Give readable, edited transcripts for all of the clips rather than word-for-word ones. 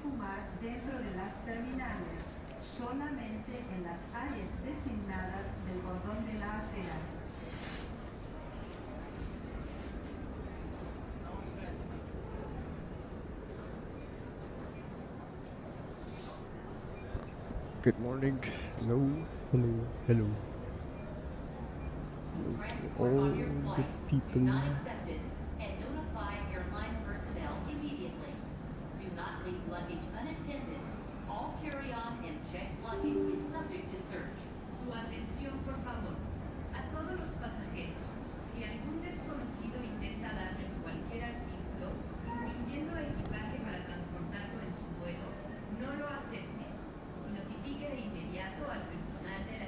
fumar dentro de las terminales, solamente en las áreas designadas del cordón de la acera. Good morning. Hello, hello, hello. Hello to all the people. Not accepted, and notify airline personnel immediately. Do not leave luggage unattended. All carry-on and checked luggage is subject to search. Su atención, por favor. A todos los pasajeros, si algún desconocido intenta darles cualquier artículo, incluyendo equipaje para transportarlo en su vuelo, no lo acepte y notifique de inmediato al personal de la...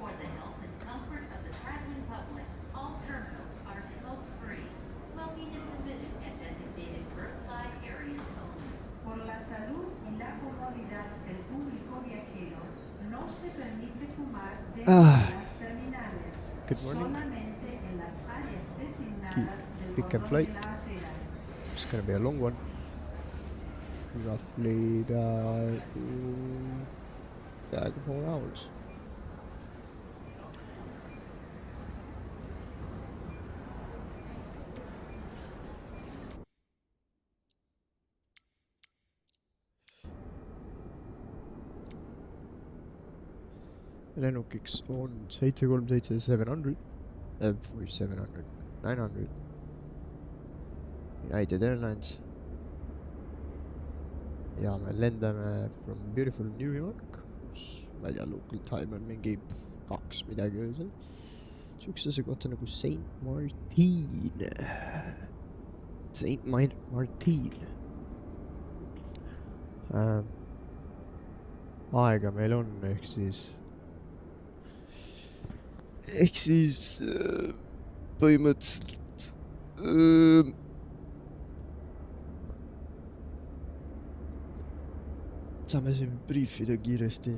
For the health and comfort of the traveling public, all terminals are smoke-free. Smoking is permitted at designated curbside areas only. Por la salud y la comodidad del público viajero, no se permite fumar dentro de las terminales, Good morning. solamente en las áreas designadas del Pick and cordón flight. de la acera. It's gonna be a long one. Roughly like 4 hours. Lennukiks on 737-700 või 700, 900 United Airlines ja me lendame from beautiful New York, kus ma ei tea, local time on mingi 2 midagi öösel. Siukse kohta nagu St.Maarten. St.Maarten. Aega meil on, ehk siis põhimõtteliselt saame siin briefida kiiresti.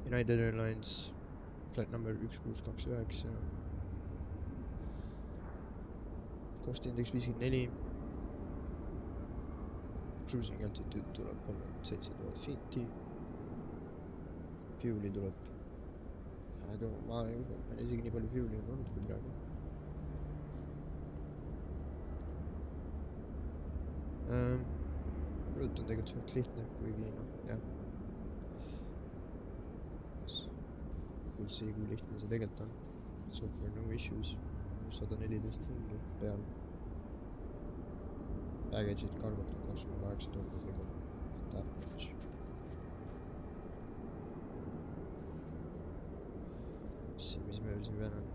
United Airlines flight number 1629, cost index 54, cruising altitude tuleb 37,000 feet'i, fuel'i tuleb, ma ei usu, et meil isegi nii palju fuel'i on olnud kui praegu. Root on tegelikult suht lihtne, kuigi jah. We'll see, kui lihtne see tegelikult on. So far no issues. 114 ringi peal. Baggage'id kargot on 28 000 ligu. Average. See, mis meil siin veel on.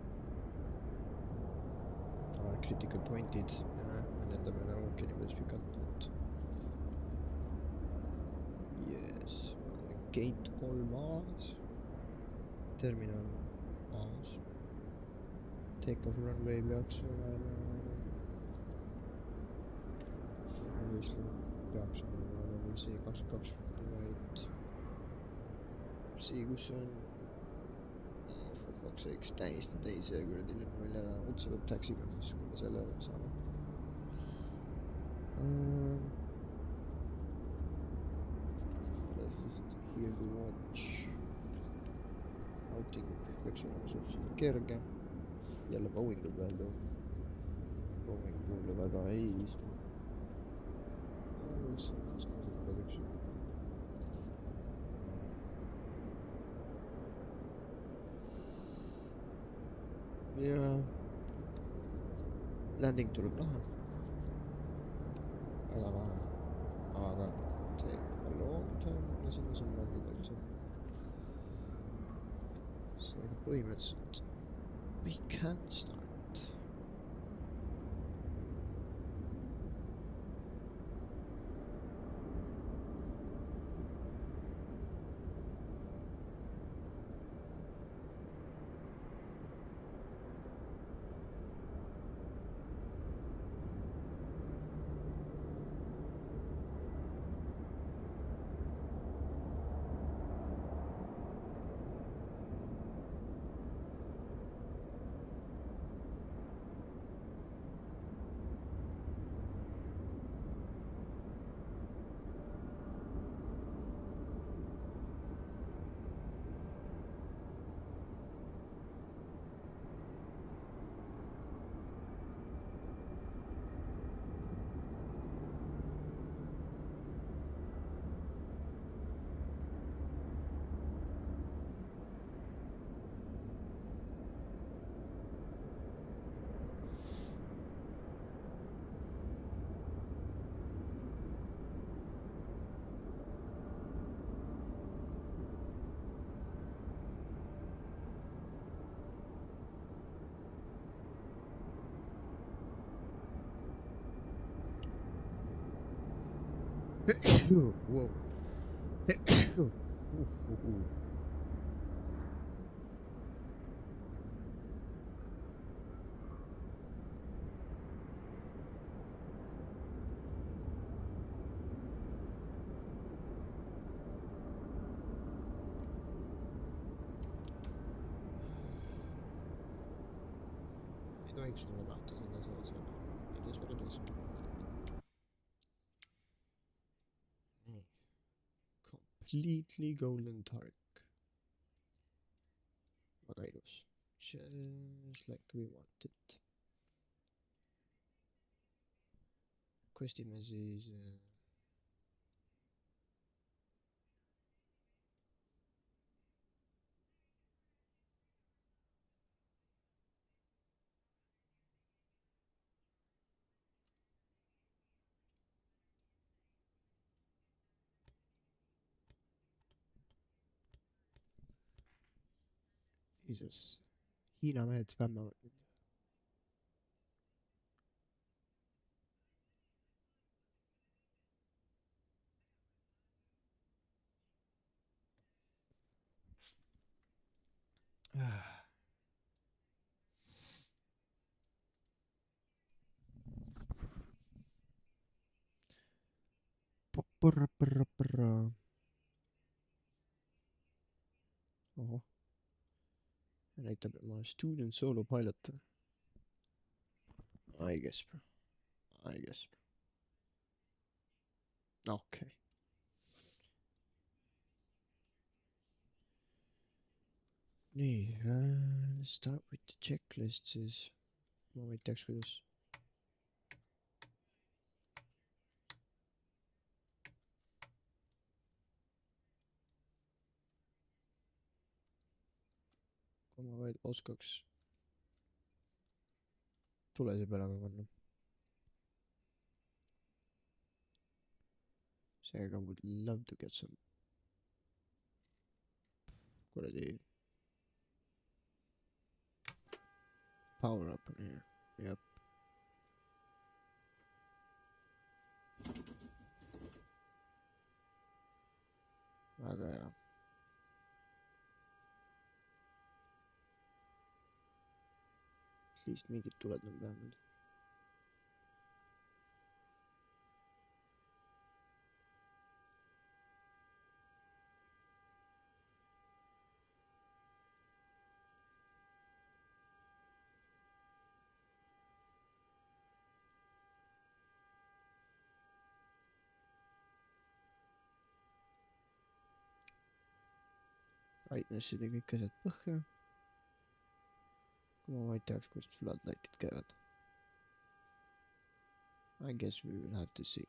Critical pointid. Me lendame nagu ookeani päris pikalt. Yes. Gate 3A-s. Terminal A-s. Take-off runway peaks olema. Vist peaks olema, mul see 22 right. See, kus on for fuck's sakes täiesti teise kuradi lennuvälja otsa peab taxiga, siis kui me selle saame. Let's just here to watch. Outing peaks olema suhteliselt kerge. Jälle Boeingul peal too. Boeing mulle väga ei istu. Ja landing tuleb lahe. aga sinna saab landida üldse. Seega põhimõtteliselt we can start. Wow. Ei tohiks olla kahte selle sees, aga it is what it is. Nii. Completely golden tark. Väga ilus. Just like we want it. Questime siis... Jesus. Hiina mehed spämmavad mind. Porra. Ohoh. Ja näitab, et ma olen student solo pilot. I guess, bro. Okay. Nii, let's start with the checklist siis. Ma ei teaks, kuidas. Kui ma vaid oskaks tulese peale panna. Seega I would love to get some kuradi power up on here. Yep. Väga hea. Siis mingid tuled on vähemalt. Brightnessid ja kõik asjad põhja. Kui ma vaid teaks, kust floodlightid käivad. I guess we will have to see.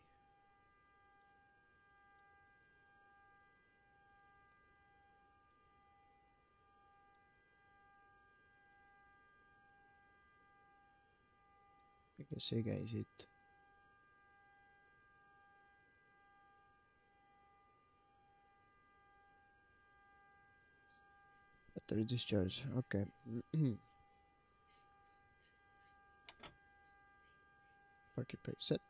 Ega see käi siit. Battery discharge. Okay. Parking brake set.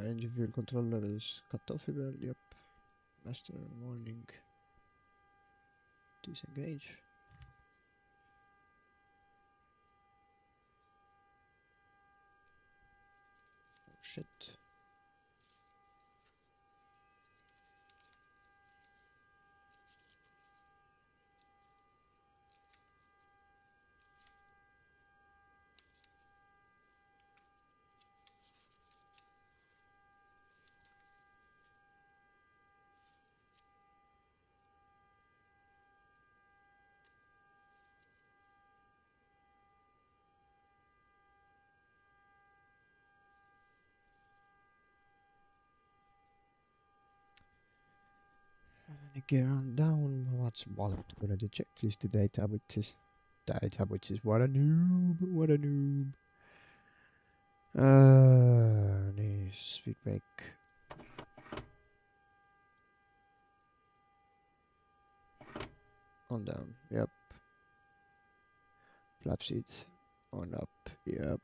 Engine fuel controller is cut off again. Yep. Master warning. Disengage. Oh shit. Get on down. What's wallet? Gonna do checklist the data which is what a noob. What a noob. Speed brake. On down. Yep. Flap seat. On up. Yep.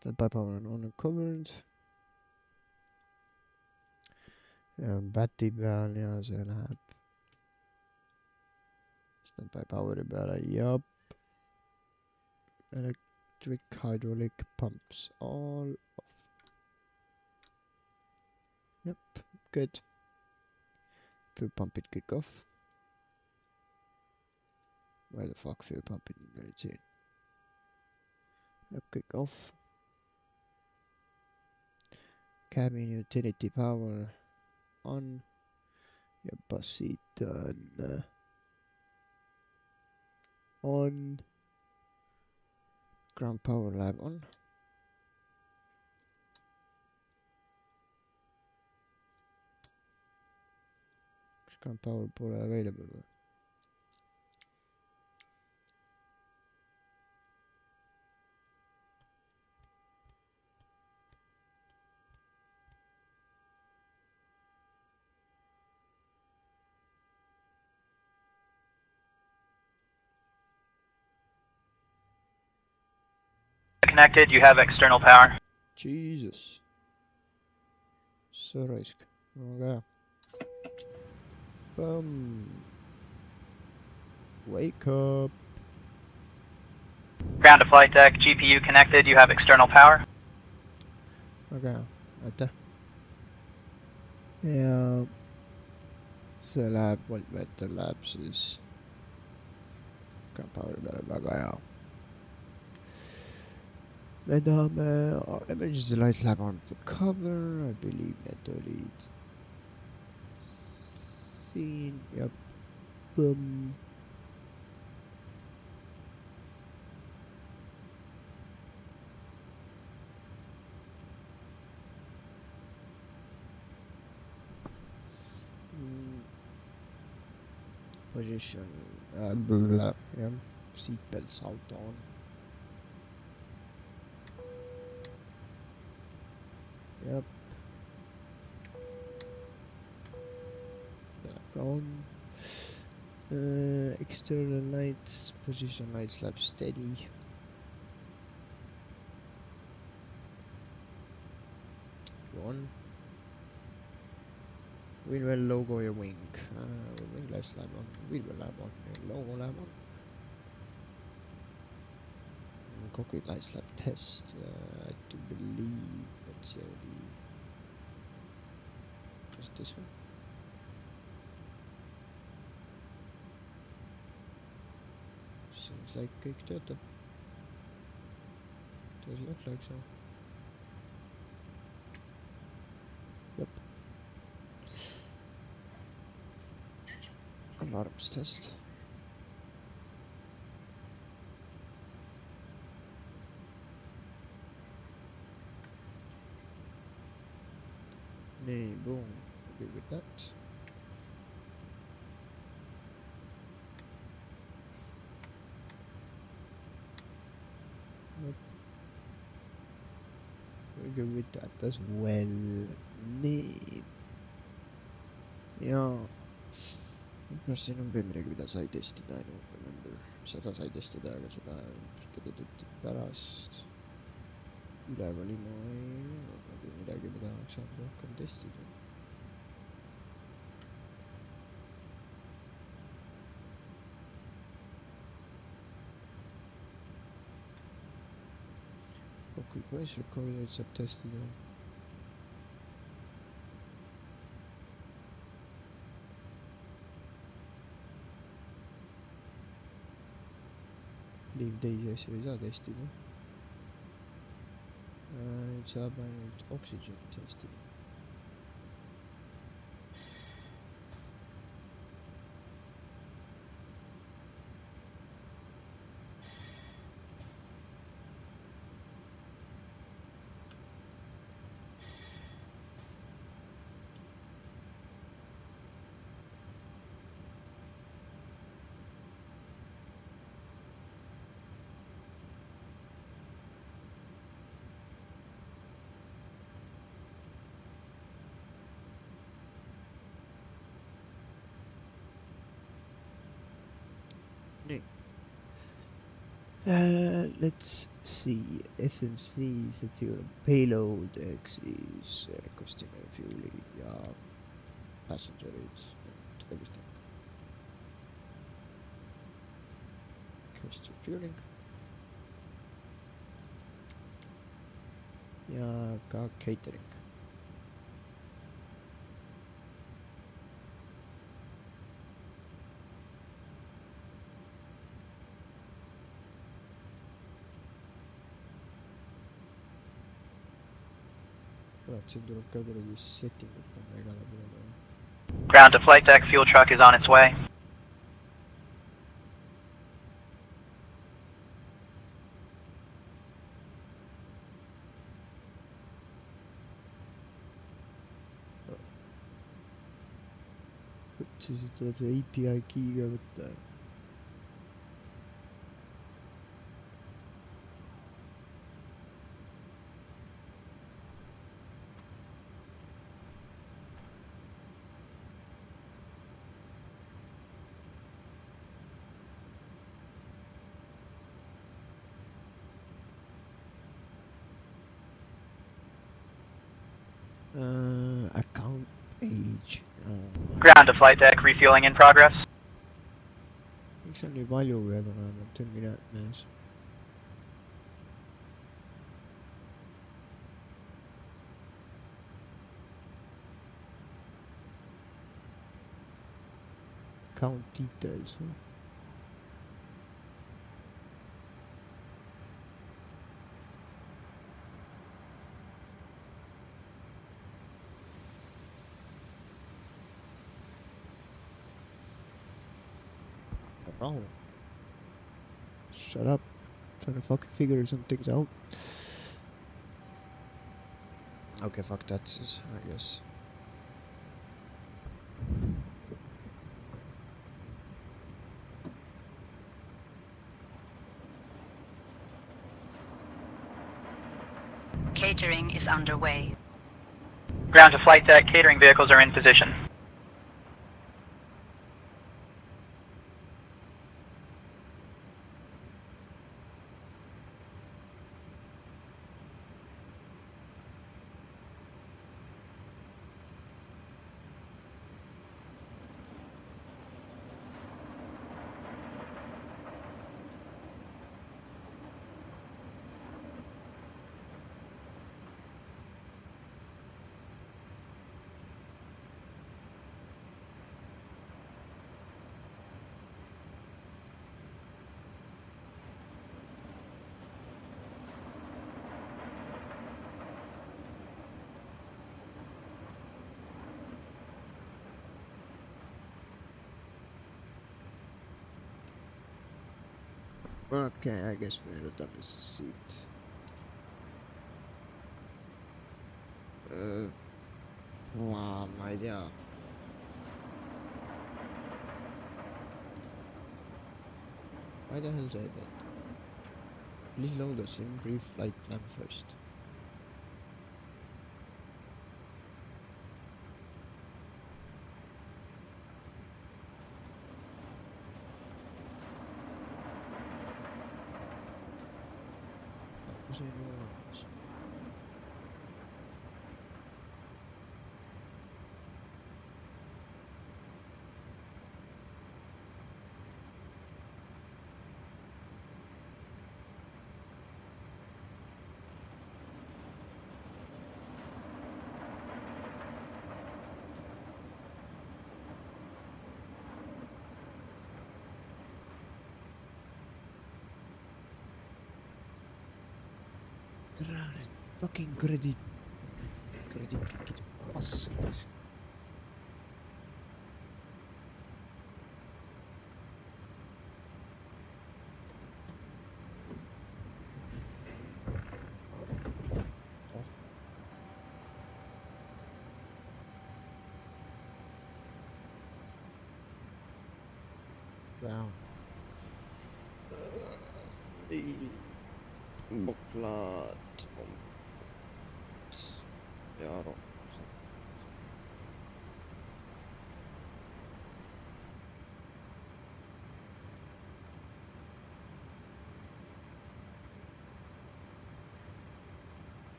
Standby power on uncovered. Battery peal ja see läheb. Standby power'i peale, jep. Electric hydraulic pumps all off. Yep, good. Fuel pumping kick off. Where the fuck fuel pumping is it? Yep, kick off. Cabin utility power on. Yep, bus seat done. On. Ground power lab on. Ground power pole available. Connected, you have external power. Jesus. Så raisk. Okay. Wake up. Ground to flight deck, GPU connected, you have external power. Okay. Aitäh. Ja see läheb, voltmeeter läheb siis ground power'i peale, väga hea. Me tahame emergency light läheb on the cover, I believe need olid siin ja põmm. Position, blah, yeah, seatbelts out on. Yep. Back on. External lights, position lights lap steady. On. Wheelwell logo ja wing. Wing lights lab on, wheelwell lab on, logo lab on. Cockpit lights lab test. I do believe that's the is this one? Seems like kõik töötab. Does look like so. Yep. Alarms test. Nee, boom. Good with that. go with that as well. Nii. ja kas siin on veel midagi, mida sai testida, I don't remember. Seda sai testida, aga seda pärast üleval ilma ei olnud nagu midagi, mida saab rohkem testida. Kui voice recorderit saab testida. Teisi asju ei saa testida. Nüüd saab ainult oxygen testida. Let's see, FMC said fuel payload ehk siis kostime fuel'i ja passengerid and everything. Cost fueling ja ka catering. Siin tuleb ka kuidagi settingut panna igale poole. Ground to flight deck, fuel truck is on its way. Siis tuleb see API key ka võtta. Account page. Ground to flight deck, refueling in progress. Miks on nii palju veel vähemalt terminat mees? Account details. Oh. Shut up. I'm trying to fucking figure some things out. Okay, fuck that, I guess. Catering is underway. Ground to flight deck, catering vehicles are in position. Okay, I guess we have done this seat. Wow, my idea. Why the hell say that? Please load us in brief flight plan first. siinä olemassa. Tää fucking krediikkikit paskas. Oh. Wow. Boklat. Ja då.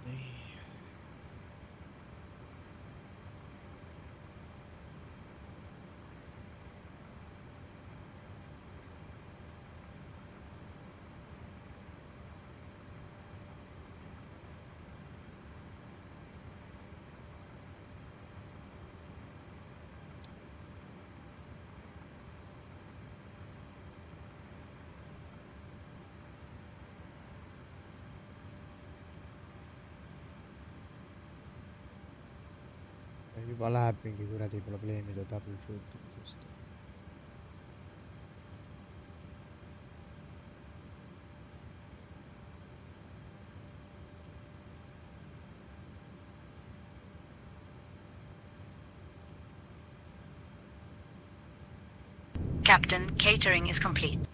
Nej. Juba läheb mingi kuradi probleemide troubleshootimisest. Captain, catering is complete.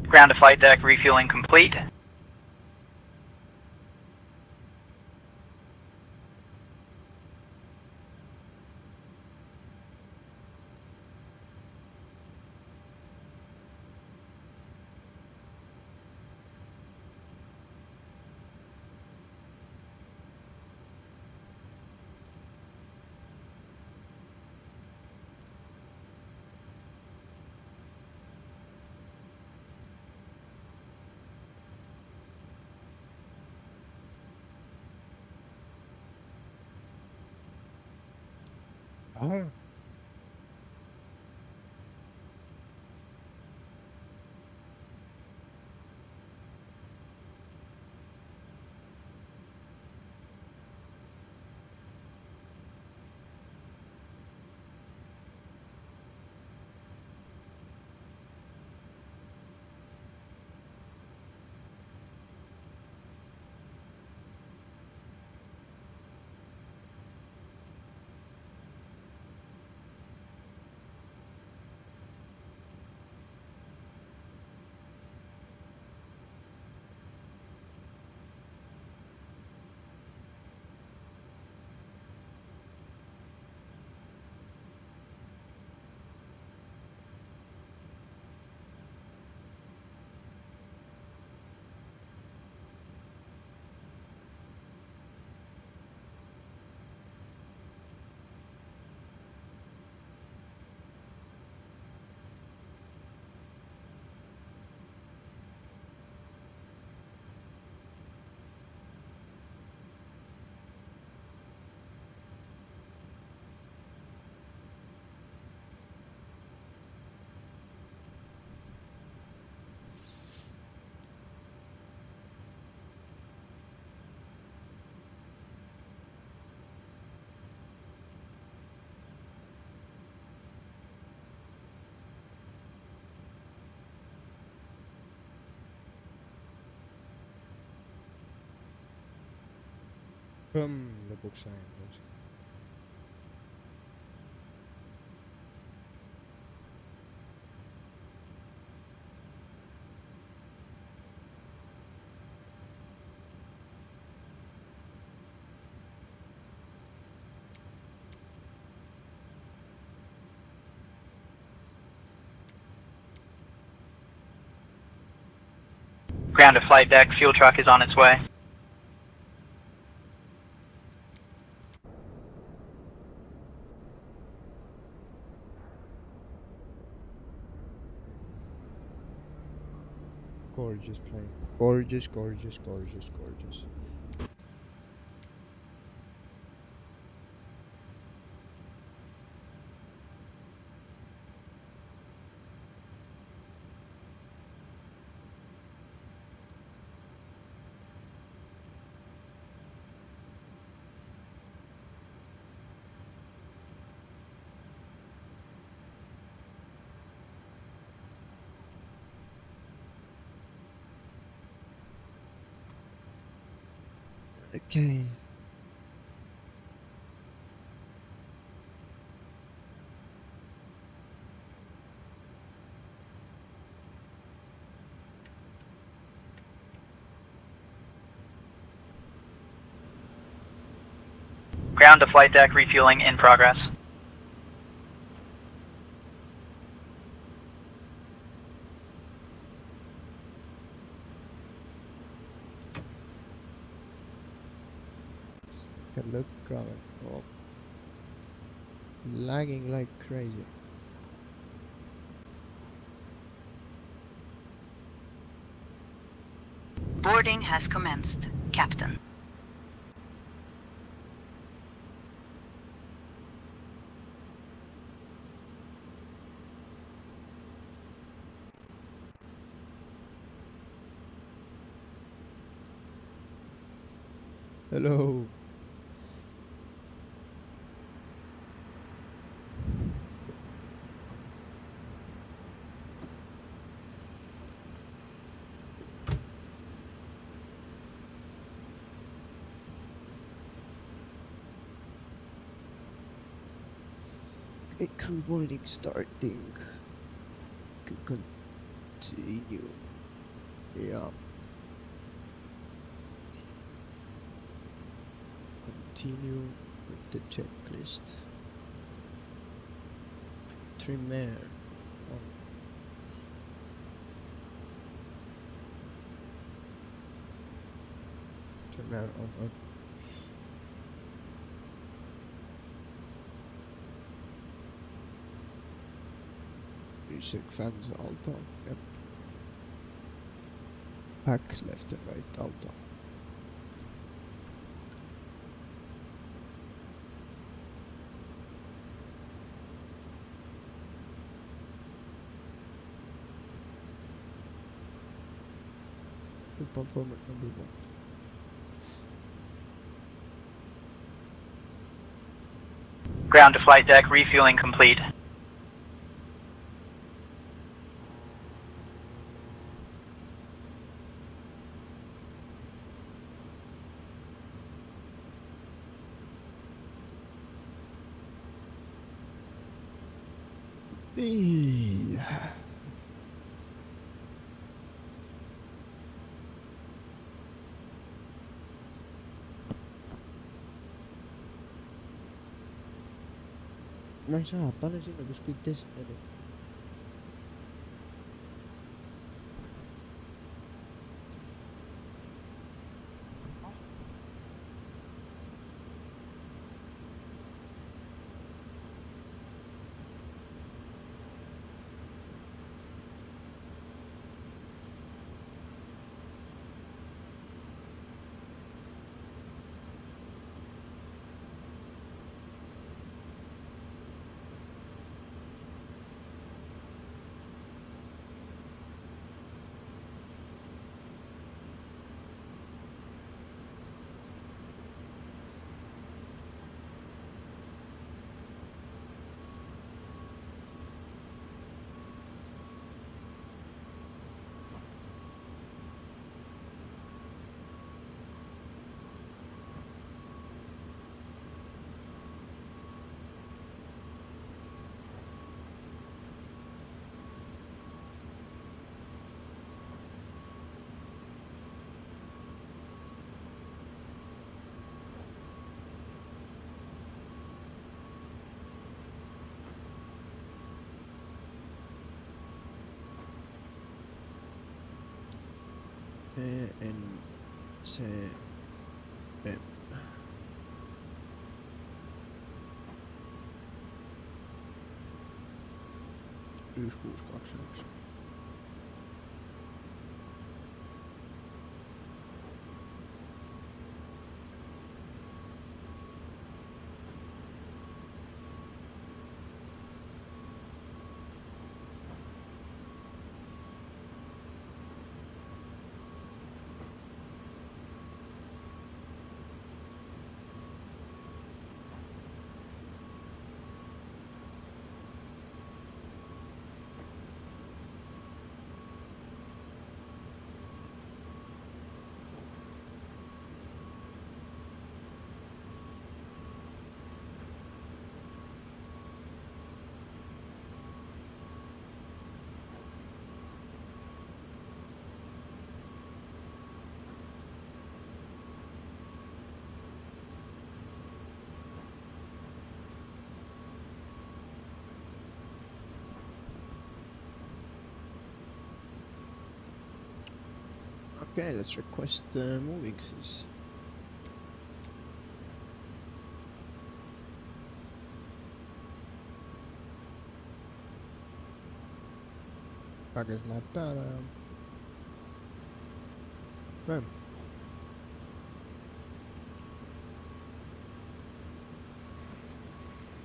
Ground to flight deck, refueling complete. Ah. Lõpuks sain. Ground to flight deck, fuel truck is on its way. Gorgeous plane. Gorgeous, gorgeous, gorgeous, gorgeous. Okay. Ground to flight deck, refueling in progress. Take a look at it. Oh. Lagging like crazy. Boarding has commenced, Captain. Hello. Okay, crew boarding starting. Continue. Yeah. Continue with the checklist. St.Maarten. St.Maarten on. Music fans allt on. Yep. Packs left and right allt on. Full format number 1. Ground to flight deck, refueling complete. Ma ei saa, pane sinna kuskilt testida. Kewr-Tncm. 1621. Okay, let's request moving siis. Package läheb peale ja okay.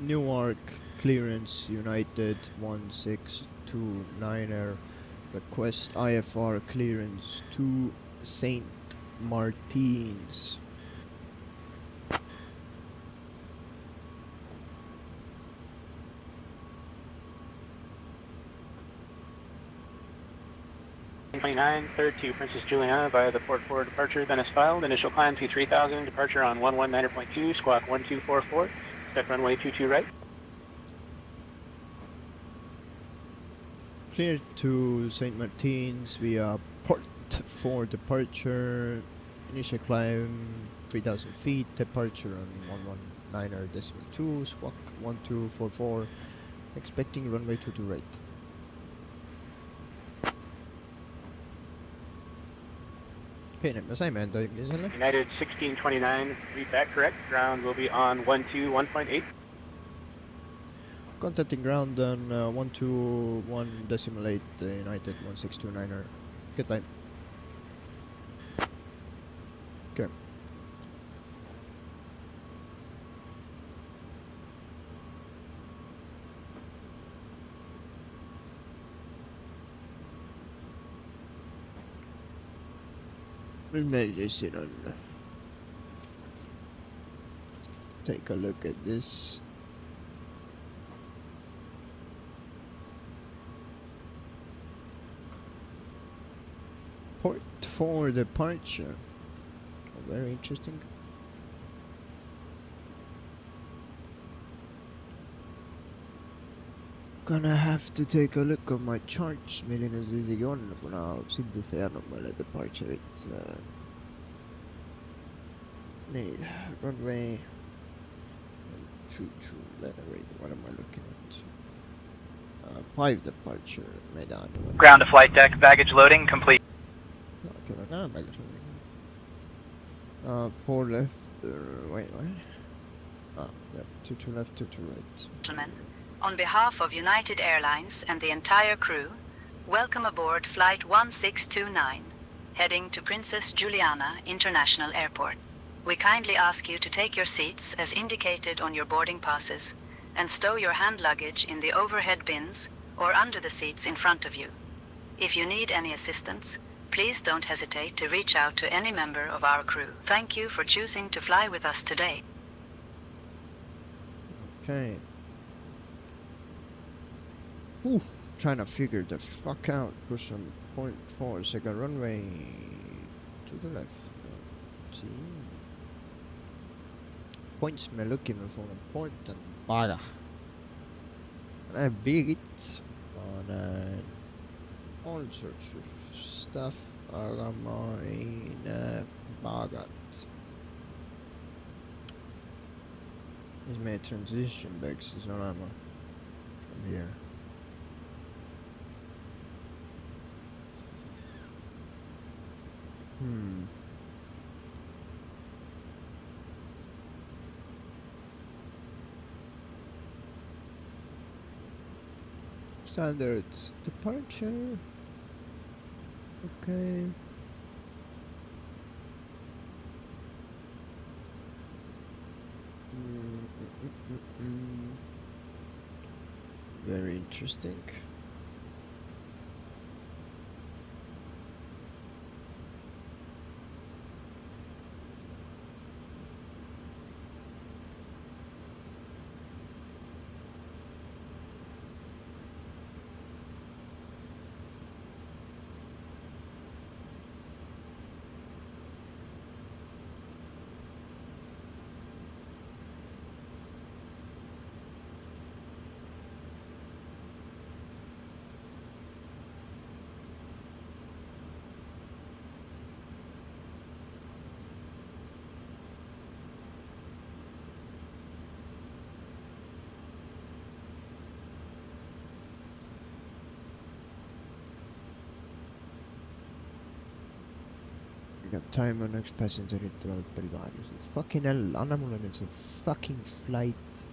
Newark Clearance United 1629er request IFR clearance to St.Maarten's. Third to Princess Juliana via the Port 4 departure, then is filed. Initial climb to 3000, departure on 119.2, squawk 1244, expect runway 22 right. Clear to St.Maarten's via Port 4 departure, initial climb 3000 feet, departure on 119.2, squawk 1244, expecting runway 22 right. Okay, nüüd me saime enda õige selle. United 1629, read that correct. Ground will be on 121.8. Contacting ground on 121.8 United 1629er. Goodbye. Okay. Mis meil siin on? Take a look at this. Port 4 departure. Oh, very interesting. Gonna have to take a look on my charts, milline see isegi on, kuna Sildi Fair on meile departure'it. Nii, runway. Wait, what am I looking at? 5 departure, Medan. Ground to flight deck, baggage loading complete. Okay, now baggage loading. 4 left, wait. Yep, 2 left, 2 right. Gentlemen, on behalf of United Airlines and the entire crew, welcome aboard Flight 1629, heading to Princess Juliana International Airport. We kindly ask you to take your seats as indicated on your boarding passes and stow your hand luggage in the overhead bins or under the seats in front of you. If you need any assistance, please don't hesitate to reach out to any member of our crew. Thank you for choosing to fly with us today. Okay. Whew, trying to figure the fuck out. Push on 0.4 second runway to the left. See. Points me looking for important paga. I have big it on all sorts of stuff, aga ma ei näe pagat. Mis meie transition peaks siis olema from here? Hmm. Standard departure. Okay. Very interesting. Got time on next passenger tulevad päris aeglaselt. Fucking hell, anna mulle nüüd see fucking flight.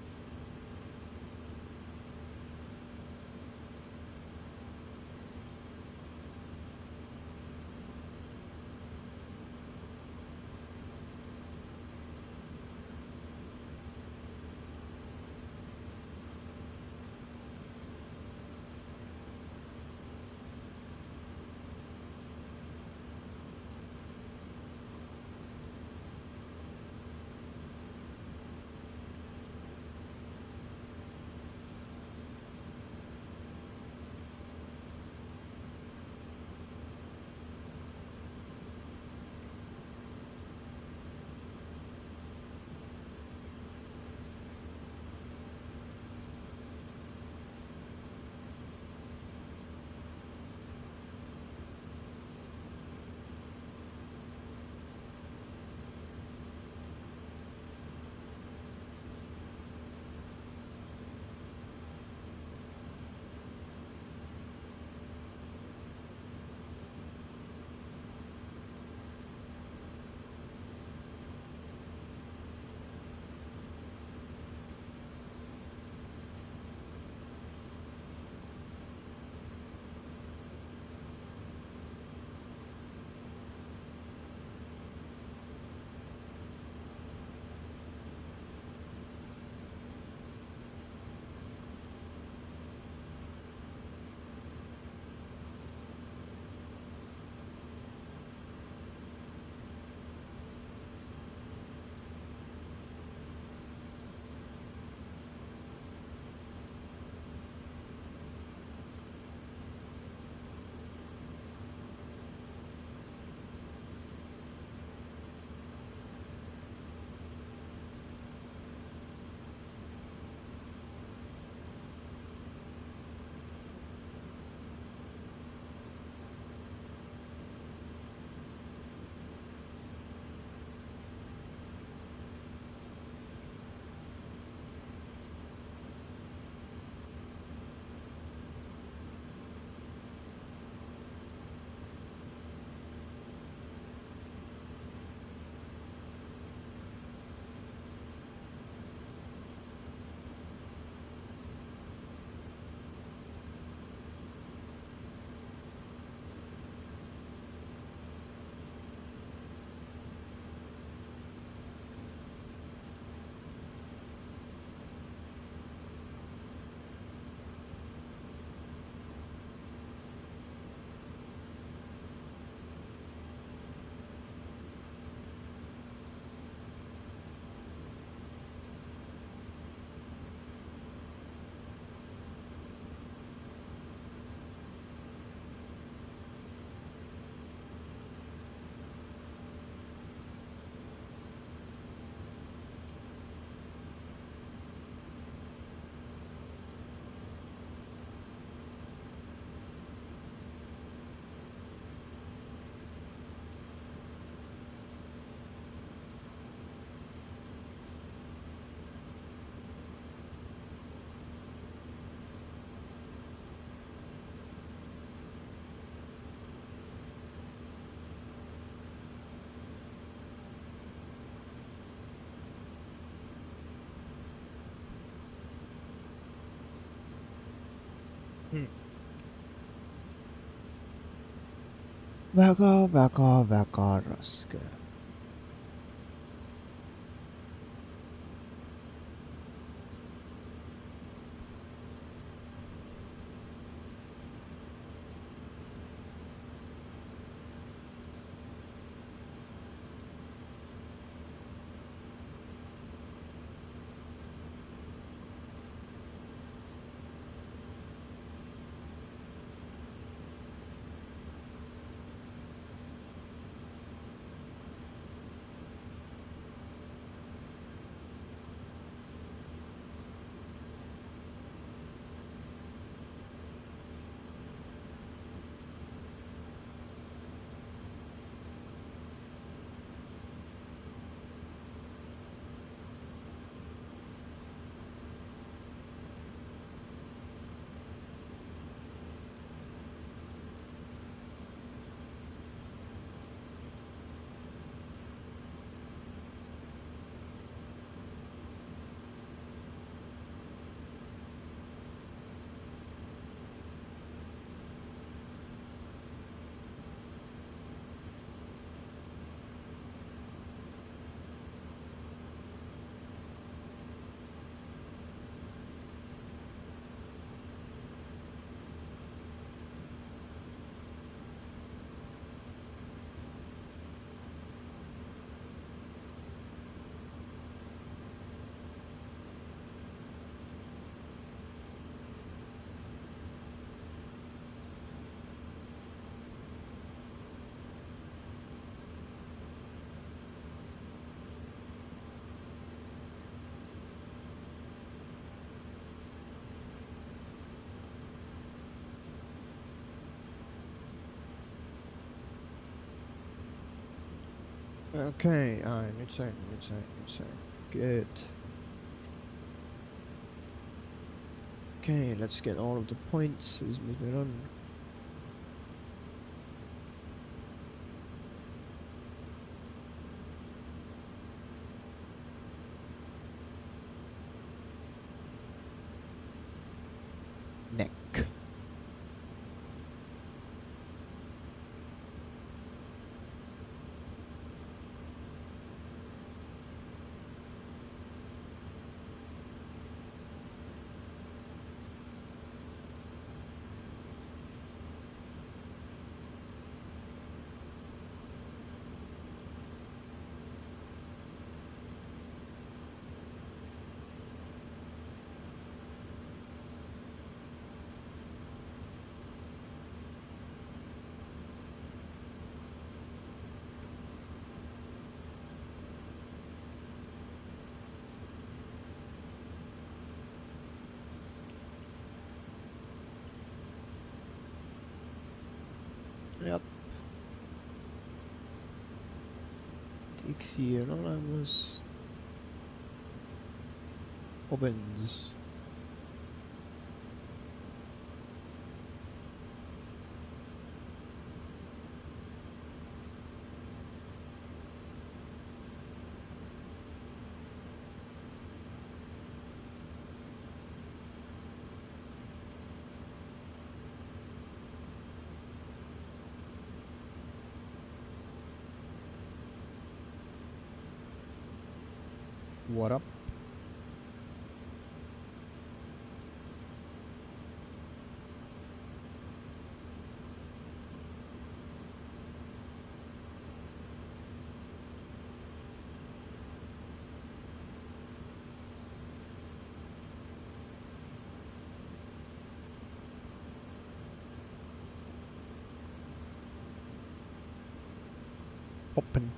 väga raske. Okei, nyt sain. Good. Okay, let's get all of the points. Mis meil on? Neck. Jep. Tiksi on olemas. Ovens. What up? Open.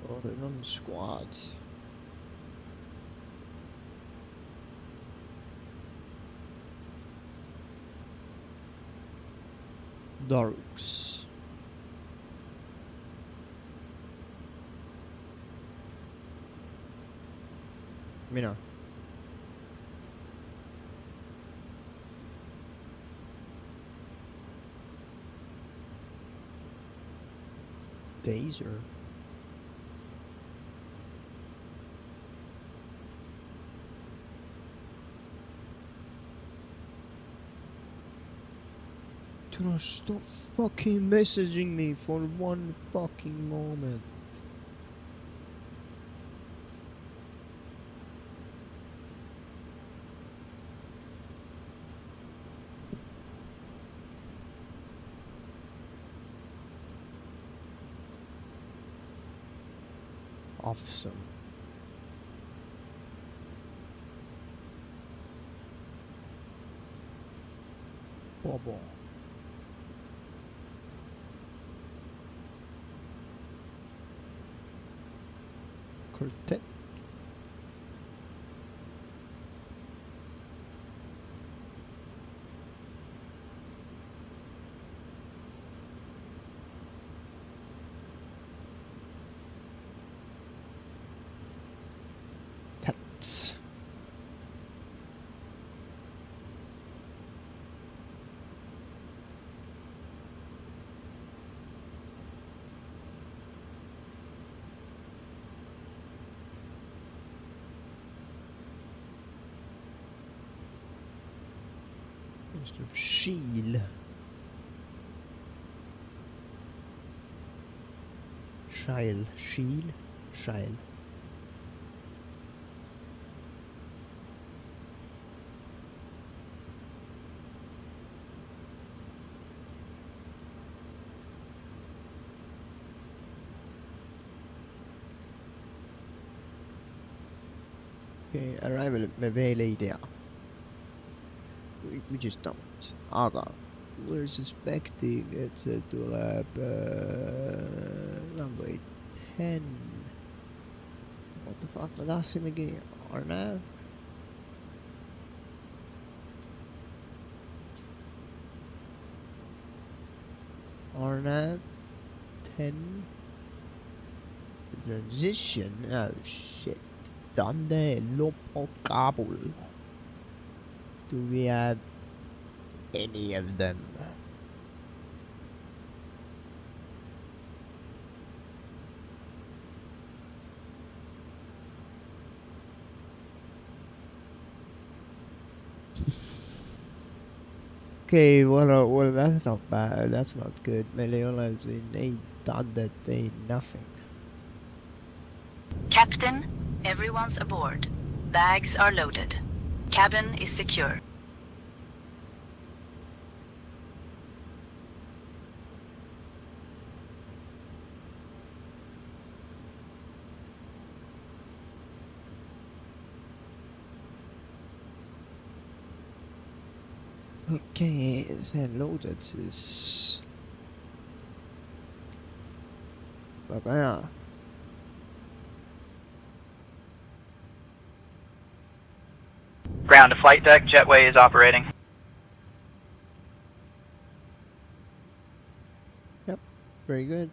Or on squads. Darks. Mina. Taser. Do not stop fucking messaging me for one fucking moment. Awesome. Bobo. Quartet. Cats. Mr. Shield. Shield. Shield. Shield. Okay, arrival me veel ei tea. We just don't. Aga we're suspecting, et see tuleb number 10. What the fuck me tahtsimegi? Arnav? Arnav? 10? Transition? Oh shit. Dande Lopo Kabul. Do we have any of them? Okay, well that's not bad. That's not good. Meil ei ole siin ei tandet, ei nothing. Captain, everyone's aboard. Bags are loaded. Cabin is secure. Okay, see on loaded siis. Väga hea. Ground to flight deck, jetway is operating. Yep, very good.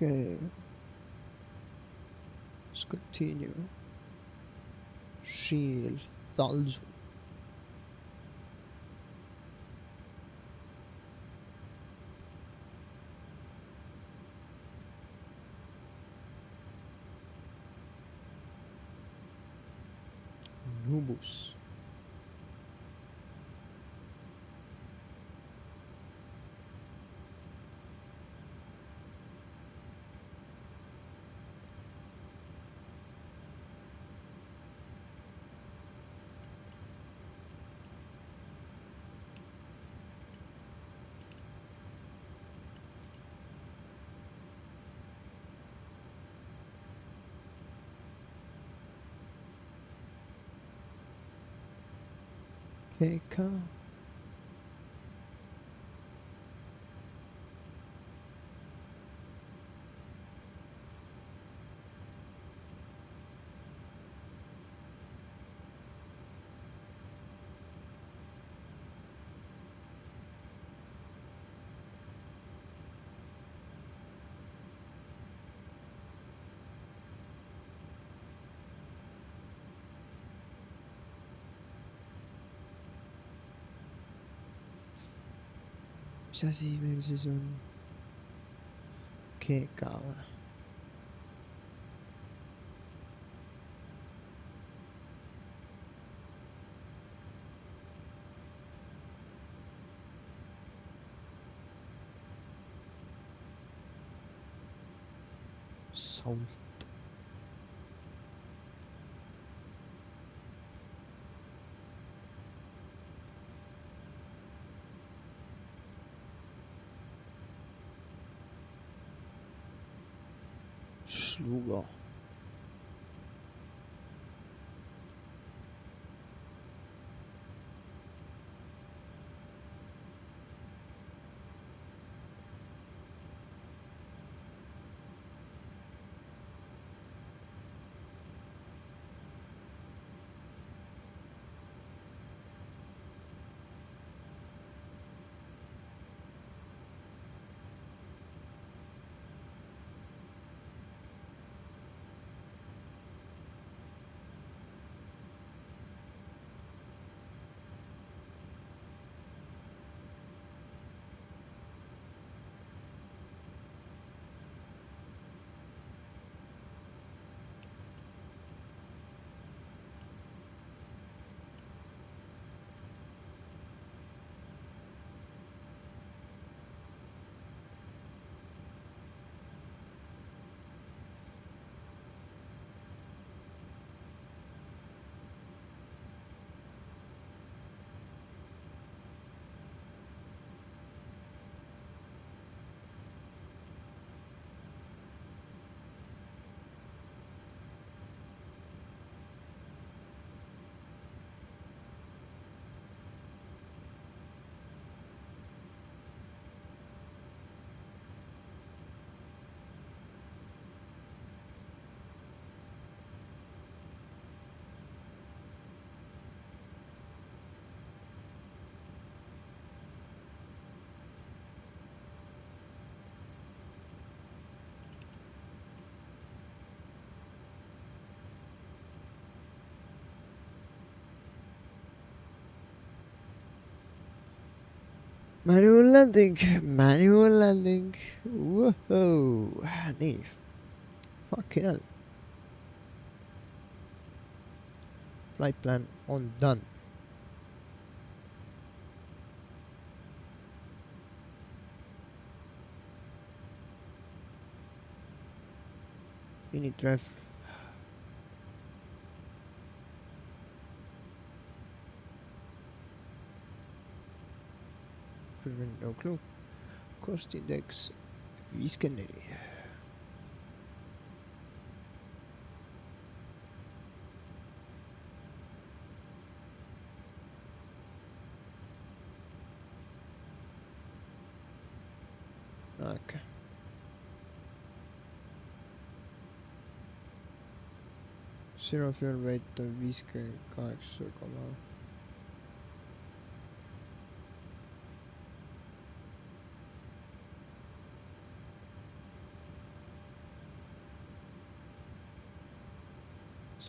Okay. Let's continue. Shield also. Nubus. KK. Mis asi meil siis on? KK või? Salt. Sluga. Manual landing, manual landing. Whoa, nii. Fucking hell. Flight plan on done. Unit ref. No clue. Cost index 54. Okay. Zero fuel weight on 58,.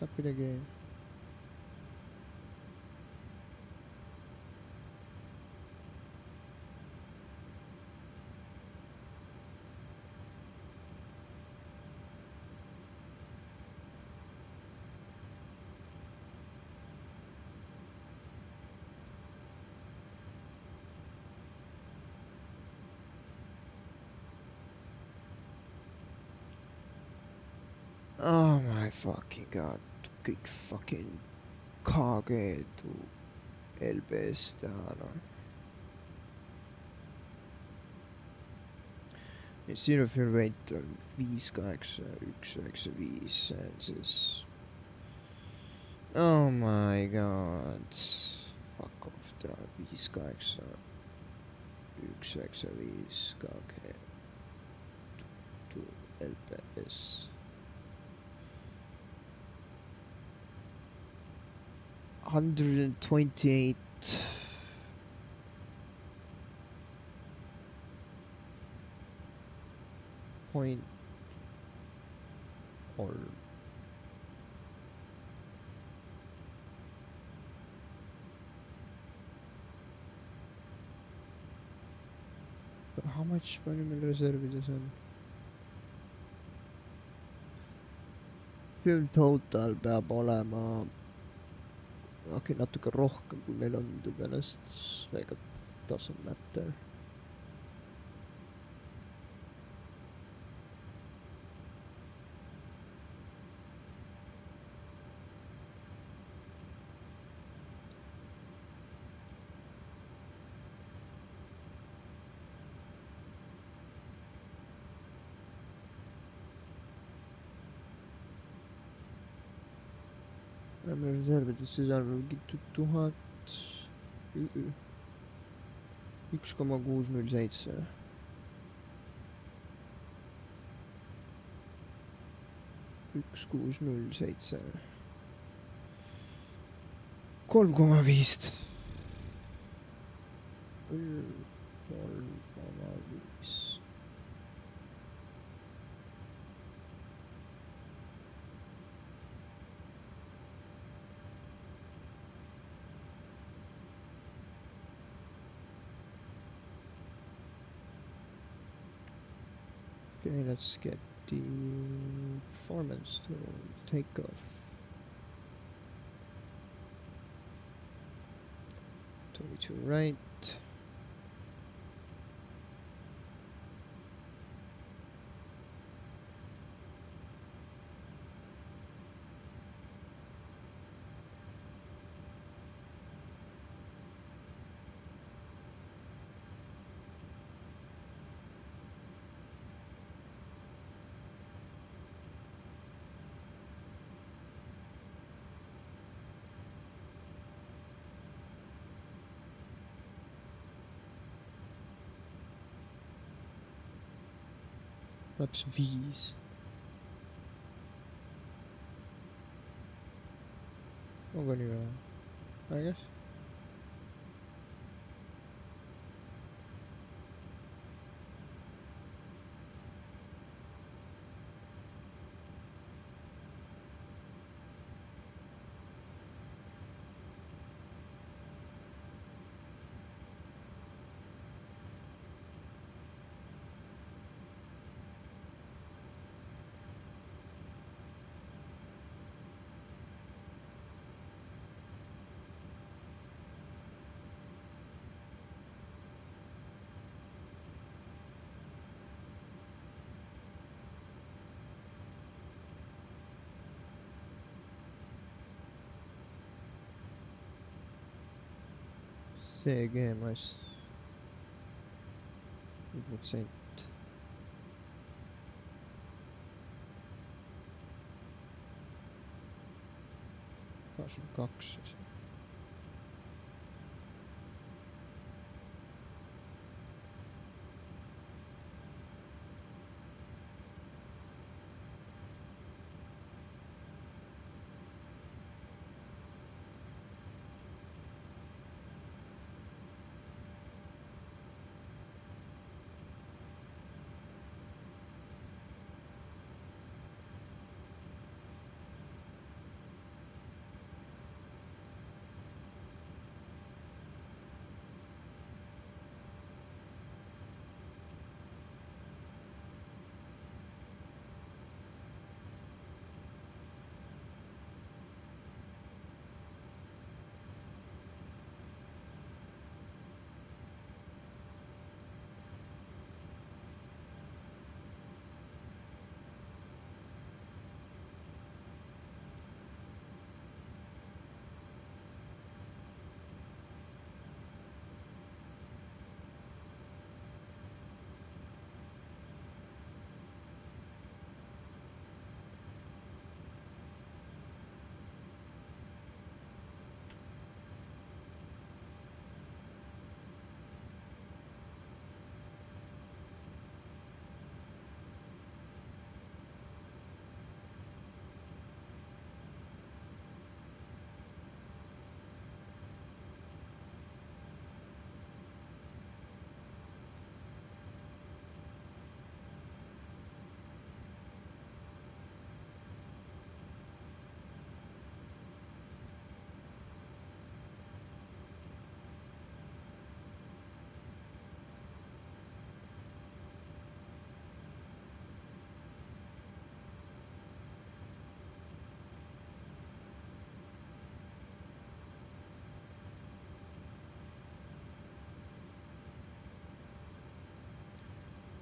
saab kuidagi oh my fucking god, kõik fucking KG-d LB-s teha, noh. Zero fuel weight on 58195, see on siis... Oh my god. Fuck off, tere, 58195 KG to LBS. $128 point or but how much palju meil reservides on? Fuel total peab olema natuke rohkem kui meil on, to be honest, ega doesn't matter. Me reservidesse saame mingi 1,607. 1,607. 3,5. 3,5. Okay, let's get the performance to take off. 22 right. Flaps V's. I'm going to I guess. See again, my protsent. 22 siis.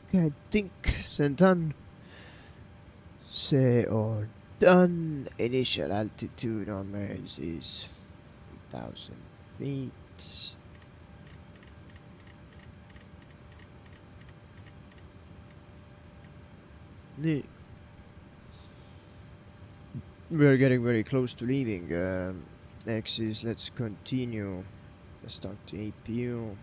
Okay, I think St.Maarten. Say or done. Initial altitude on Mars is 3,000 feet. We're getting very close to leaving. Next is let's continue. Let's start the APU.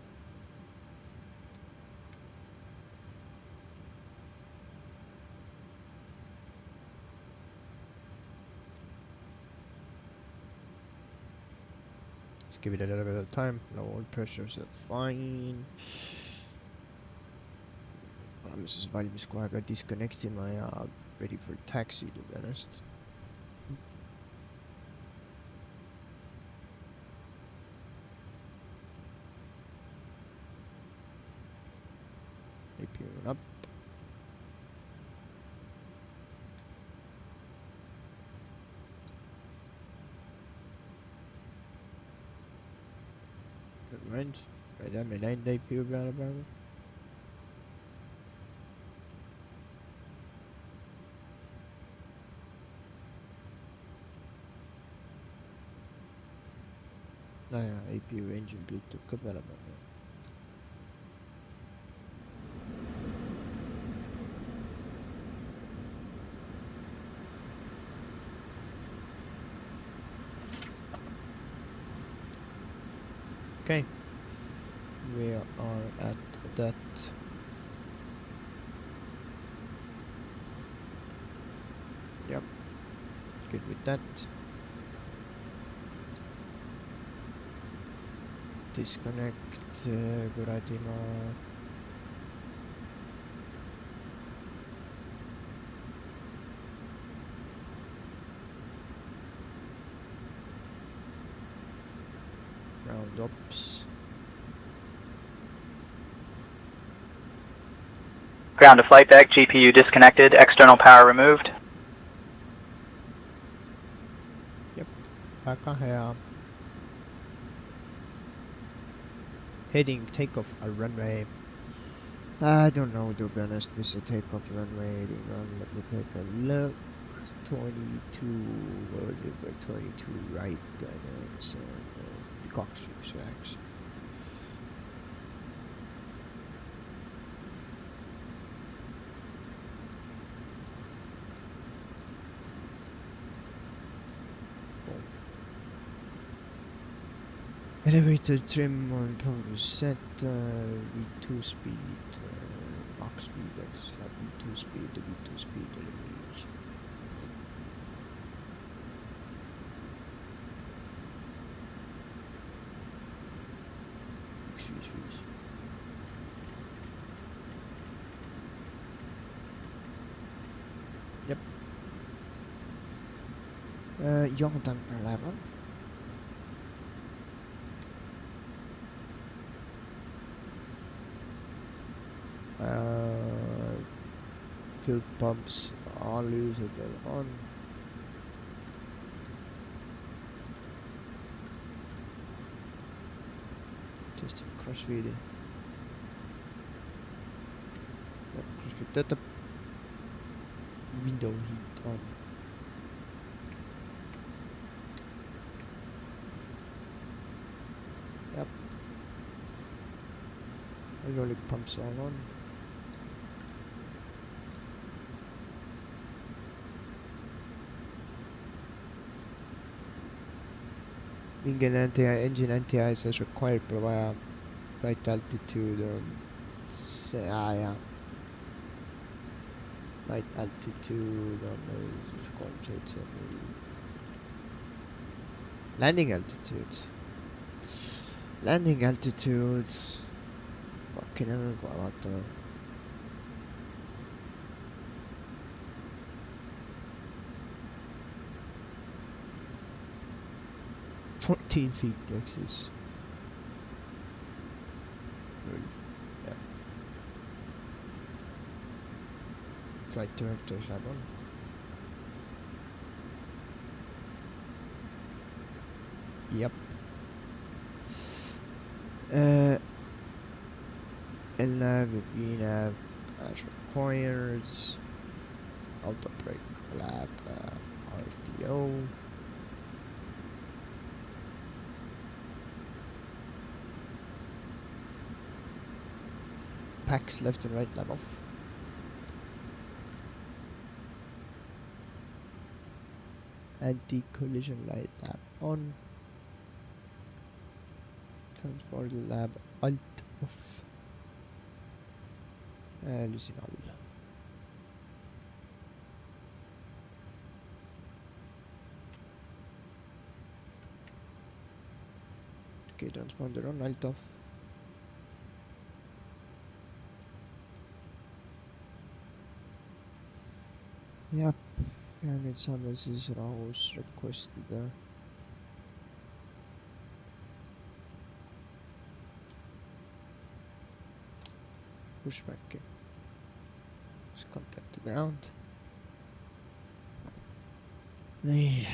Let's give it a little bit of time. Low oil pressures are fine. Promises valmis kohe aega disconnect ima ja ready for taxi to be honest. APU up. Good mind. Right down my 9-day APU peale praegu. No jaa, APU engine bleed tuleb ka peale panna. Okay, we are at that. Yep, good with that. Disconnect kuradi ma round ups. Ground to flight deck, GPU disconnected, external power removed. Yep, väga hea. Heading takeoff a runway. I don't know to be honest with the takeoff runway heading run. Let me take a look. 22 over 22 right. So the cockpit reaction. Elevator trim on probably set V2 speed, max speed, X V2 speed, the V2 speed elevation. Swiss. Yep. Young tank per level. Fuel pumps are usable on. Testing crossfeed. Yep, crossfeed data. Window heat on. Yep. Hydraulic pumps all on. Engine anti-ice is required per vaja flight altitude yeah. Flight altitude on landing altitude. Landing altitude. Fucking hell, vaatame. $14 feet Texas. Yeah. Flight director's level. Yep. LNAV, VNAV, as required. Auto brake lab RTO. Packs left and right lab off. Anti-collision light lab on. Transport lab alt off. Lucinol. Okay, transponder on, alt off. Yep, and it's unless is Rahus requested. Pushback. Let's contact the ground. The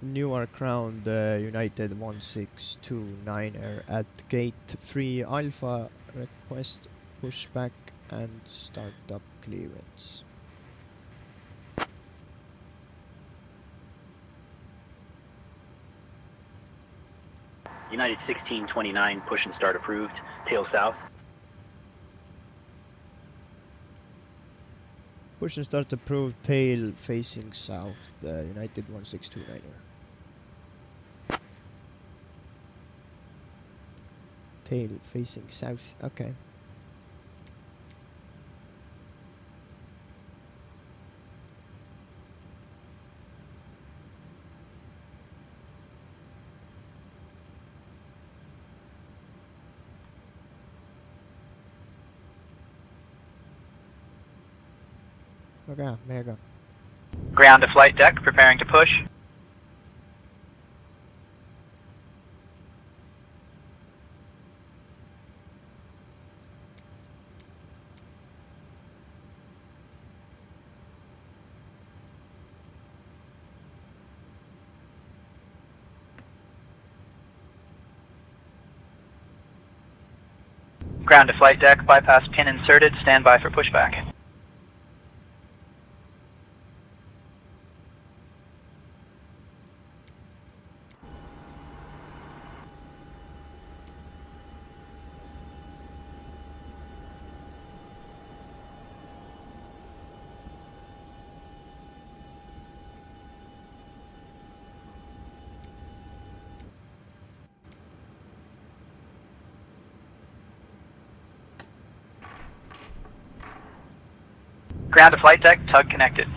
Newark ground United 1629er at gate 3 Alpha request pushback and startup clearance. United 1629, push and start approved. Tail south. Push and start approved, tail facing south, the United 1629er. Tail facing south, okay. Okay, mega. Ground to flight deck, preparing to push. Ground to flight deck, bypass pin inserted, stand by for pushback. Ground to flight deck, tug connected.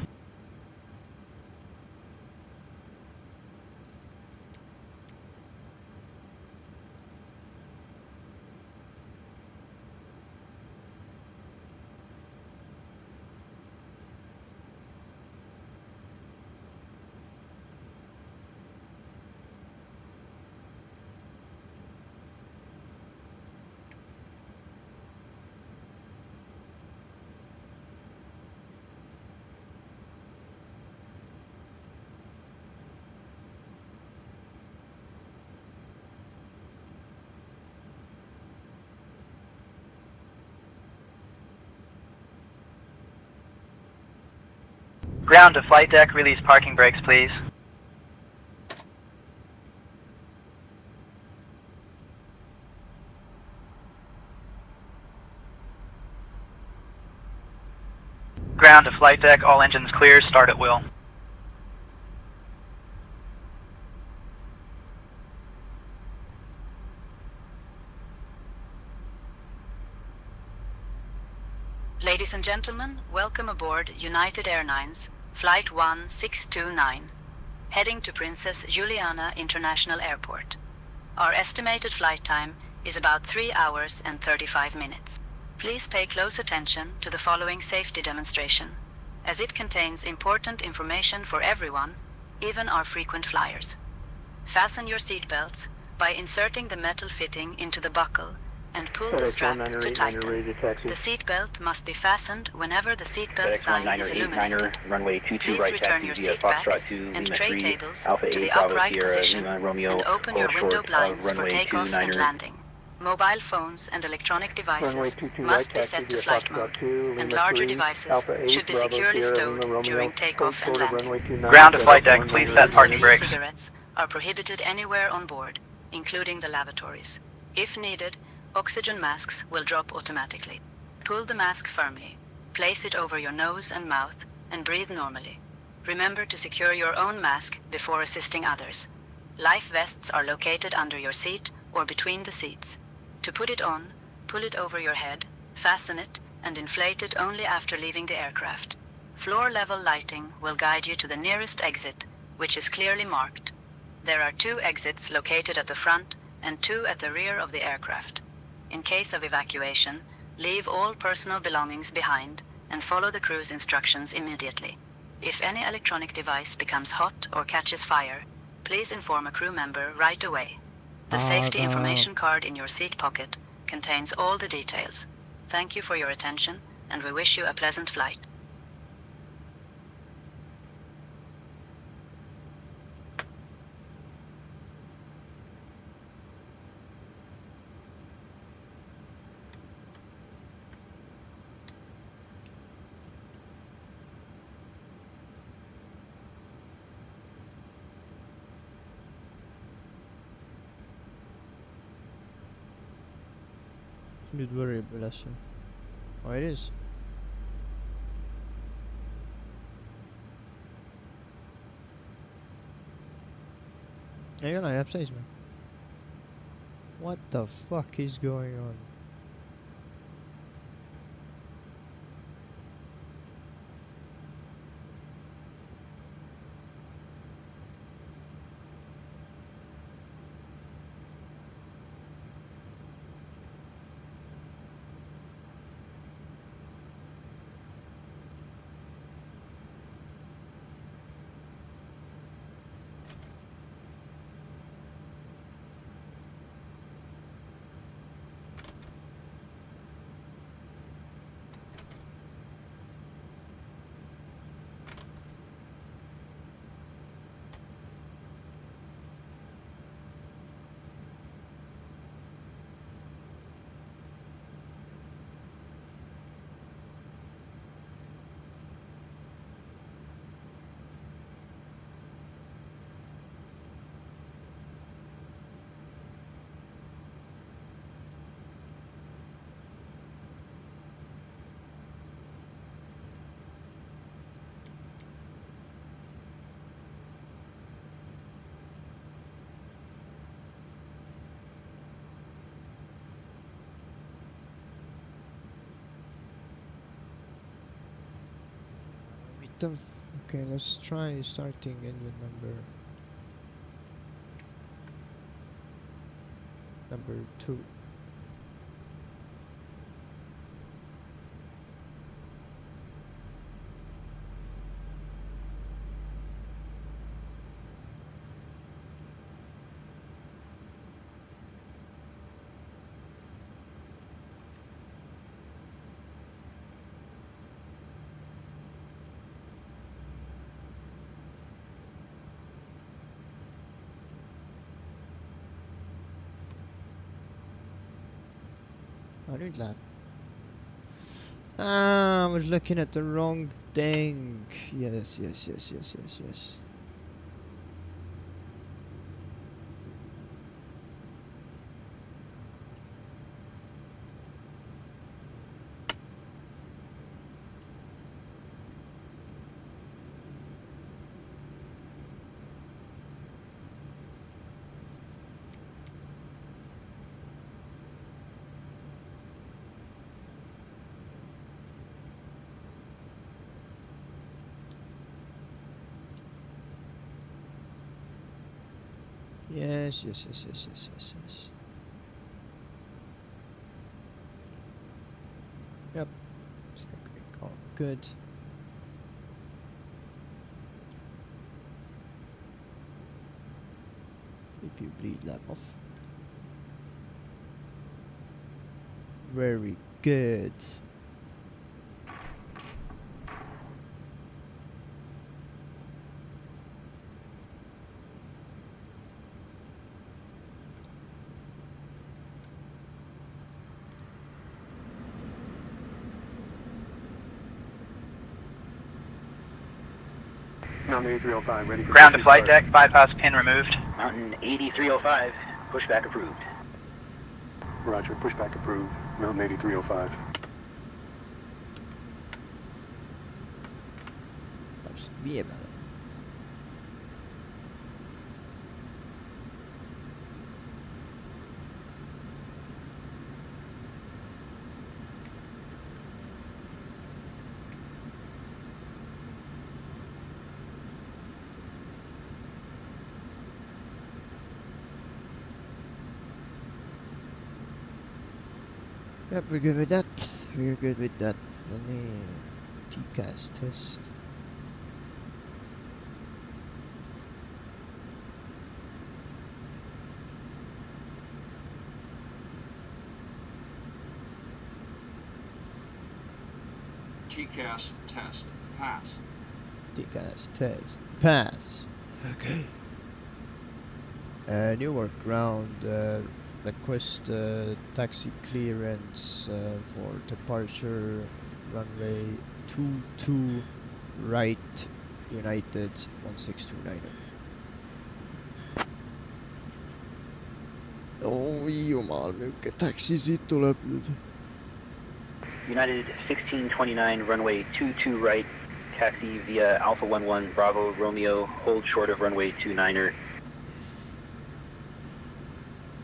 Ground to flight deck, release parking brakes, please. Ground to flight deck, all engines clear, start at will. Ladies and gentlemen, welcome aboard United Airlines, Flight 1629, heading to Princess Juliana International Airport. Our estimated flight time is about 3 hours and 35 minutes. Please pay close attention to the following safety demonstration, as it contains important information for everyone, even our frequent flyers. Fasten your seatbelts by inserting the metal fitting into the buckle and pull the strap to tighten. The seatbelt must be fastened whenever the seatbelt sign is illuminated. Please return your seat backs and tray tables to the upright position and open your window blinds for takeoff and landing. Mobile phones and electronic Runway devices 22 right, must be taxi set to via flight Foxtrot mode, 2, and Lima larger 3, devices Alpha 8, should be Bravo securely Sierra, stowed Lima Romeo, during code takeoff and short of landing. runway 29. Ground to flight deck, Smoking please and set the use parking of brakes. e-cigarettes are prohibited anywhere on board, including the lavatories. If needed, oxygen masks will drop automatically. Pull the mask firmly, place it over your nose and mouth, and breathe normally. Remember to secure your own mask before assisting others. Life vests are located under your seat or between the seats. To put it on, pull it over your head, fasten it, and inflate it only after leaving the aircraft. Floor-level lighting will guide you to the nearest exit, which is clearly marked. There are 2 exits located at the front and 2 at the rear of the aircraft. In case of evacuation, leave all personal belongings behind and follow the crew's instructions immediately. If any electronic device becomes hot or catches fire, please inform a crew member right away. The safety information card in your seat pocket contains all the details. Thank you for your attention, and we wish you a pleasant flight. Smooth variable alltså. Oh, it is. Ayun na, upsize man. What the fuck is going on? Okay, let's try starting engine number 2. I did that. Ah, I was looking at the wrong thing. Yes. Yes. Yep. It's all good. If you bleed that off. Very good. Mountain 8305, ready for Ground to push and flight start. deck, bypass pin removed. Mountain 8305, pushback approved. Roger, pushback approved. Mountain 8305. Wie hebben we? Yep, we're good with that. We're good with that. Any TCAS test. TCAS test pass. TCAS test pass. Okay. Newark ground. Request taxi clearance for departure runway 22 right United 1629. Oi jumal, milline taxi siit tuleb nüüd. United 1629, runway 22 right, taxi via Alpha 11 Bravo Romeo, hold short of runway 29er.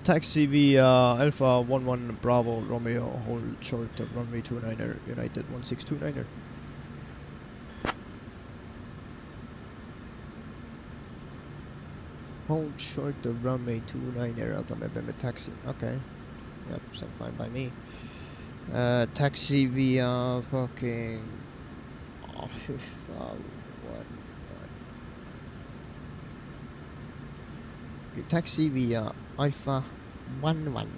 Taxi via Alpha 11 Bravo Romeo, hold short of runway 29er, United 1629er. Hold short of runway 29er, aga me peame taxi, okay. Yep, sounds fine by me. Taxi via fucking taxi via Alpha 11.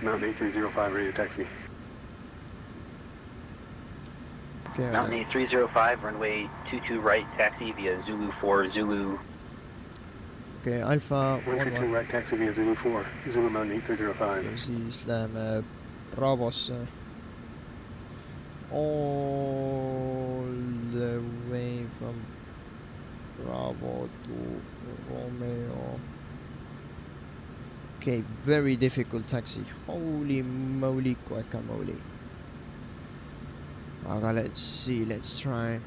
Mountain 8305, ready to taxi. Okay, Mountain 8305, runway 22 right, taxi via Zulu 4 Zulu. okay, Alpha 132 11. right, taxi via Zulu 4, Zulu Mountain ja 8305. siis läheme Bravosse. All the way from Bravo to Romeo. Okay, very difficult taxi. Holy moly, guacamole. Okay, let's see, let's try.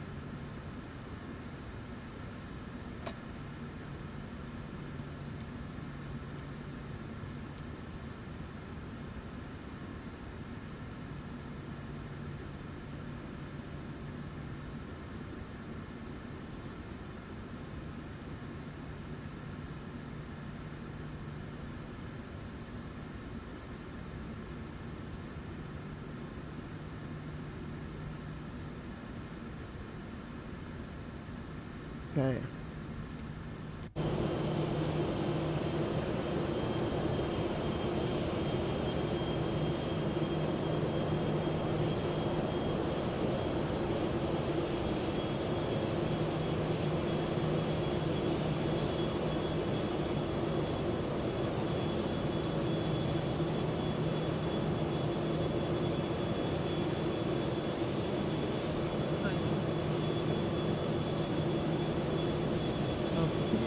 Okay.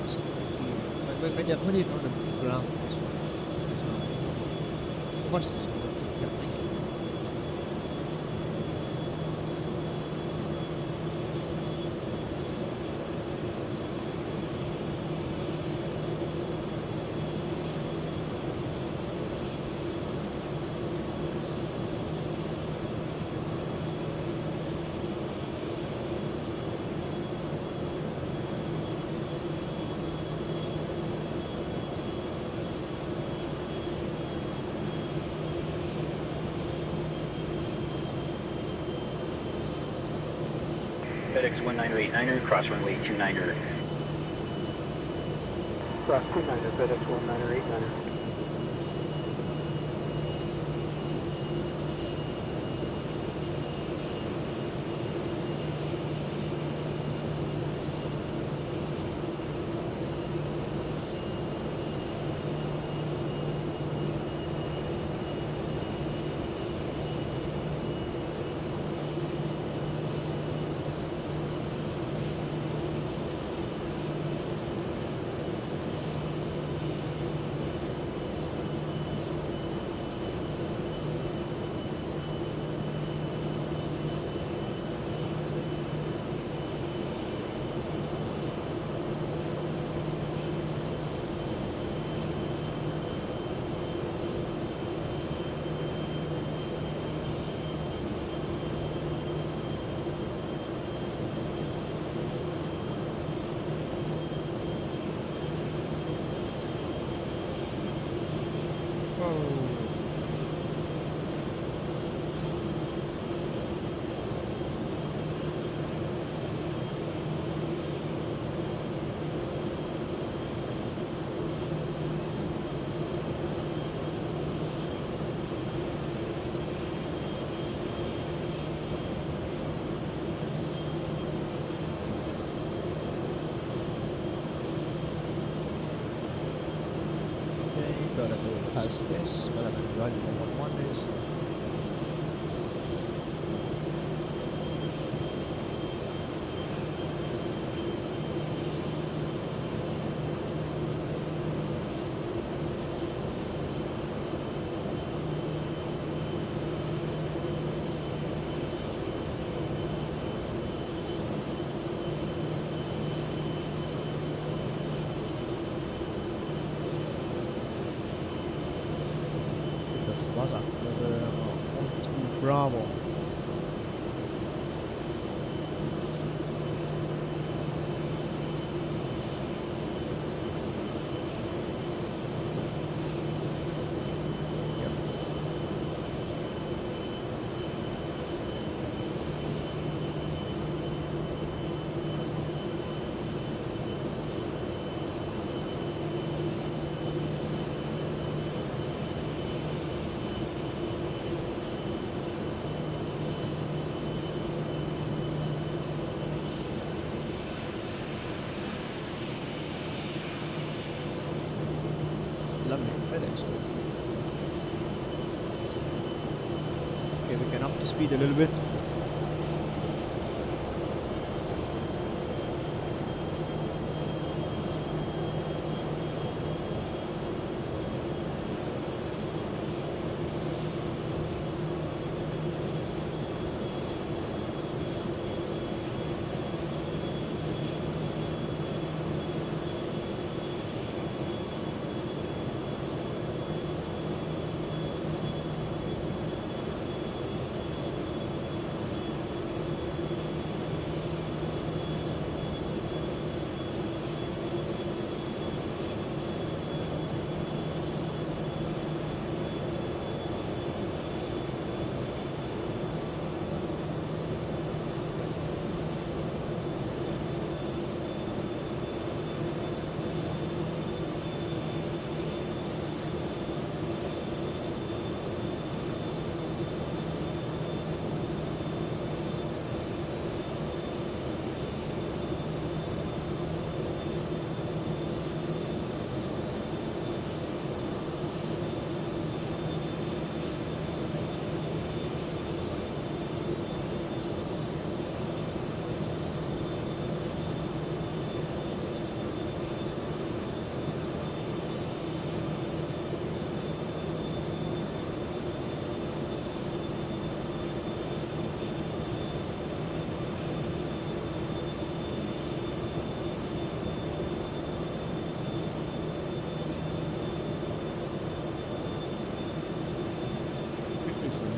It's over here. But yeah, put it on the ground. Watch this. Yeah, thank you. FedEx 1989er, cross runway 29er. Cross 29er, FedEx 1989er. Whoa. Gotta go past this, but I'm gonna go for 1-1 is. vasakule on to Bravo. Lovely FedEx too. Okay, we can up the speed a little bit.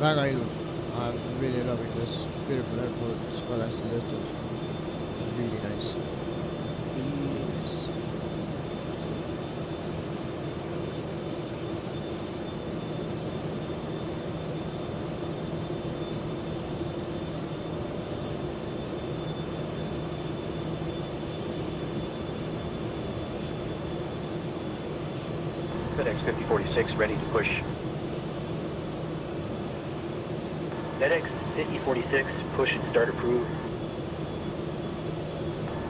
Väga ilus. I'm really loving this beautiful airport. It's väga hästi tehtud. Really nice. Really nice. FedEx 5046 ready to push. FedEx 5046, push and start approved.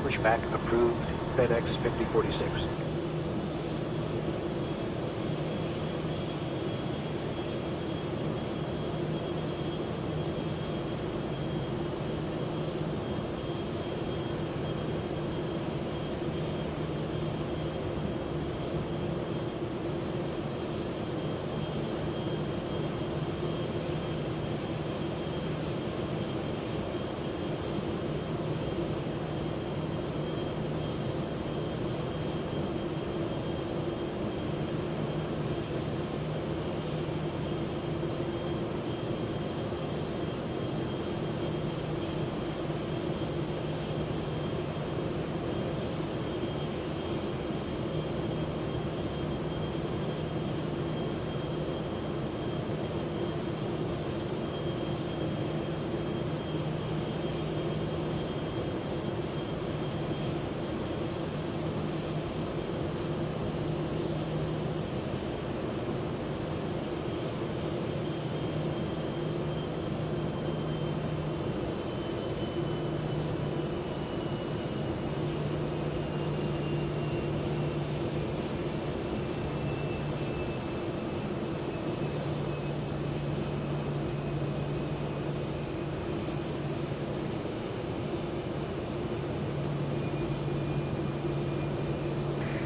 Push back approved, FedEx 5046.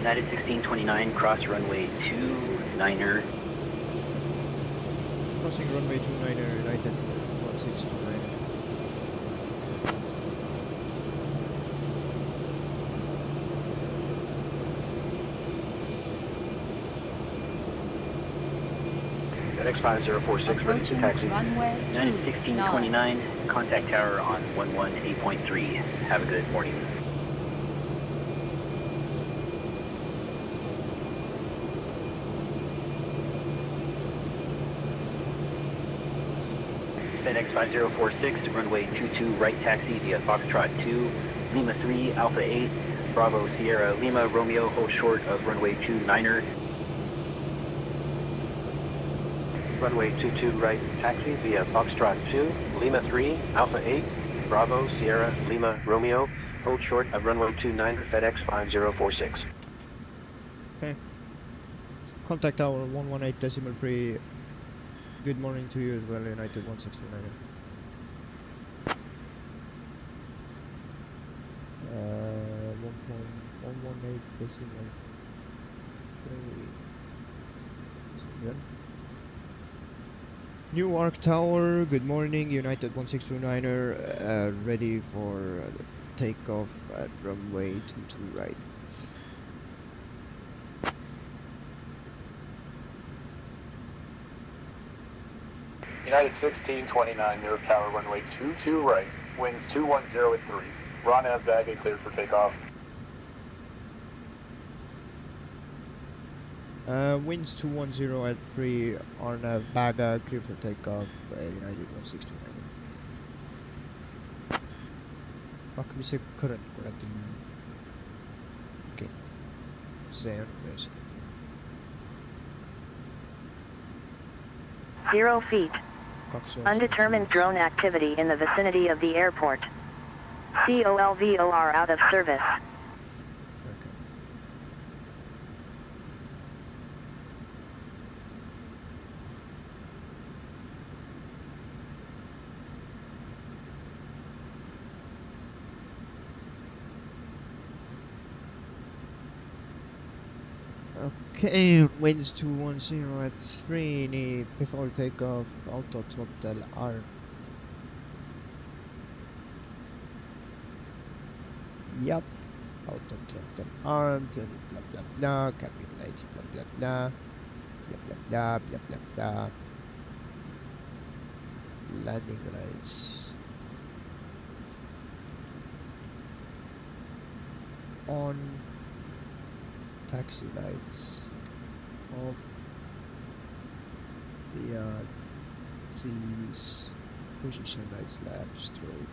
United 1629, cross runway 29er. Crossing runway 29er, United 1629. FedEx 5046, ready to taxi. Runway United 1629, contact tower on 118.3. Have a good morning. FedEx 5046, runway 22, right taxi via Foxtrot 2, Lima 3, Alpha 8, Bravo Sierra Lima, Romeo, hold short of runway 29er. Runway 22 right taxi via Foxtrot 2, Lima 3, Alpha 8, Bravo, Sierra, Lima, Romeo, hold short of runway 29, FedEx 5046. Okay. Contact tower 118.3. Good morning to you as well, United 1629. 1.118.3. Newark Tower, good morning, United 1629er, ready for takeoff at runway 22 right. United 1629, Newark Tower, runway 22 right, winds 210 at 3. Ron Ave baggage cleared for takeoff. Winds 210 at 3, Arnav Baga, clear for takeoff, United 1629. Fuck, vi ser current på rätt. Okej. Sen, basically. 0 feet. Undetermined drone activity in the vicinity of the airport. COLVOR out of service. Okay, winds 210 at 3, ni before takeoff, autothrottle R. Yup, autothrottle armed, blah blah blah, cabin lights, blah blah blah, blah blah blah, blah blah blah. Landing lights on. Taxi lights off, sees, position lights, lap, strobe,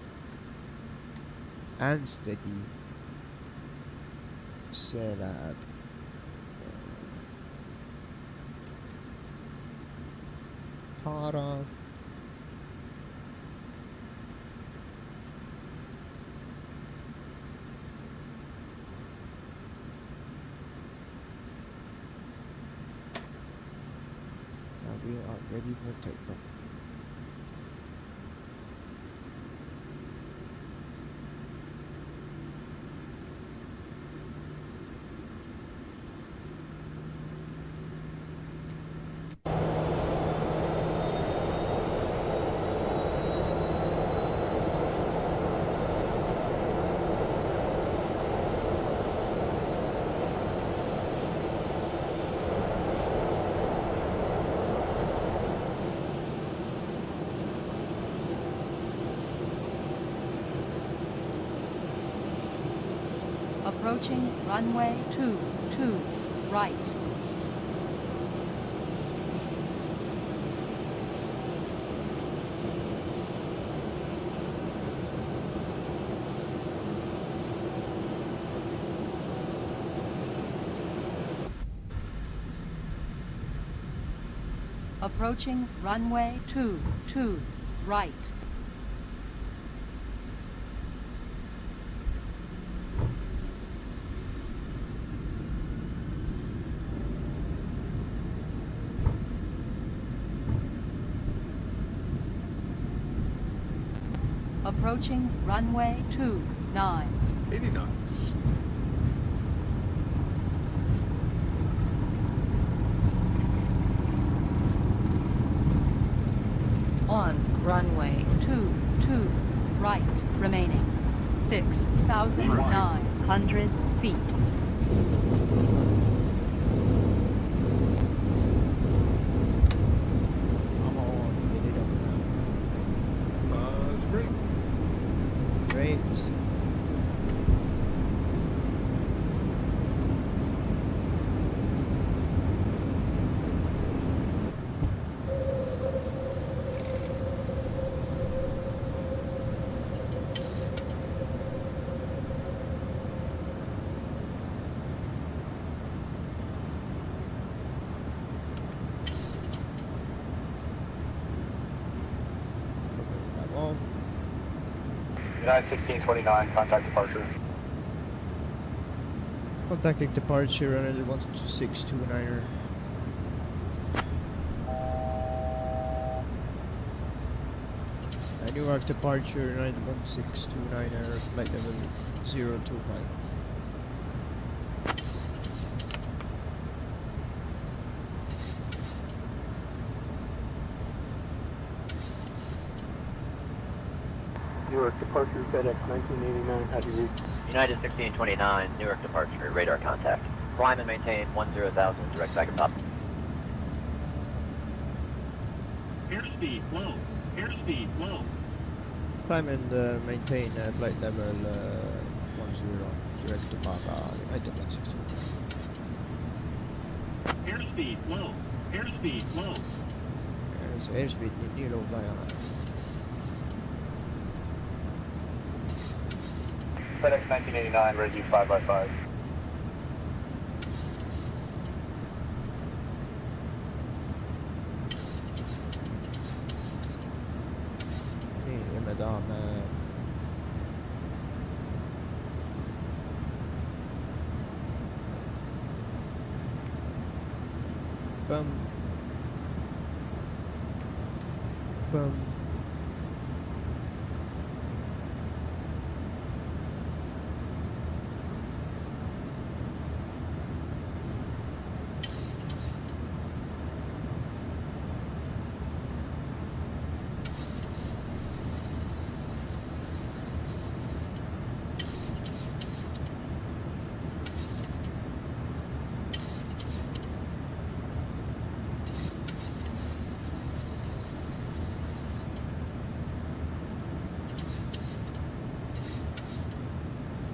and steady, setup, Tara, we are ready for takeoff. Approaching runway 22 right. Approaching runway 22 right. Approaching runway 29. 80 knots. on runway 22 right remaining. 6,900 feet. I'm on. Get it up now. It's great. Great. Come on. United 1629, contact departure. Contacting departure, United 12629er. Newark departure, United 1629er, flight level 025. Newark departure, FedEx 1989, how do you read? United 1629, Newark departure, radar contact. Climb and maintain 10,000, direct back and top. Airspeed low. Airspeed low. Climb and maintain flight level 10, direct to Papa, United 160. Airspeed low. Airspeed low. There's airspeed nii low ka ei ole. FedEx 1989, ready to do 5x5. Nii, ja me tahame Põmm. Põmm.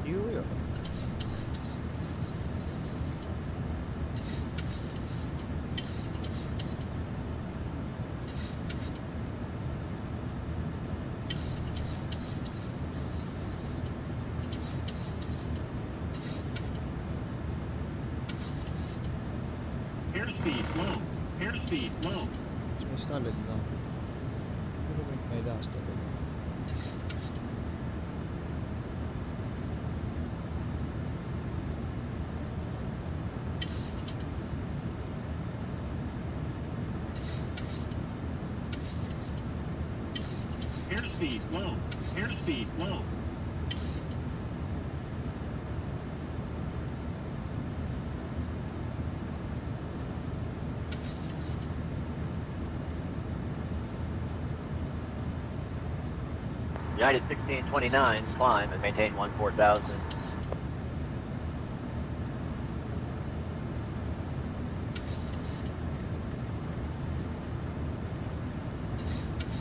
New York. Airspeed low. Airspeed low. Mis me siis tallida tahame? Muidu võime ei taastada. Airspeed low. Airspeed low. United 1629, climb and maintain 14,000.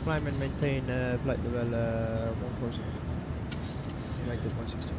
Climb and maintain flight level 140. United 160.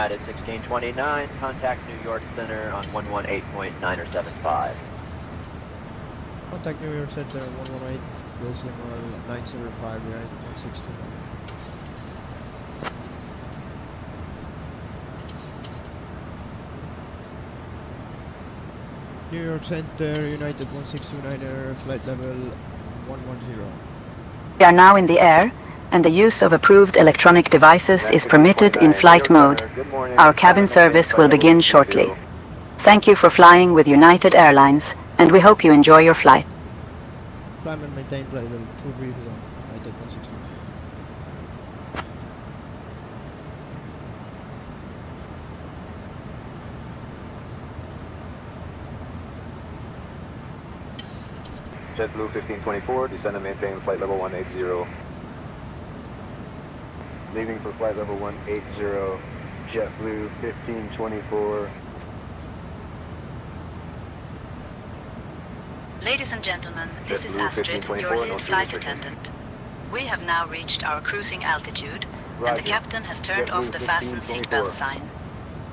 United 1629, contact New York Center on 118.975. Contact New York Center 118 decimal 905 United 1629. New York Center, United 1629er, flight level 110. We are now in the air, and the use of approved electronic devices is permitted in flight mode. Our cabin service will begin shortly. Thank you for flying with United Airlines, and we hope you enjoy your flight. Climb and maintain flight level 230, United 169. JetBlue 1524, descend and maintain flight level 180. Leaving for flight level 180, JetBlue 1524. Ladies and gentlemen, this is Astrid, your lead flight attendant. We have now reached our cruising altitude, and the captain has turned off the fasten seatbelt sign.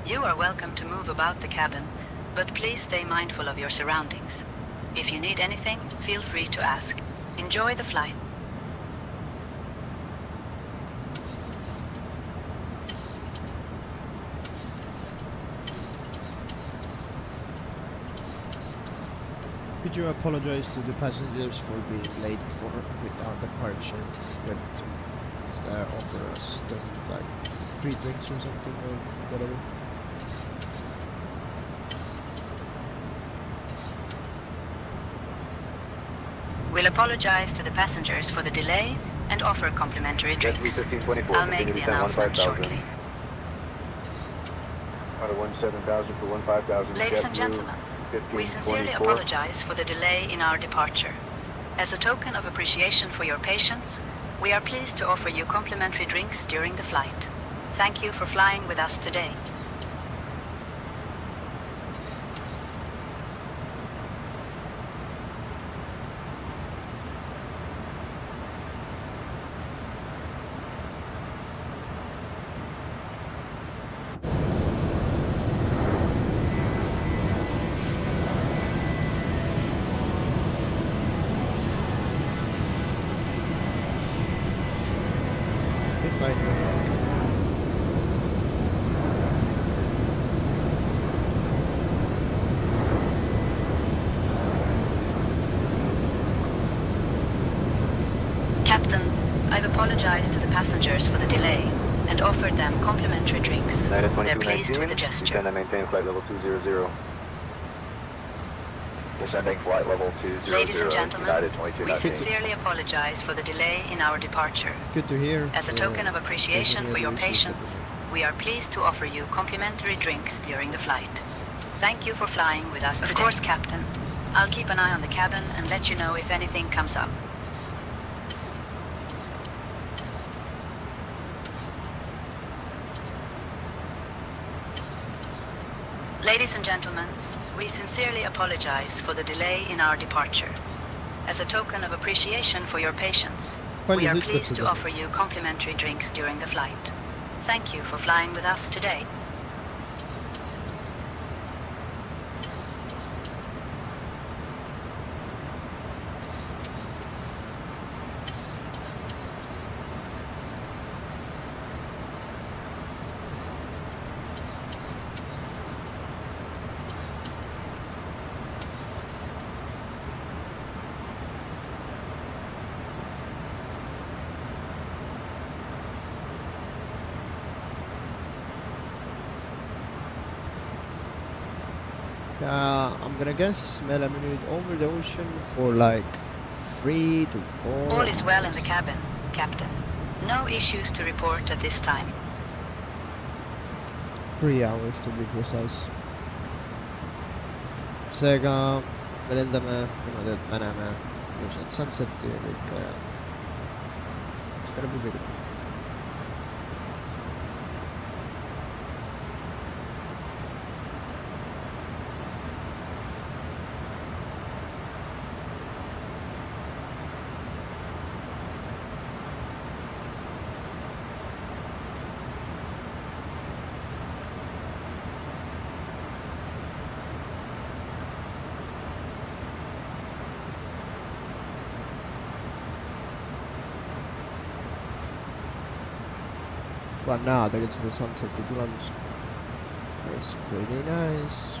You are welcome to move about the cabin, but please stay mindful of your surroundings. If you need anything, feel free to ask. Enjoy the flight. Could you apologize to the passengers for being late with our departure? But offer us them like free drinks or something or whatever. We'll apologize to the passengers for the delay and offer complimentary drinks. I'll make the announcement shortly. Order 17,000 for 15,000. Ladies and gentlemen, we sincerely apologize for the delay in our departure. As a token of appreciation for your patience, we are pleased to offer you complimentary drinks during the flight. Thank you for flying with us today. Captain, I've apologized to the passengers for the delay and offered them complimentary drinks. They're pleased with the gesture. Descend and maintain flight level 200. Descending flight level 200. Ladies and gentlemen, United we 2298. sincerely apologize for the delay in our departure. Good to hear. As a token of appreciation for your patience, we are pleased to offer you complimentary drinks during the flight. Thank you for flying with us today. Of course, Captain. I'll keep an eye on the cabin and let you know if anything comes up. Ladies and gentlemen, we sincerely apologize for the delay in our departure. As a token of appreciation for your patience, we are pleased to offer you complimentary drinks during the flight. Thank you for flying with us today. I'm gonna guess Melaminid over the ocean for like 3 to 4 All is well in the cabin, Captain. No issues to report at this time. 3 hours to be precise. Seega me lendame niimoodi, et me näeme ilusat sunset'i ja kõike ja it's gonna be beautiful. But now they get to the sunset to Grunge. It's pretty nice.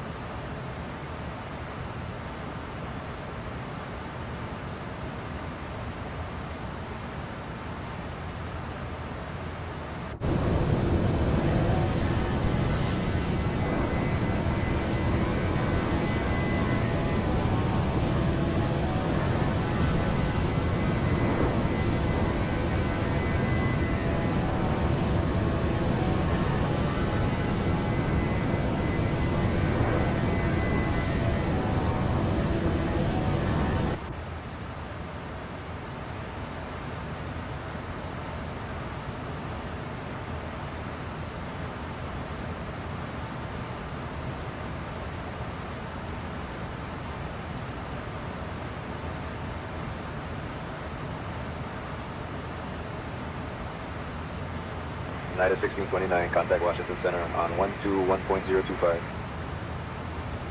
United 1629, contact Washington Center on 121.025.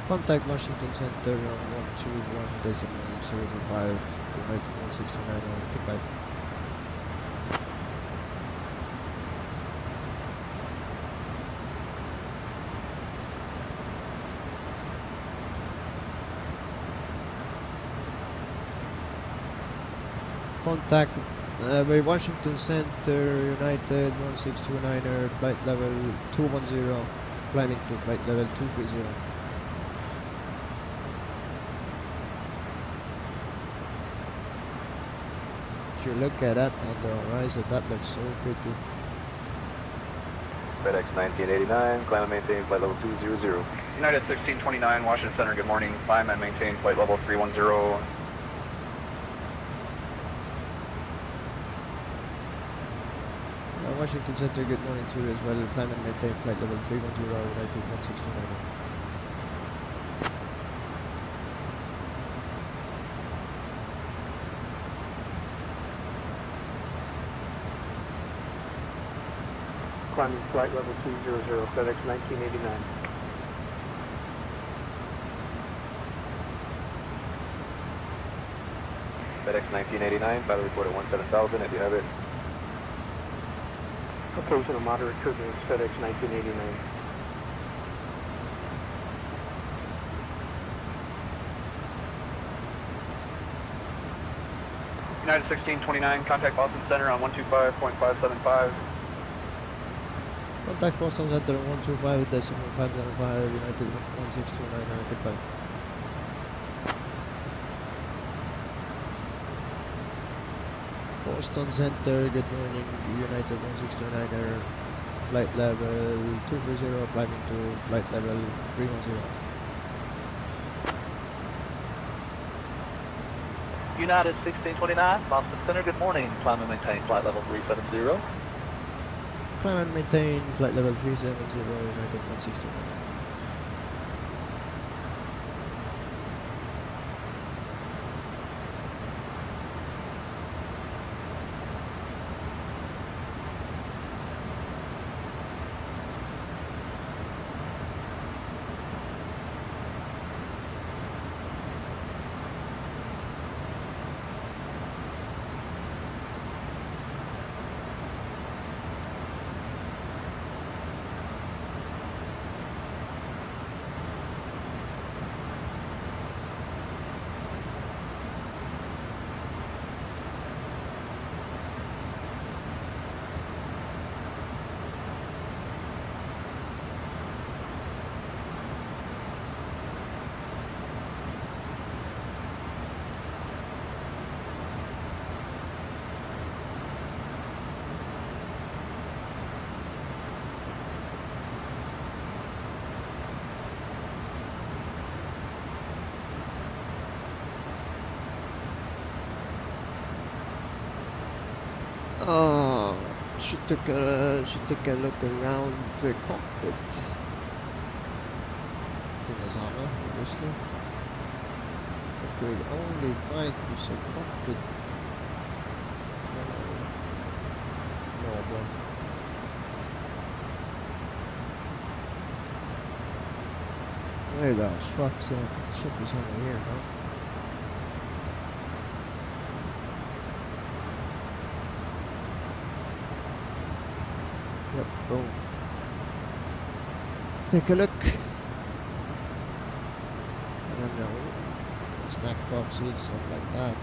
Contact Washington Center on 121.025. United 1629 goodbye. Contact by Washington Center, United 1629er, flight level 210, climbing to flight level 230. If you look at that on the horizon, that looks so pretty. FedEx 1989, climb and maintain flight level 200. United 1629, Washington Center, good morning. Climb and maintain flight level 310. Washington Center, good morning to you as well. Climb and maintain flight level 310, United 1629. Climbing flight level 200, FedEx 1989. FedEx 1989, pilot report at 17,000 if you have it. Occasional moderate turbulence, FedEx 1989. United 1629, contact Boston Center on 125.575. Contact Boston Center 125.575, United 1629, goodbye. Boston Center, good morning, United 1629er, flight level 230, climbing to flight level 310. United 1629, Boston Center, good morning, climb and maintain flight level 370. Climb and maintain flight level 370, United 1629. Oh, she took a look around the cockpit. Kurazama, obviously. I could only find this cockpit. No, but where the fuck's that? Should be somewhere here, huh? Yep, boom. Take a look. I don't know. Snack boxes, stuff like that.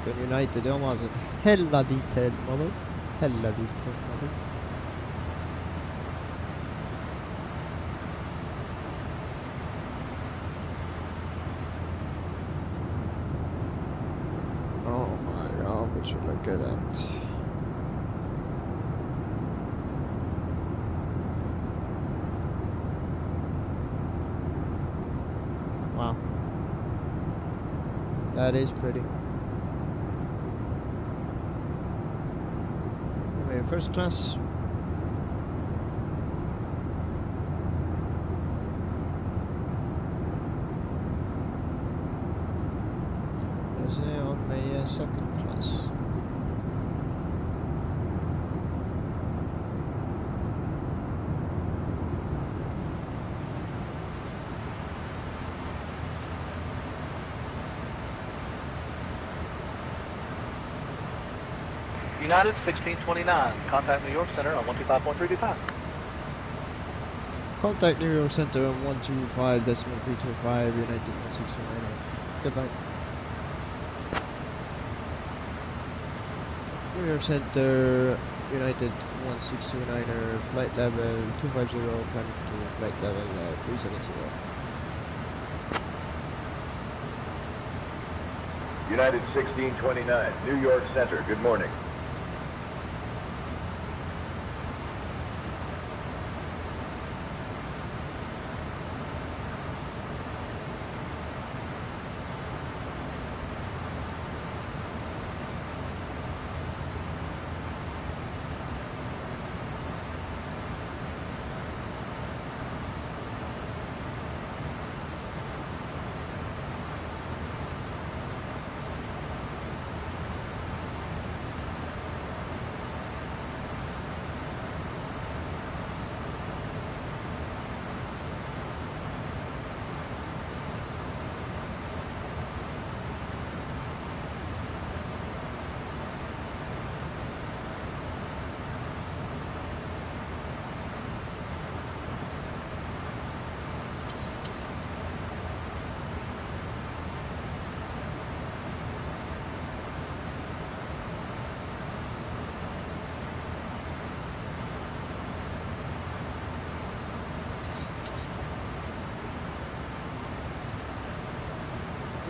Beacon United, de har en hella detailed model. Hella detailed model. Oh my god, would you look at that? Wow. That is pretty. Okay, first class. Is it on my second class? United 1629, contact New York Center on 125.325. Contact New York Center on 125.325, United 1629. Goodbye. New York Center, United 1629er, flight level 250, planning to flight level 370. United 1629, New York Center, good morning.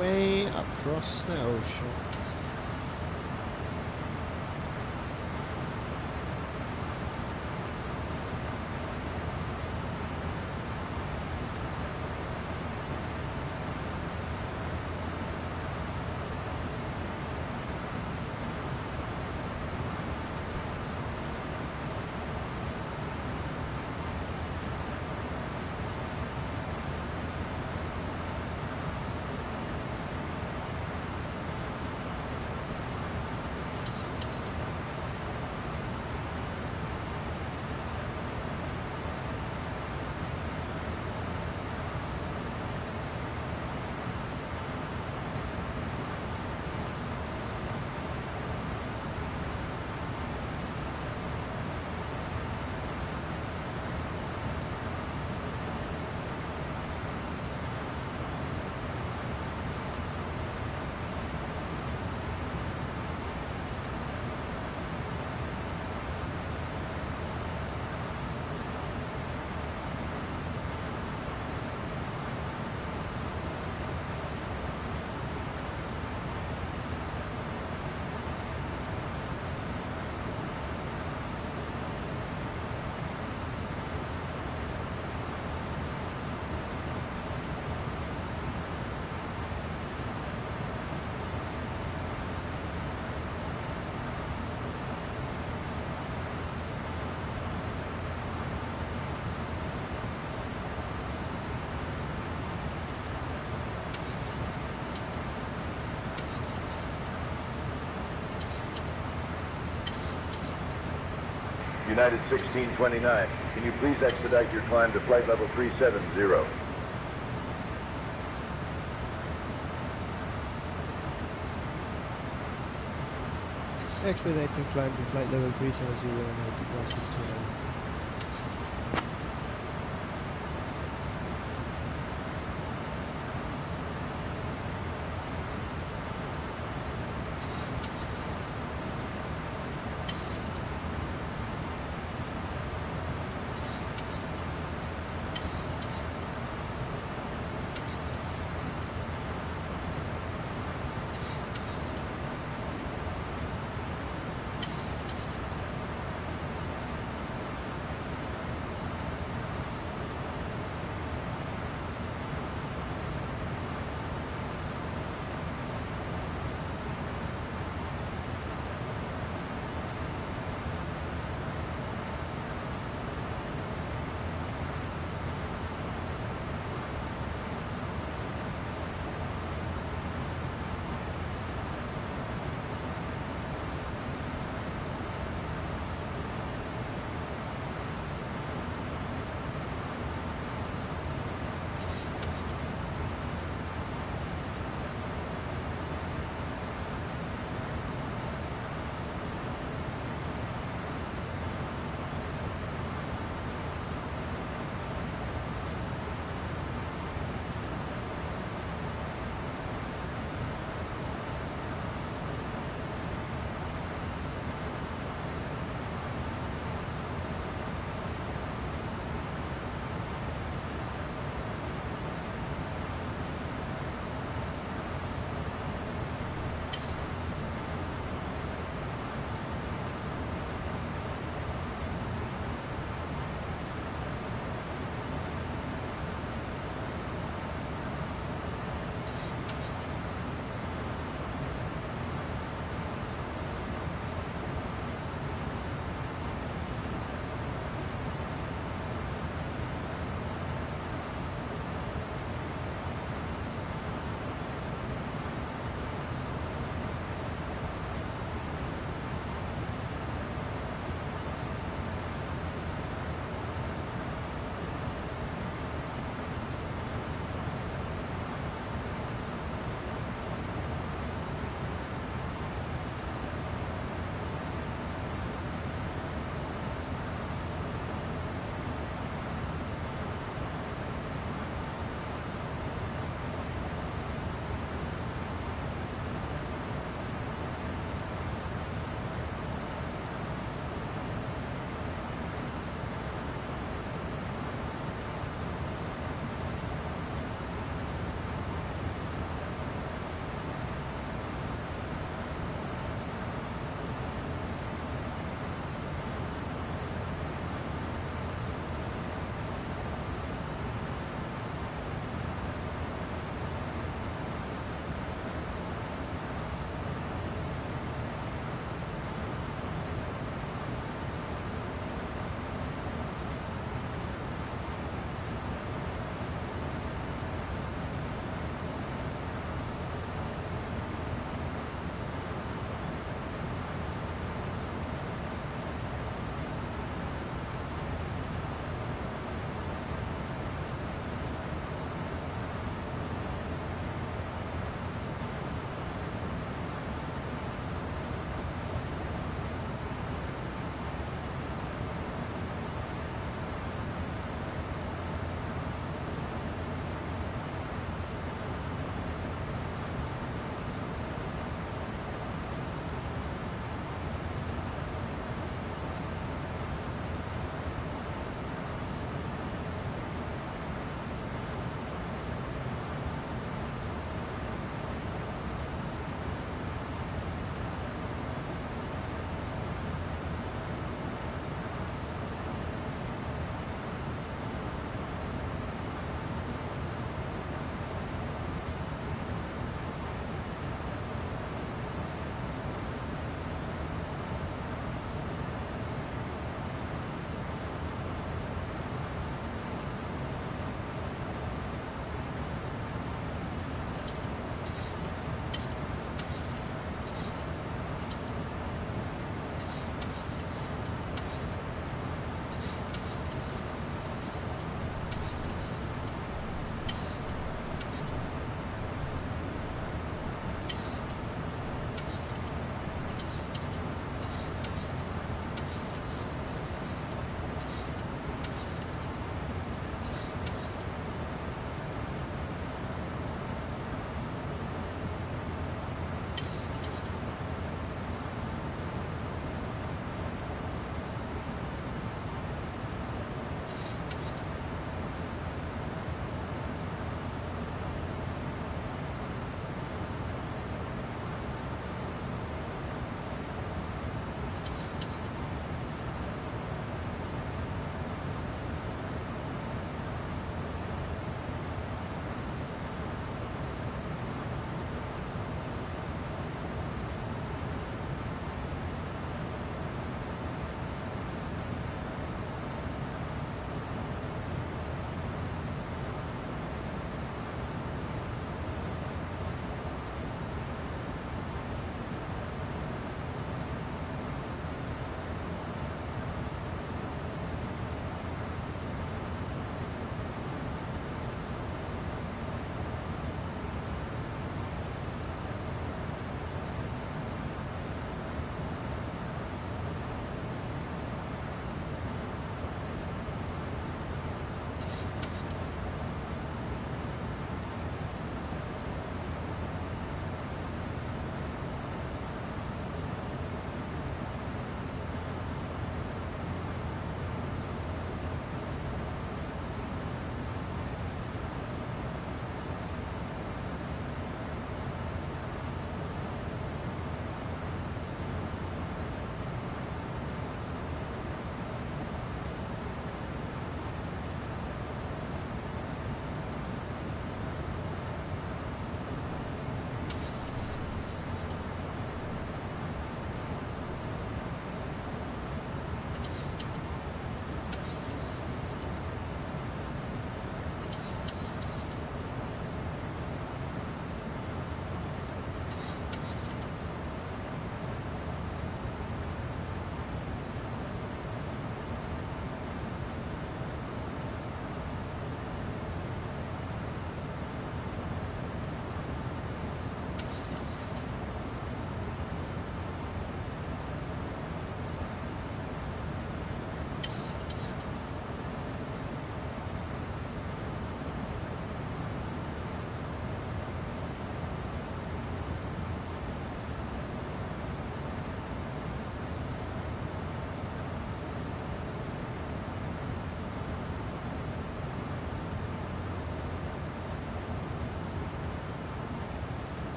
Way across the ocean. United 1629, can you please expedite your climb to flight level 370? Expediting climb to flight level 370 and 169.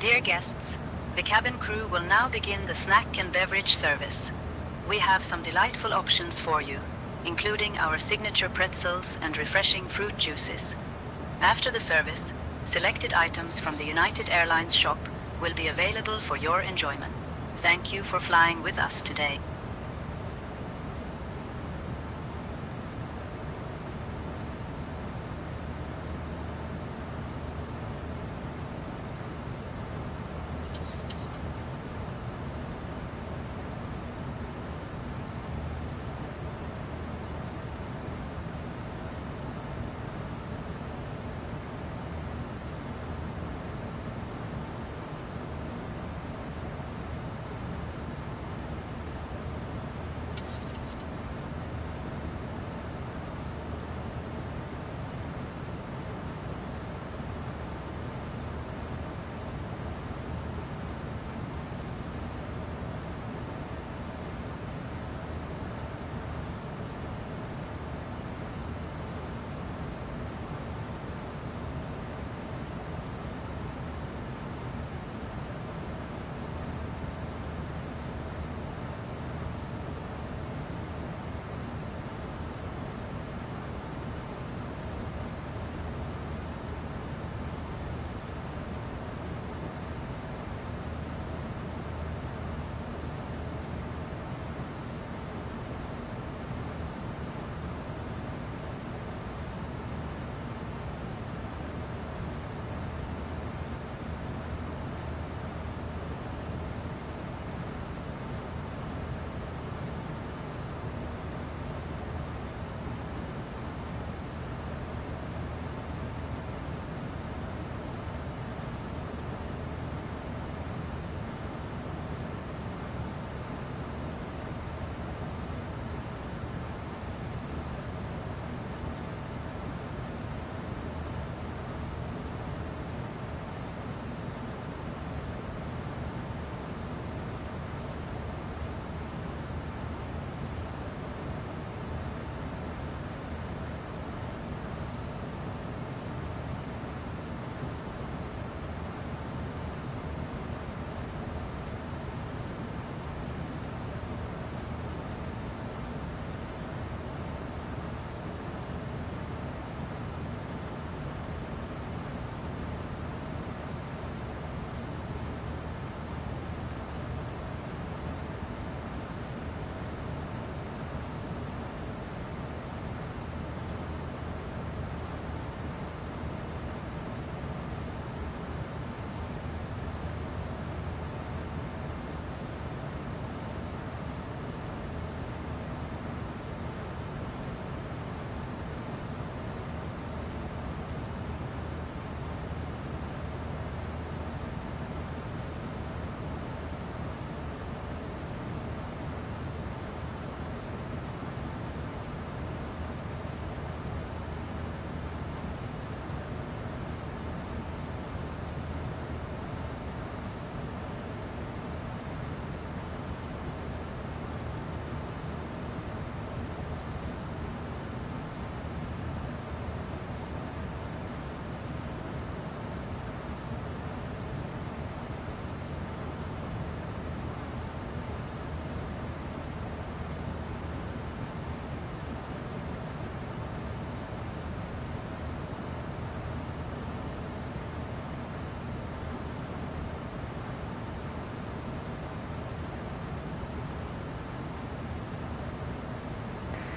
Dear guests, the cabin crew will now begin the snack and beverage service. We have some delightful options for you, including our signature pretzels and refreshing fruit juices. After the service, selected items from the United Airlines shop will be available for your enjoyment. Thank you for flying with us today.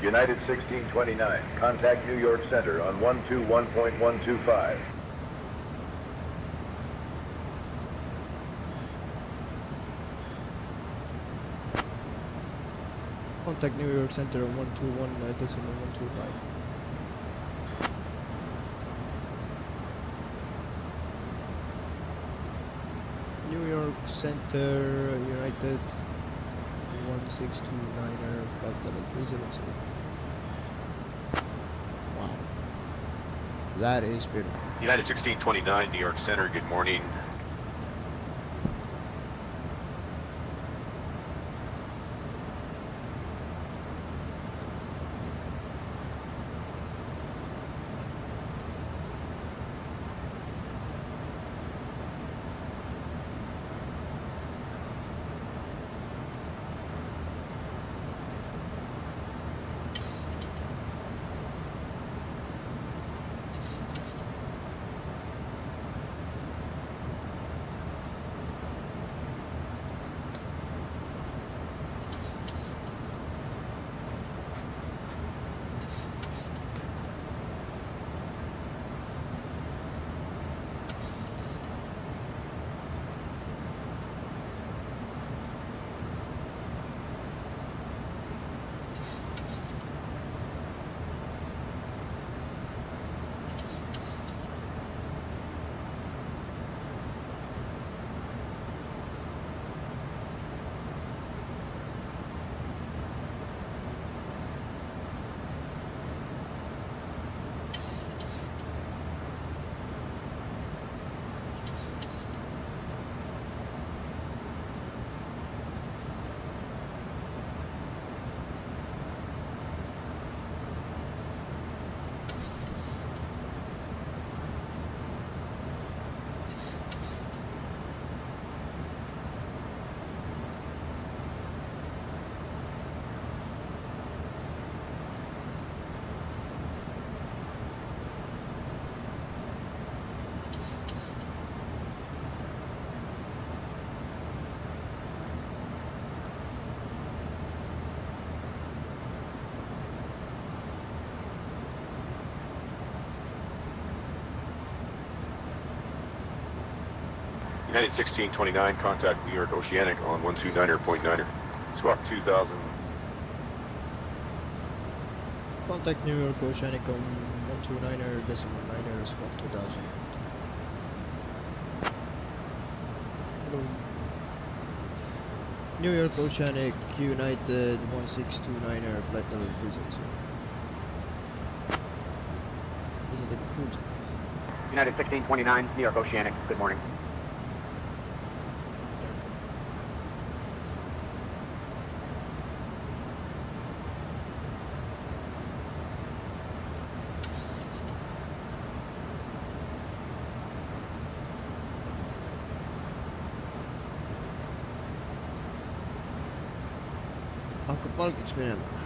United 1629, contact New York Center on 121.125. Contact New York Center on 121.125. New York Center, United 1629er, flight level 370. Wow. That is beautiful. United 1629, New York Center, good morning. United 1629, contact New York Oceanic on 129er.9er. Squawk 2000. Contact New York Oceanic on 129er.9er, squawk 2000. Hello. New York Oceanic, United 1629er, flight level 370. Is it a cruise? United 1629, New York Oceanic, good morning. Hakkab palgiks minema.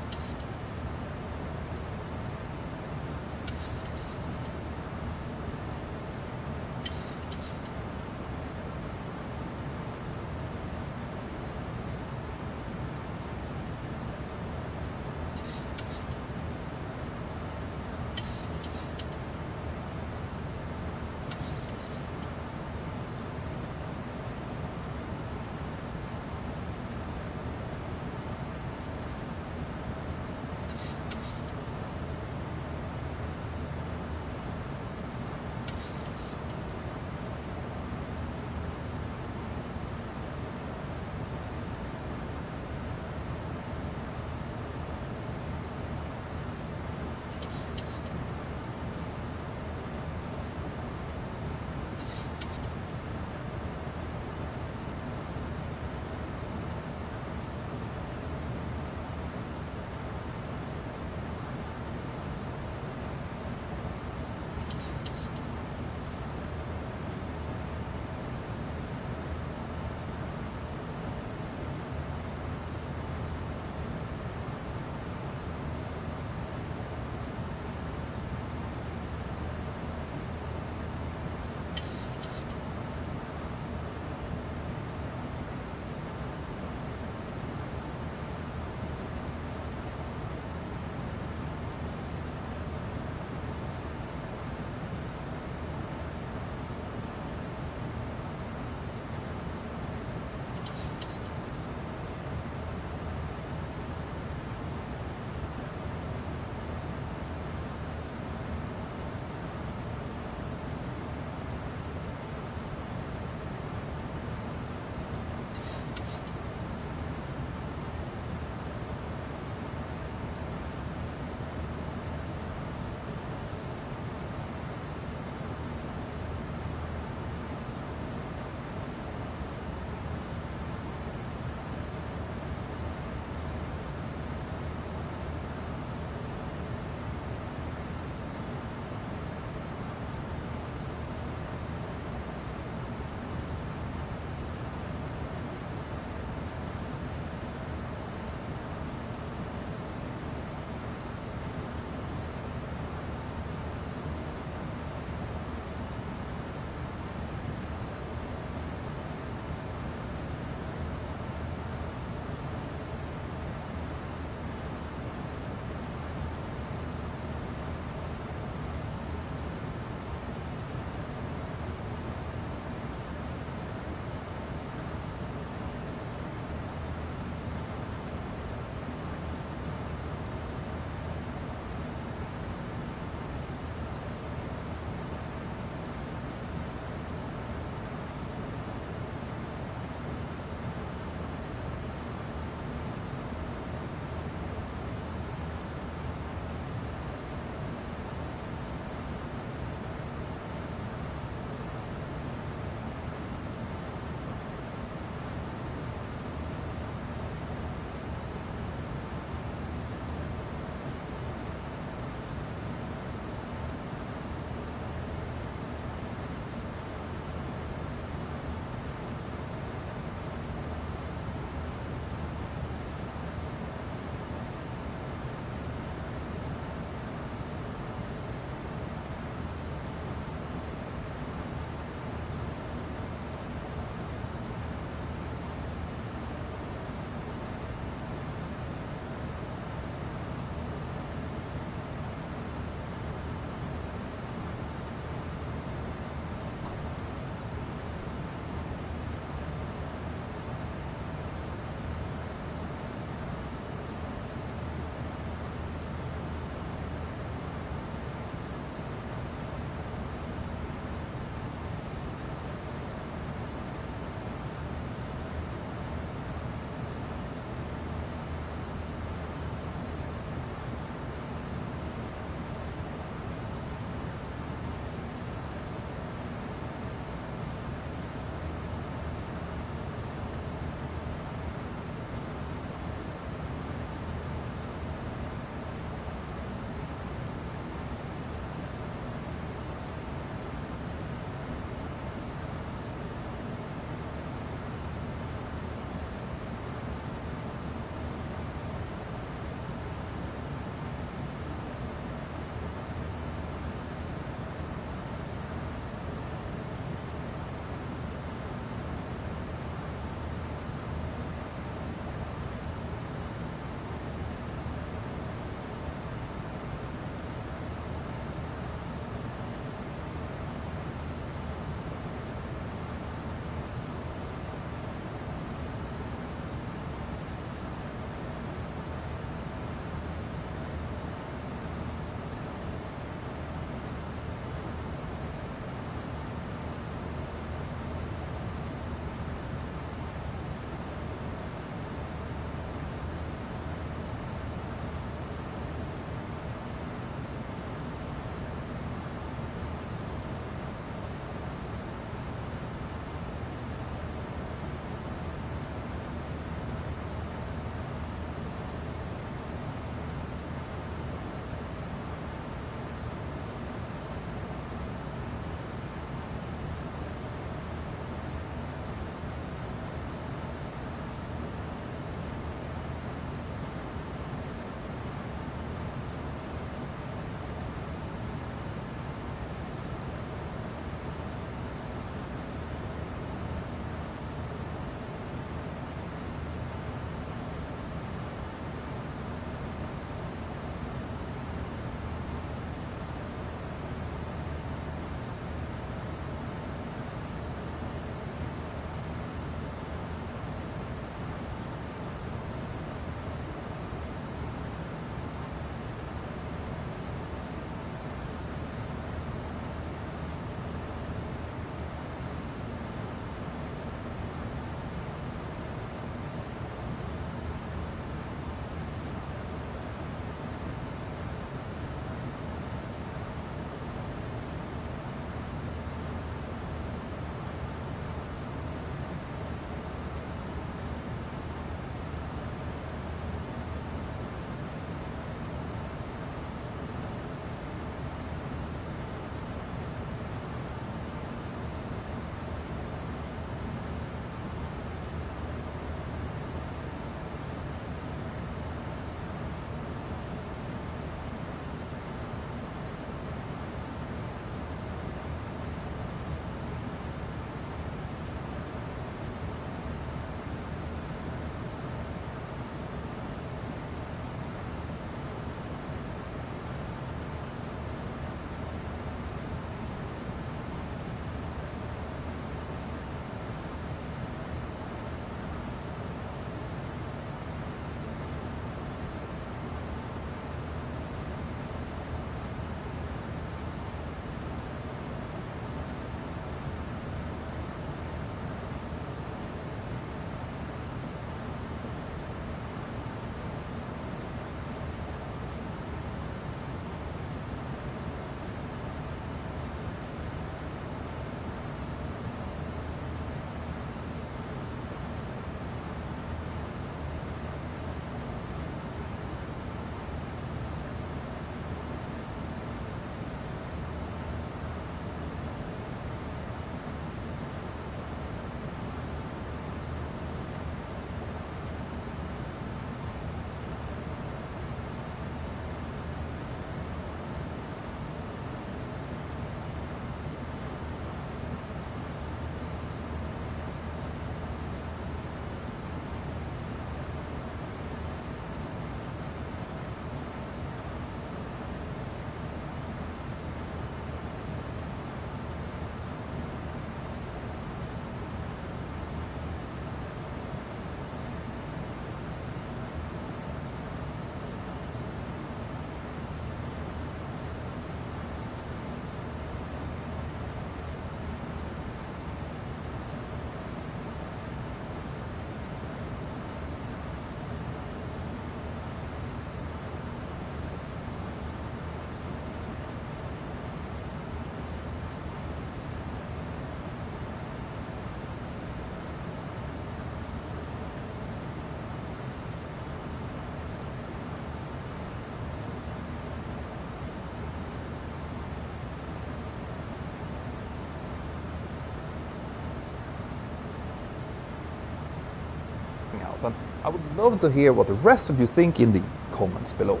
and I would love to hear what the rest of you think in the comments below.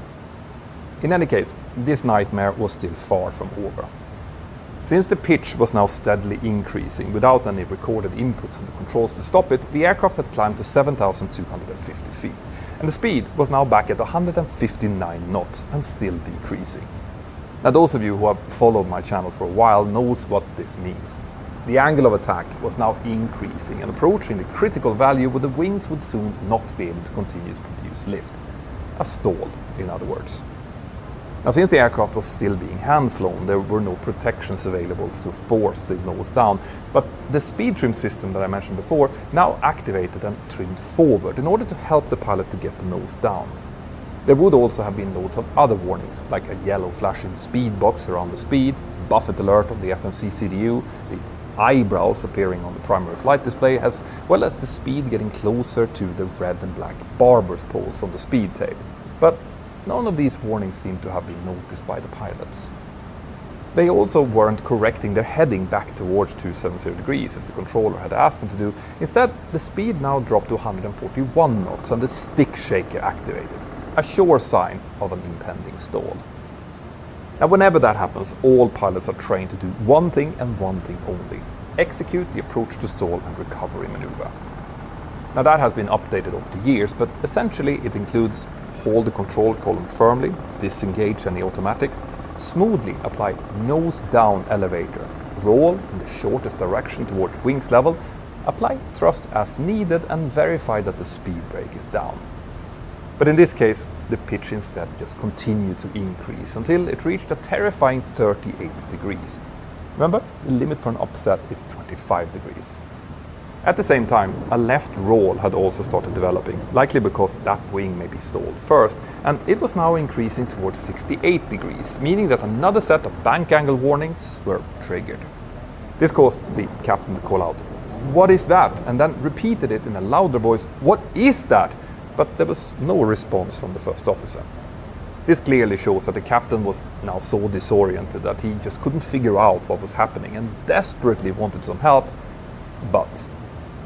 In any case, this nightmare was still far from over. Since the pitch was now steadily increasing without any recorded inputs on the controls to stop it, the aircraft had climbed to 7,250 feet, and the speed was now back at 159 knots and still decreasing. Now, those of you who have followed my channel for a while knows what this means. The angle of attack was now increasing and approaching the critical value where the wings would soon not be able to continue to produce lift. A stall, in other words. Now, since the aircraft was still being hand-flown, there were no protections available to force the nose down, but the speed trim system that I mentioned before now activated and trimmed forward in order to help the pilot to get the nose down. There would also have been loads of other warnings, like a yellow flashing speed box around the speed, buffet alert on the FMC CDU, the eyebrows appearing on the primary flight display, as well as the speed getting closer to the red and black barber's poles on the speed tape. But none of these warnings seemed to have been noticed by the pilots. They also weren't correcting their heading back towards 270 degrees as the controller had asked them to do. Instead, the speed now dropped to 141 knots and the stick shaker activated, a sure sign of an impending stall. Now, whenever that happens, all pilots are trained to do one thing and one thing only: execute the approach to stall and recovery maneuver. Now, that has been updated over the years, but essentially it includes hold the control column firmly, disengage any automatics, smoothly apply nose down elevator, roll in the shortest direction toward wings level, apply thrust as needed, and verify that the speed brake is down. But in this case, the pitch instead just continued to increase until it reached a terrifying 38 degrees. Remember, the limit for an upset is 25 degrees. At the same time, a left roll had also started developing, likely because that wing may be stalled first, and it was now increasing towards 68 degrees, meaning that another set of bank angle warnings were triggered. This caused the captain to call out, "What is that?" and then repeated it in a louder voice, "What is that?" But there was no response from the first officer. This clearly shows that the captain was now so disoriented that he just couldn't figure out what was happening and desperately wanted some help. But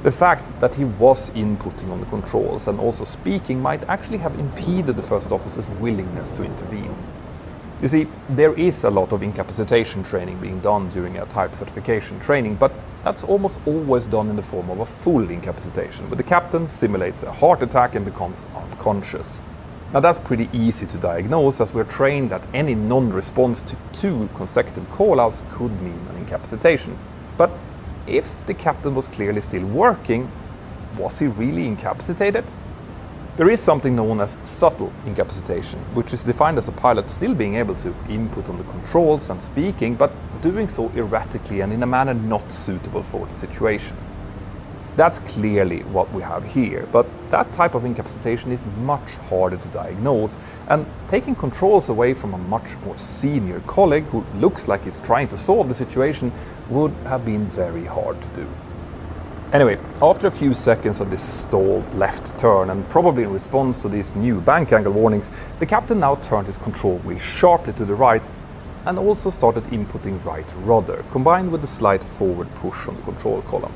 the fact that he was inputting on the controls and also speaking might actually have impeded the first officer's willingness to intervene. You see, there is a lot of incapacitation training being done during a type certification training, but that's almost always done in the form of a full incapacitation, where the captain simulates a heart attack and becomes unconscious. Now, that's pretty easy to diagnose, as we're trained that any non-response to 2 consecutive callouts could mean an incapacitation. But if the captain was clearly still working, was he really incapacitated? There is something known as subtle incapacitation, which is defined as a pilot still being able to input on the controls and speaking, but doing so erratically and in a manner not suitable for the situation. That's clearly what we have here, but that type of incapacitation is much harder to diagnose, and taking controls away from a much more senior colleague who looks like he's trying to solve the situation would have been very hard to do. Anyway, after a few seconds of this stalled left turn, and probably in response to these new bank angle warnings, the captain now turned his control wheel sharply to the right and also started inputting right rudder, combined with a slight forward push on the control column.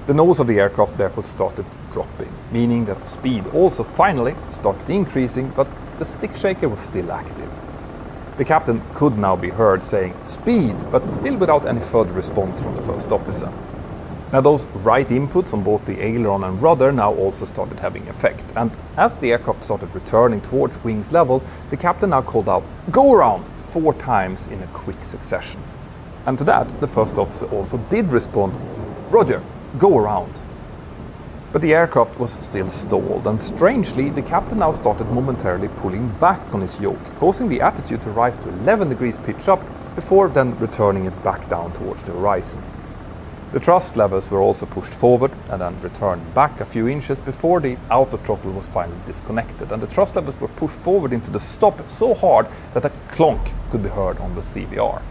The nose of the aircraft therefore started dropping, meaning that the speed also finally started increasing, but the stick shaker was still active. The captain could now be heard saying "speed," but still without any further response from the first officer. Now, those right inputs on both the aileron and rudder now also started having effect, and as the aircraft started returning towards wings level, the captain now called out "go around" 4 times in a quick succession. And to that, the first officer also did respond, "Roger, go around." But the aircraft was still stalled, and strangely, the captain now started momentarily pulling back on his yoke, causing the attitude to rise to 11 degrees pitch up before then returning it back down towards the horizon. The thrust levers were also pushed forward and then returned back a few inches before the outer throttle was finally disconnected, and the thrust levers were pushed forward into the stop so hard that a clonk could be heard on the CVR.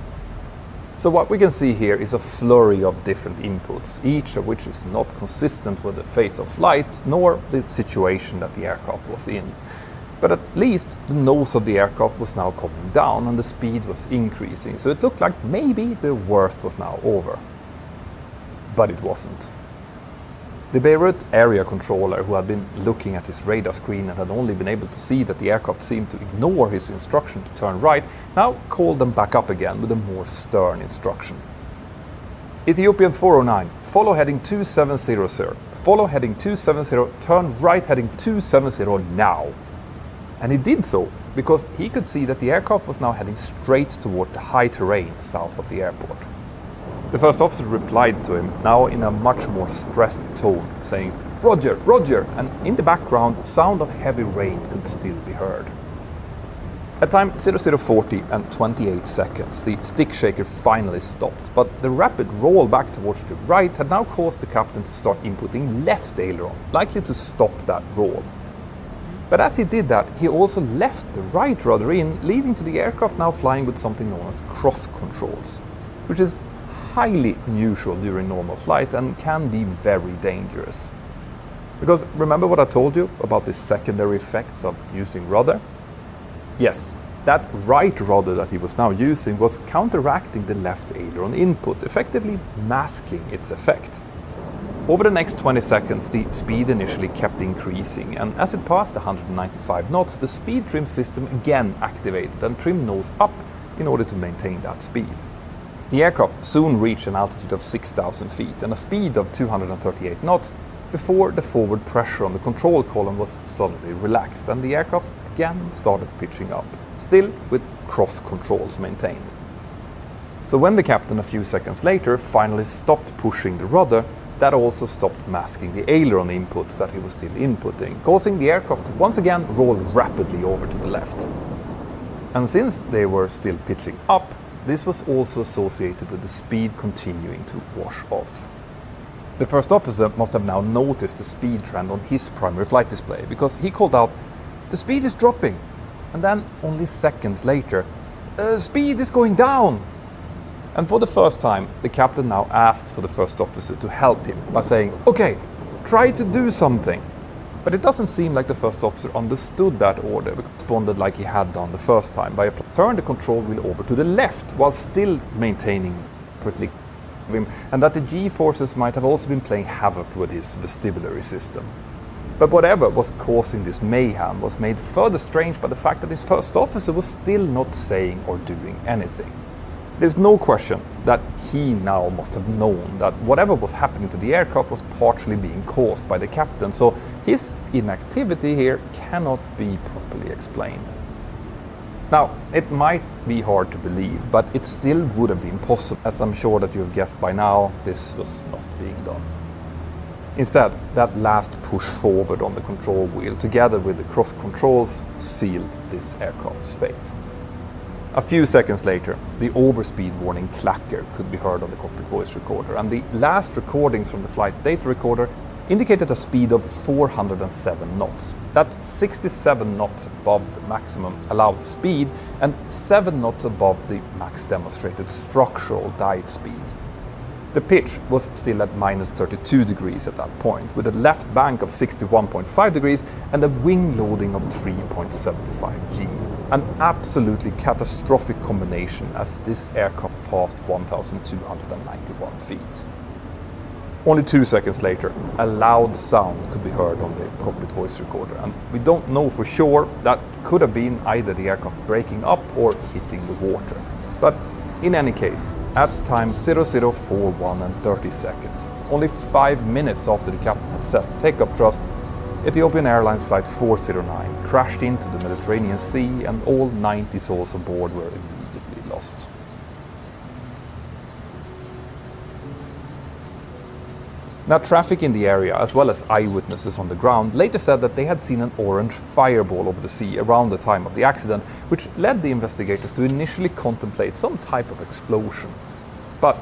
So what we can see here is a flurry of different inputs, each of which is not consistent with the phase of flight nor the situation that the aircraft was in. But at least the nose of the aircraft was now coming down and the speed was increasing, so it looked like maybe the worst was now over. But it wasn't. The Beirut area controller, who had been looking at his radar screen and had only been able to see that the aircraft seemed to ignore his instruction to turn right, now called them back up again with a more stern instruction. Ethiopian 409, follow heading 270, sir. Follow heading 270, turn right heading 270 now. And he did so because he could see that the aircraft was now heading straight toward the high terrain south of the airport. The first officer replied to him, now in a much more stressed tone, saying, "Roger, Roger," and in the background, sound of heavy rain could still be heard. At time 0040 and 28 seconds, the stick shaker finally stopped, but the rapid roll back towards the right had now caused the captain to start inputting left aileron, likely to stop that roll. But as he did that, he also left the right rudder in, leading to the aircraft now flying with something known as cross controls, which is highly unusual during normal flight and can be very dangerous. Because remember what I told you about the secondary effects of using rudder? Yes, that right rudder that he was now using was counteracting the left aileron input, effectively masking its effects. Over the next 20 seconds, the speed initially kept increasing, and as it passed 195 knots, the speed trim system again activated and trimmed nose up in order to maintain that speed. The aircraft soon reached an altitude of 6,000 feet and a speed of 238 knots before the forward pressure on the control column was suddenly relaxed and the aircraft again started pitching up, still with cross controls maintained. So when the captain a few seconds later finally stopped pushing the rudder, that also stopped masking the aileron inputs that he was still inputting, causing the aircraft to once again roll rapidly over to the left. And since they were still pitching up, this was also associated with the speed continuing to wash off. The first officer must have now noticed the speed trend on his primary flight display because he called out, "The speed is dropping," and then only seconds later, "Speed is going down." And for the first time, the captain now asked for the first officer to help him by saying, "Okay, try to do something." But it doesn't seem like the first officer understood that order, but responded like he had done the first time by turning the control wheel over to the left while still maintaining perfectly him, and that the G-forces might have also been playing havoc with his vestibulary system. But whatever was causing this mayhem was made further strange by the fact that his first officer was still not saying or doing anything. There's no question that he now must have known that whatever was happening to the aircraft was partially being caused by the captain, so his inactivity here cannot be properly explained. Now, it might be hard to believe, but it still would have been possible, as I'm sure that you have guessed by now, this was not being done. Instead, that last push forward on the control wheel, together with the cross controls, sealed this aircraft's fate. A few seconds later, the overspeed warning clacker could be heard on the cockpit voice recorder, and the last recordings from the flight data recorder indicated a speed of 407 knots. That's 67 knots above the maximum allowed speed and 7 knots above the max demonstrated structural dive speed. The pitch was still at minus 32 degrees at that point, with a left bank of 61.5 degrees and a wing loading of 3.75 G. An absolutely catastrophic combination as this aircraft passed 1,291 feet. Only 2 seconds later, a loud sound could be heard on the cockpit voice recorder, and we don't know for sure. That could have been either the aircraft breaking up or hitting the water. But in any case, at time 0041 and 30 seconds, only 5 minutes after the captain had set takeoff thrust, Ethiopian Airlines Flight 409 crashed into the Mediterranean Sea and all 90 souls on board were immediately lost. Now, traffic in the area, as well as eyewitnesses on the ground, later said that they had seen an orange fireball over the sea around the time of the accident, which led the investigators to initially contemplate some type of explosion. But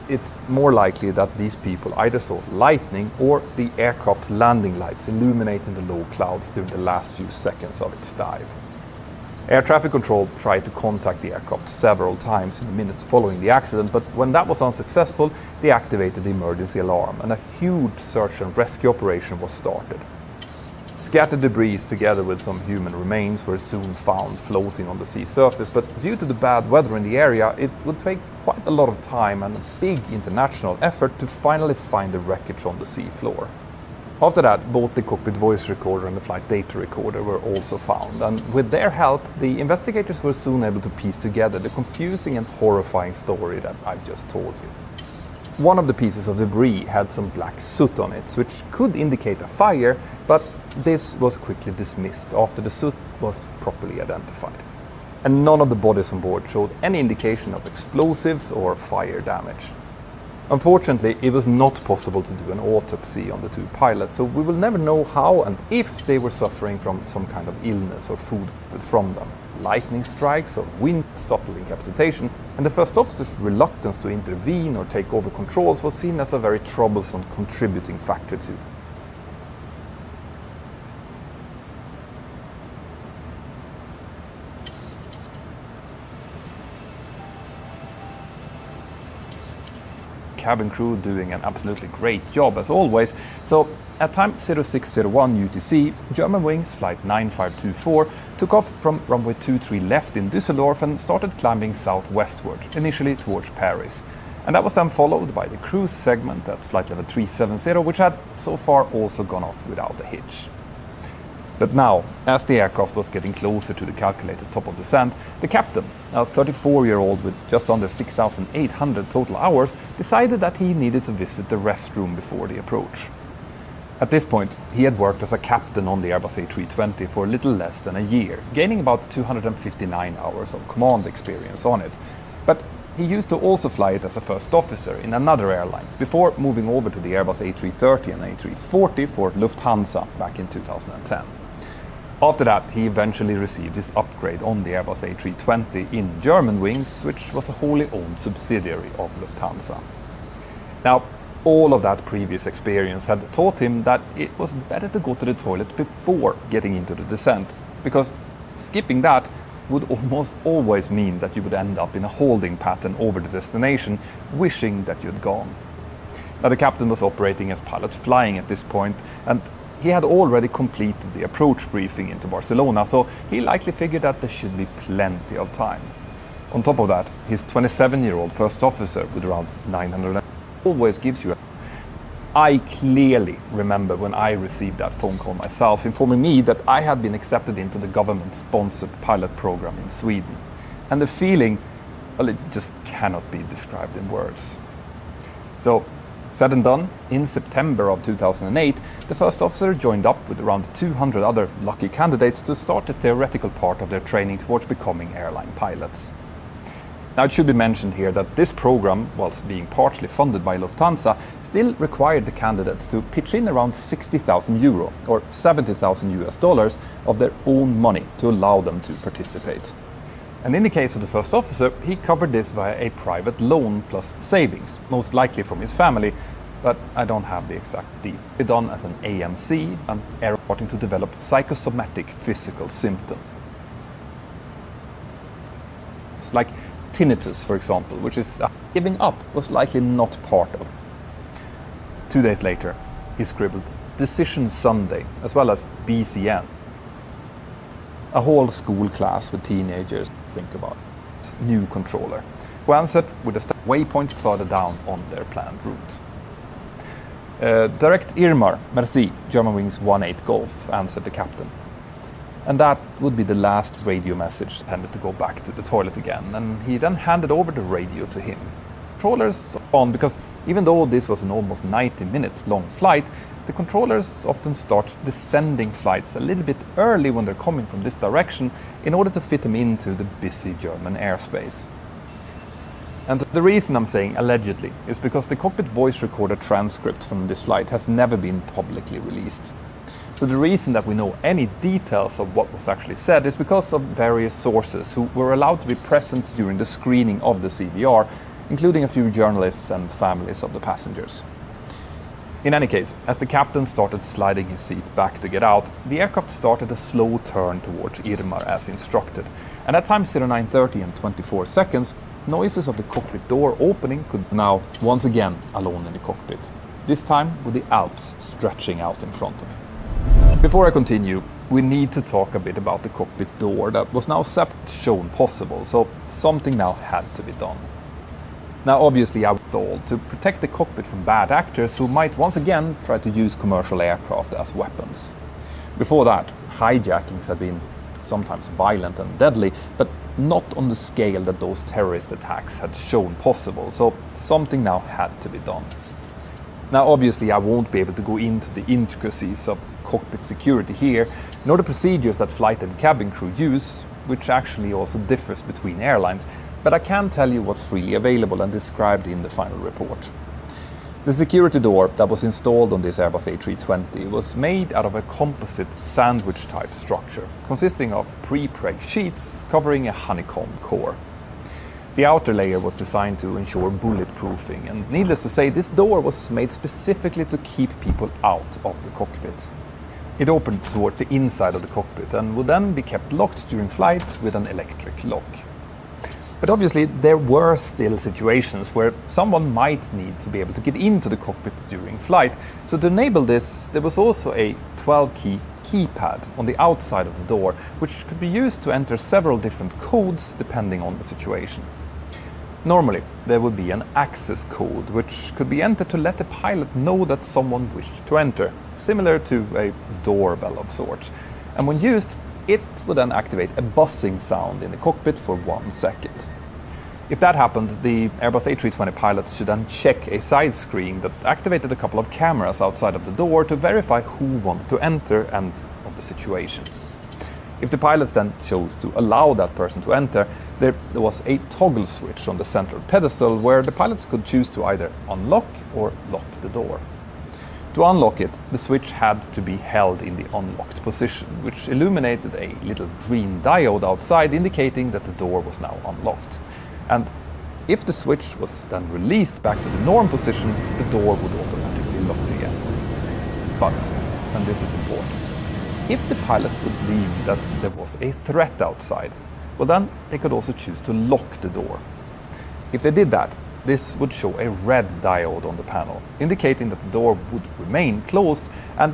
it's more likely that these people either saw lightning or the aircraft's landing lights illuminating the low clouds during the last few seconds of its dive. Air traffic control tried to contact the aircraft several times in the minutes following the accident, but when that was unsuccessful, they activated the emergency alarm and a huge search and rescue operation was started. Scattered debris together with some human remains were soon found floating on the sea surface, but due to the bad weather in the area, it would take quite a lot of time and a big international effort to finally find the wreckage on the sea floor. After that, both the cockpit voice recorder and the flight data recorder were also found, and with their help, the investigators were soon able to piece together the confusing and horrifying story that I've just told you. One of the pieces of debris had some black soot on it, which could indicate a fire, but this was quickly dismissed after the soot was properly identified. And none of the bodies on board showed any indication of explosives or fire damage. Unfortunately, it was not possible to do an autopsy on the two pilots, so we will never know how and if they were suffering from some kind of illness or food from them. Lightning strikes or wind subtle incapacitation, and the first officer's reluctance to intervene or take over controls was seen as a very troublesome contributing factor to. Cabin crew doing an absolutely great job as always. So at time 0601 UTC, Germanwings flight 9524 took off from runway 23 left in Düsseldorf and started climbing southwestward, initially towards Paris. And that was then followed by the cruise segment at flight level 370, which had so far also gone off without a hitch. But now, as the aircraft was getting closer to the calculated top of descent, the captain, a 34-year-old with just under 6,800 total hours, decided that he needed to visit the restroom before the approach. At this point, he had worked as a captain on the Airbus A320 for a little less than a year, gaining about 259 hours of command experience on it. But he used to also fly it as a first officer in another airline, before moving over to the Airbus A330 and A340 for Lufthansa back in 2010. After that, he eventually received his upgrade on the Airbus A320 in Germanwings, which was a wholly owned subsidiary of Lufthansa. Now, all of that previous experience had taught him that it was better to go to the toilet before getting into the descent, because skipping that would almost always mean that you would end up in a holding pattern over the destination, wishing that you'd gone. Now, the captain was operating as pilot flying at this point, and he had already completed the approach briefing into Barcelona, so he likely figured that there should be plenty of time. On top of that, his 27-year-old first officer with around 900 always gives you a... I clearly remember when I received that phone call myself, informing me that I had been accepted into the government-sponsored pilot program in Sweden. And the feeling, well, it just cannot be described in words. So, said and done, in September of 2008, the first officer joined up with around 200 other lucky candidates to start the theoretical part of their training towards becoming airline pilots. Now, it should be mentioned here that this program, whilst being partially funded by Lufthansa, still required the candidates to pitch in around 60,000 euro or 70,000 US dollars of their own money to allow them to participate. And in the case of the first officer, he covered this via a private loan plus savings, most likely from his family, but I don't have the exact detail. It's done as an AMC and starting to develop psychosomatic physical symptoms. It's like tinnitus, for example, which is giving up was likely not part of. 2 days later, he scribbled Decision Sunday, as well as BCN. A whole school class with teenagers think about this new controller, who answered with a waypoint further down on their planned route. Direct Irmar, merci, Germanwings 18 Golf, answered the captain. And that would be the last radio message intended to go back to the toilet again, and he then handed over the radio to him. Controllers on, because even though this was an almost 90-minute long flight, the controllers often start descending flights a little bit early when they're coming from this direction in order to fit them into the busy German airspace. And the reason I'm saying allegedly is because the cockpit voice recorder transcript from this flight has never been publicly released. So the reason that we know any details of what was actually said is because of various sources who were allowed to be present during the screening of the CVR, including a few journalists and families of the passengers. In any case, as the captain started sliding his seat back to get out, the aircraft started a slow turn towards Irmar as instructed, and at time 09:30 and 24 seconds, noises of the cockpit door opening could now once again alone in the cockpit, this time with the Alps stretching out in front of him. Before I continue, we need to talk a bit about the cockpit door that was now shown possible, so something now had to be done. Now obviously I was told to protect the cockpit from bad actors who might once again try to use commercial aircraft as weapons. Before that, hijackings had been sometimes violent and deadly, but not on the scale that those terrorist attacks had shown possible, so something now had to be done. Now obviously I won't be able to go into the intricacies of cockpit security here, nor the procedures that flight and cabin crew use, which actually also differs between airlines, but I can tell you what's freely available and described in the final report. The security door that was installed on this Airbus A320 was made out of a composite sandwich-type structure, consisting of pre-preg sheets covering a honeycomb core. The outer layer was designed to ensure bulletproofing, and needless to say, this door was made specifically to keep people out of the cockpit. It opened towards the inside of the cockpit and would then be kept locked during flight with an electric lock. But obviously there were still situations where someone might need to be able to get into the cockpit during flight, so to enable this there was also a 12-key keypad on the outside of the door, which could be used to enter several different codes depending on the situation. Normally there would be an access code which could be entered to let the pilot know that someone wished to enter, similar to a doorbell of sorts, and when used it would then activate a buzzing sound in the cockpit for 1 second. If that happened, the Airbus A320 pilots should then check a side screen that activated a couple of cameras outside of the door to verify who wanted to enter and of the situation. If the pilots then chose to allow that person to enter, there was a toggle switch on the central pedestal where the pilots could choose to either unlock or lock the door. To unlock it, the switch had to be held in the unlocked position, which illuminated a little green diode outside indicating that the door was now unlocked. And if the switch was then released back to the norm position, the door would automatically lock again. But, and this is important, if the pilots would deem that there was a threat outside, well then they could also choose to lock the door. If they did that, this would show a red diode on the panel, indicating that the door would remain closed, and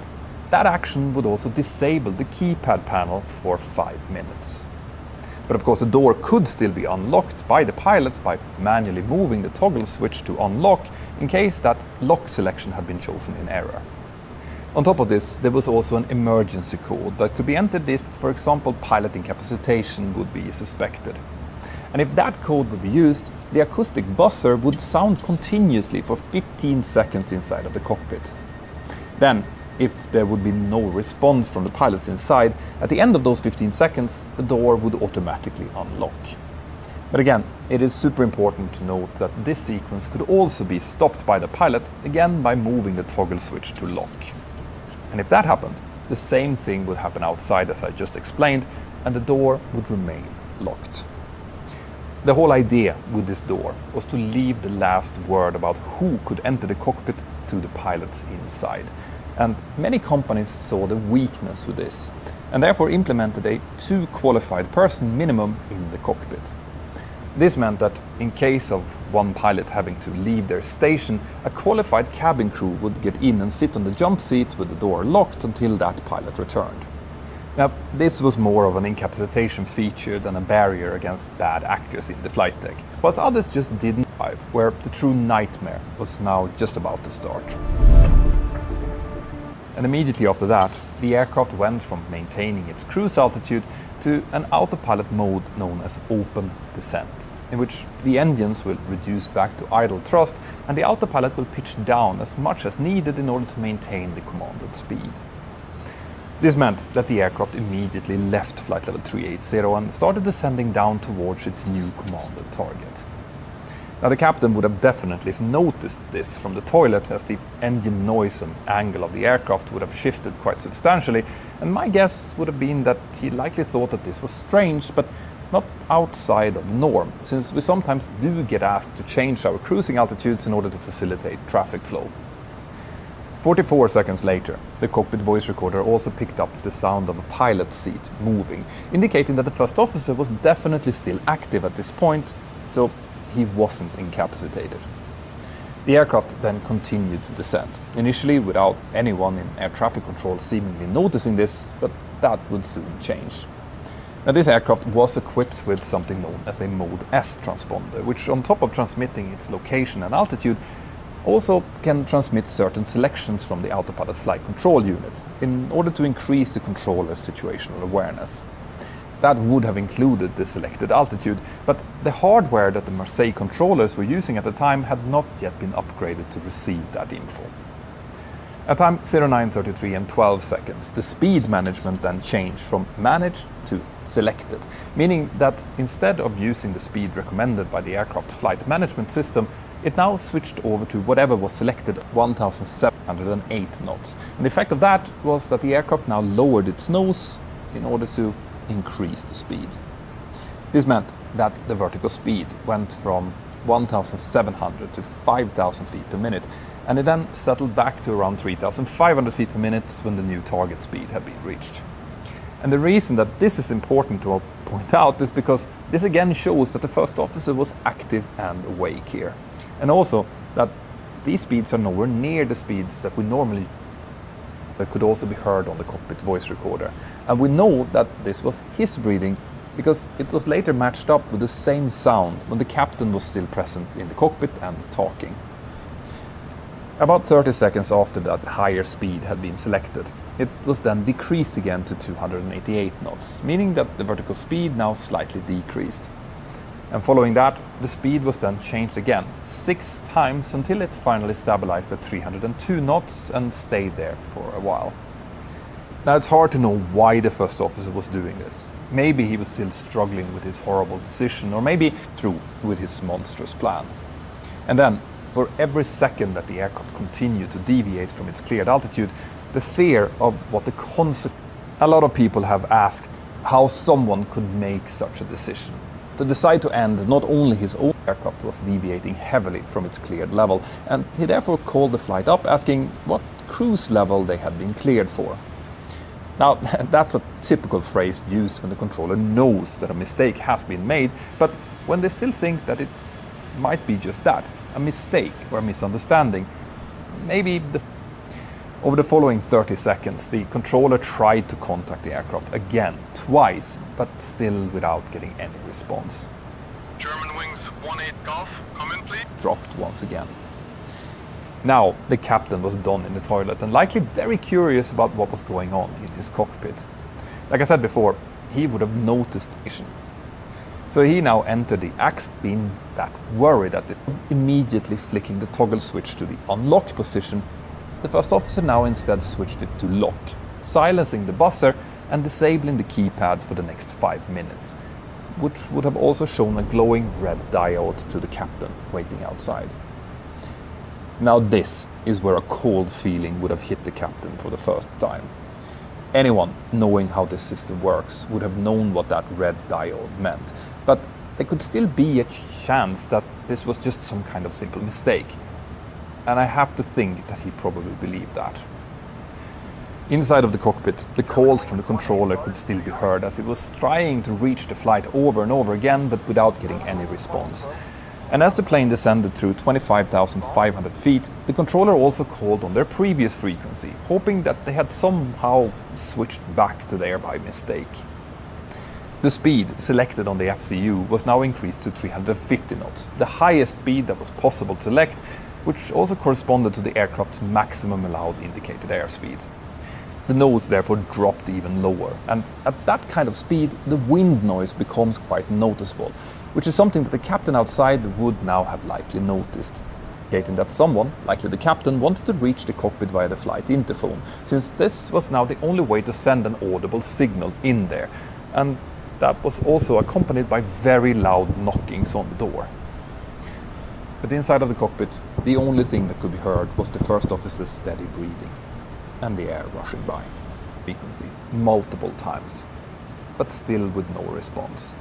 that action would also disable the keypad panel for 5 minutes. But of course the door could still be unlocked by the pilots by manually moving the toggle switch to unlock in case that lock selection had been chosen in error. On top of this, there was also an emergency code that could be entered if, for example, pilot incapacitation would be suspected. And if that code would be used, the acoustic buzzer would sound continuously for 15 seconds inside of the cockpit. Then, if there would be no response from the pilots inside, at the end of those 15 seconds, the door would automatically unlock. But again, it is super important to note that this sequence could also be stopped by the pilot, again by moving the toggle switch to lock. And if that happened, the same thing would happen outside as I just explained, and the door would remain locked. The whole idea with this door was to leave the last word about who could enter the cockpit to the pilots inside. And many companies saw the weakness with this, and therefore implemented a 2 qualified person minimum in the cockpit. This meant that in case of one pilot having to leave their station, a qualified cabin crew would get in and sit on the jump seat with the door locked until that pilot returned. Now, this was more of an incapacitation feature than a barrier against bad actors in the flight deck, whilst others just didn't arrive, where the true nightmare was now just about to start. And immediately after that, the aircraft went from maintaining its cruise altitude to an autopilot mode known as open descent, in which the engines will reduce back to idle thrust and the autopilot will pitch down as much as needed in order to maintain the commanded speed. This meant that the aircraft immediately left flight level 380 and started descending down towards its new commanded target. Now the captain would have definitely noticed this from the toilet, as the engine noise and angle of the aircraft would have shifted quite substantially, and my guess would have been that he likely thought that this was strange, but not outside of the norm, since we sometimes do get asked to change our cruising altitudes in order to facilitate traffic flow. 44 seconds later, the cockpit voice recorder also picked up the sound of a pilot's seat moving, indicating that the first officer was definitely still active at this point, so he wasn't incapacitated. The aircraft then continued to descend, initially without anyone in air traffic control seemingly noticing this, but that would soon change. Now, this aircraft was equipped with something known as a Mode S transponder, which on top of transmitting its location and altitude, also can transmit certain selections from the autopilot flight control unit in order to increase the controller's situational awareness. That would have included the selected altitude, but the hardware that the Marseille controllers were using at the time had not yet been upgraded to receive that info. At time 09:33 and 12 seconds, the speed management then changed from managed to selected, meaning that instead of using the speed recommended by the aircraft's flight management system, it now switched over to whatever was selected, 1,708 knots. And the effect of that was that the aircraft now lowered its nose in order to increase the speed. This meant that the vertical speed went from 1,700 to 5,000 feet per minute, and it then settled back to around 3,500 feet per minute when the new target speed had been reached. And the reason that this is important to point out is because this again shows that the first officer was active and awake here. And also that these speeds are nowhere near the speeds that we normally that could also be heard on the cockpit voice recorder. And we know that this was his breathing because it was later matched up with the same sound when the captain was still present in the cockpit and talking. About 30 seconds after that higher speed had been selected, it was then decreased again to 288 knots, meaning that the vertical speed now slightly decreased. And following that, the speed was then changed again 6 times until it finally stabilized at 302 knots and stayed there for a while. Now, it's hard to know why the first officer was doing this. Maybe he was still struggling with his horrible decision, or maybe through with his monstrous plan. And then, for every second that the aircraft continued to deviate from its cleared altitude, the fear of what the consequence. A lot of people have asked how someone could make such a decision. To decide to end, not only his own aircraft was deviating heavily from its cleared level, and he therefore called the flight up asking what cruise level they had been cleared for. Now, that's a typical phrase used when the controller knows that a mistake has been made, but when they still think that it might be just that, a mistake or a misunderstanding. Maybe over the following 30 seconds, the controller tried to contact the aircraft again, twice, but still without getting any response. German wings 18 Golf, come in please. Dropped once again. Now, the captain was done in the toilet and likely very curious about what was going on in his cockpit. Like I said before, he would have noticed the issue. So he now entered the axe being that worried at it, immediately flicking the toggle switch to the unlock position. The first officer now instead switched it to lock, silencing the buzzer and disabling the keypad for the next 5 minutes, which would have also shown a glowing red diode to the captain waiting outside. Now this is where a cold feeling would have hit the captain for the first time. Anyone knowing how this system works would have known what that red diode meant, but there could still be a chance that this was just some kind of simple mistake. And I have to think that he probably believed that. Inside of the cockpit, the calls from the controller could still be heard as it was trying to reach the flight over and over again, but without getting any response. And as the plane descended through 25,500 feet, the controller also called on their previous frequency, hoping that they had somehow switched back to there by mistake. The speed selected on the FCU was now increased to 350 knots, the highest speed that was possible to select, which also corresponded to the aircraft's maximum allowed indicated airspeed. The nose therefore dropped even lower, and at that kind of speed, the wind noise becomes quite noticeable, which is something that the captain outside would now have likely noticed, indicating that someone, likely the captain, wanted to reach the cockpit via the flight interphone, since this was now the only way to send an audible signal in there, and that was also accompanied by very loud knockings on the door. But inside of the cockpit, the only thing that could be heard was the first officer's steady breathing and the air rushing by. Frequency multiple times, but still with no response.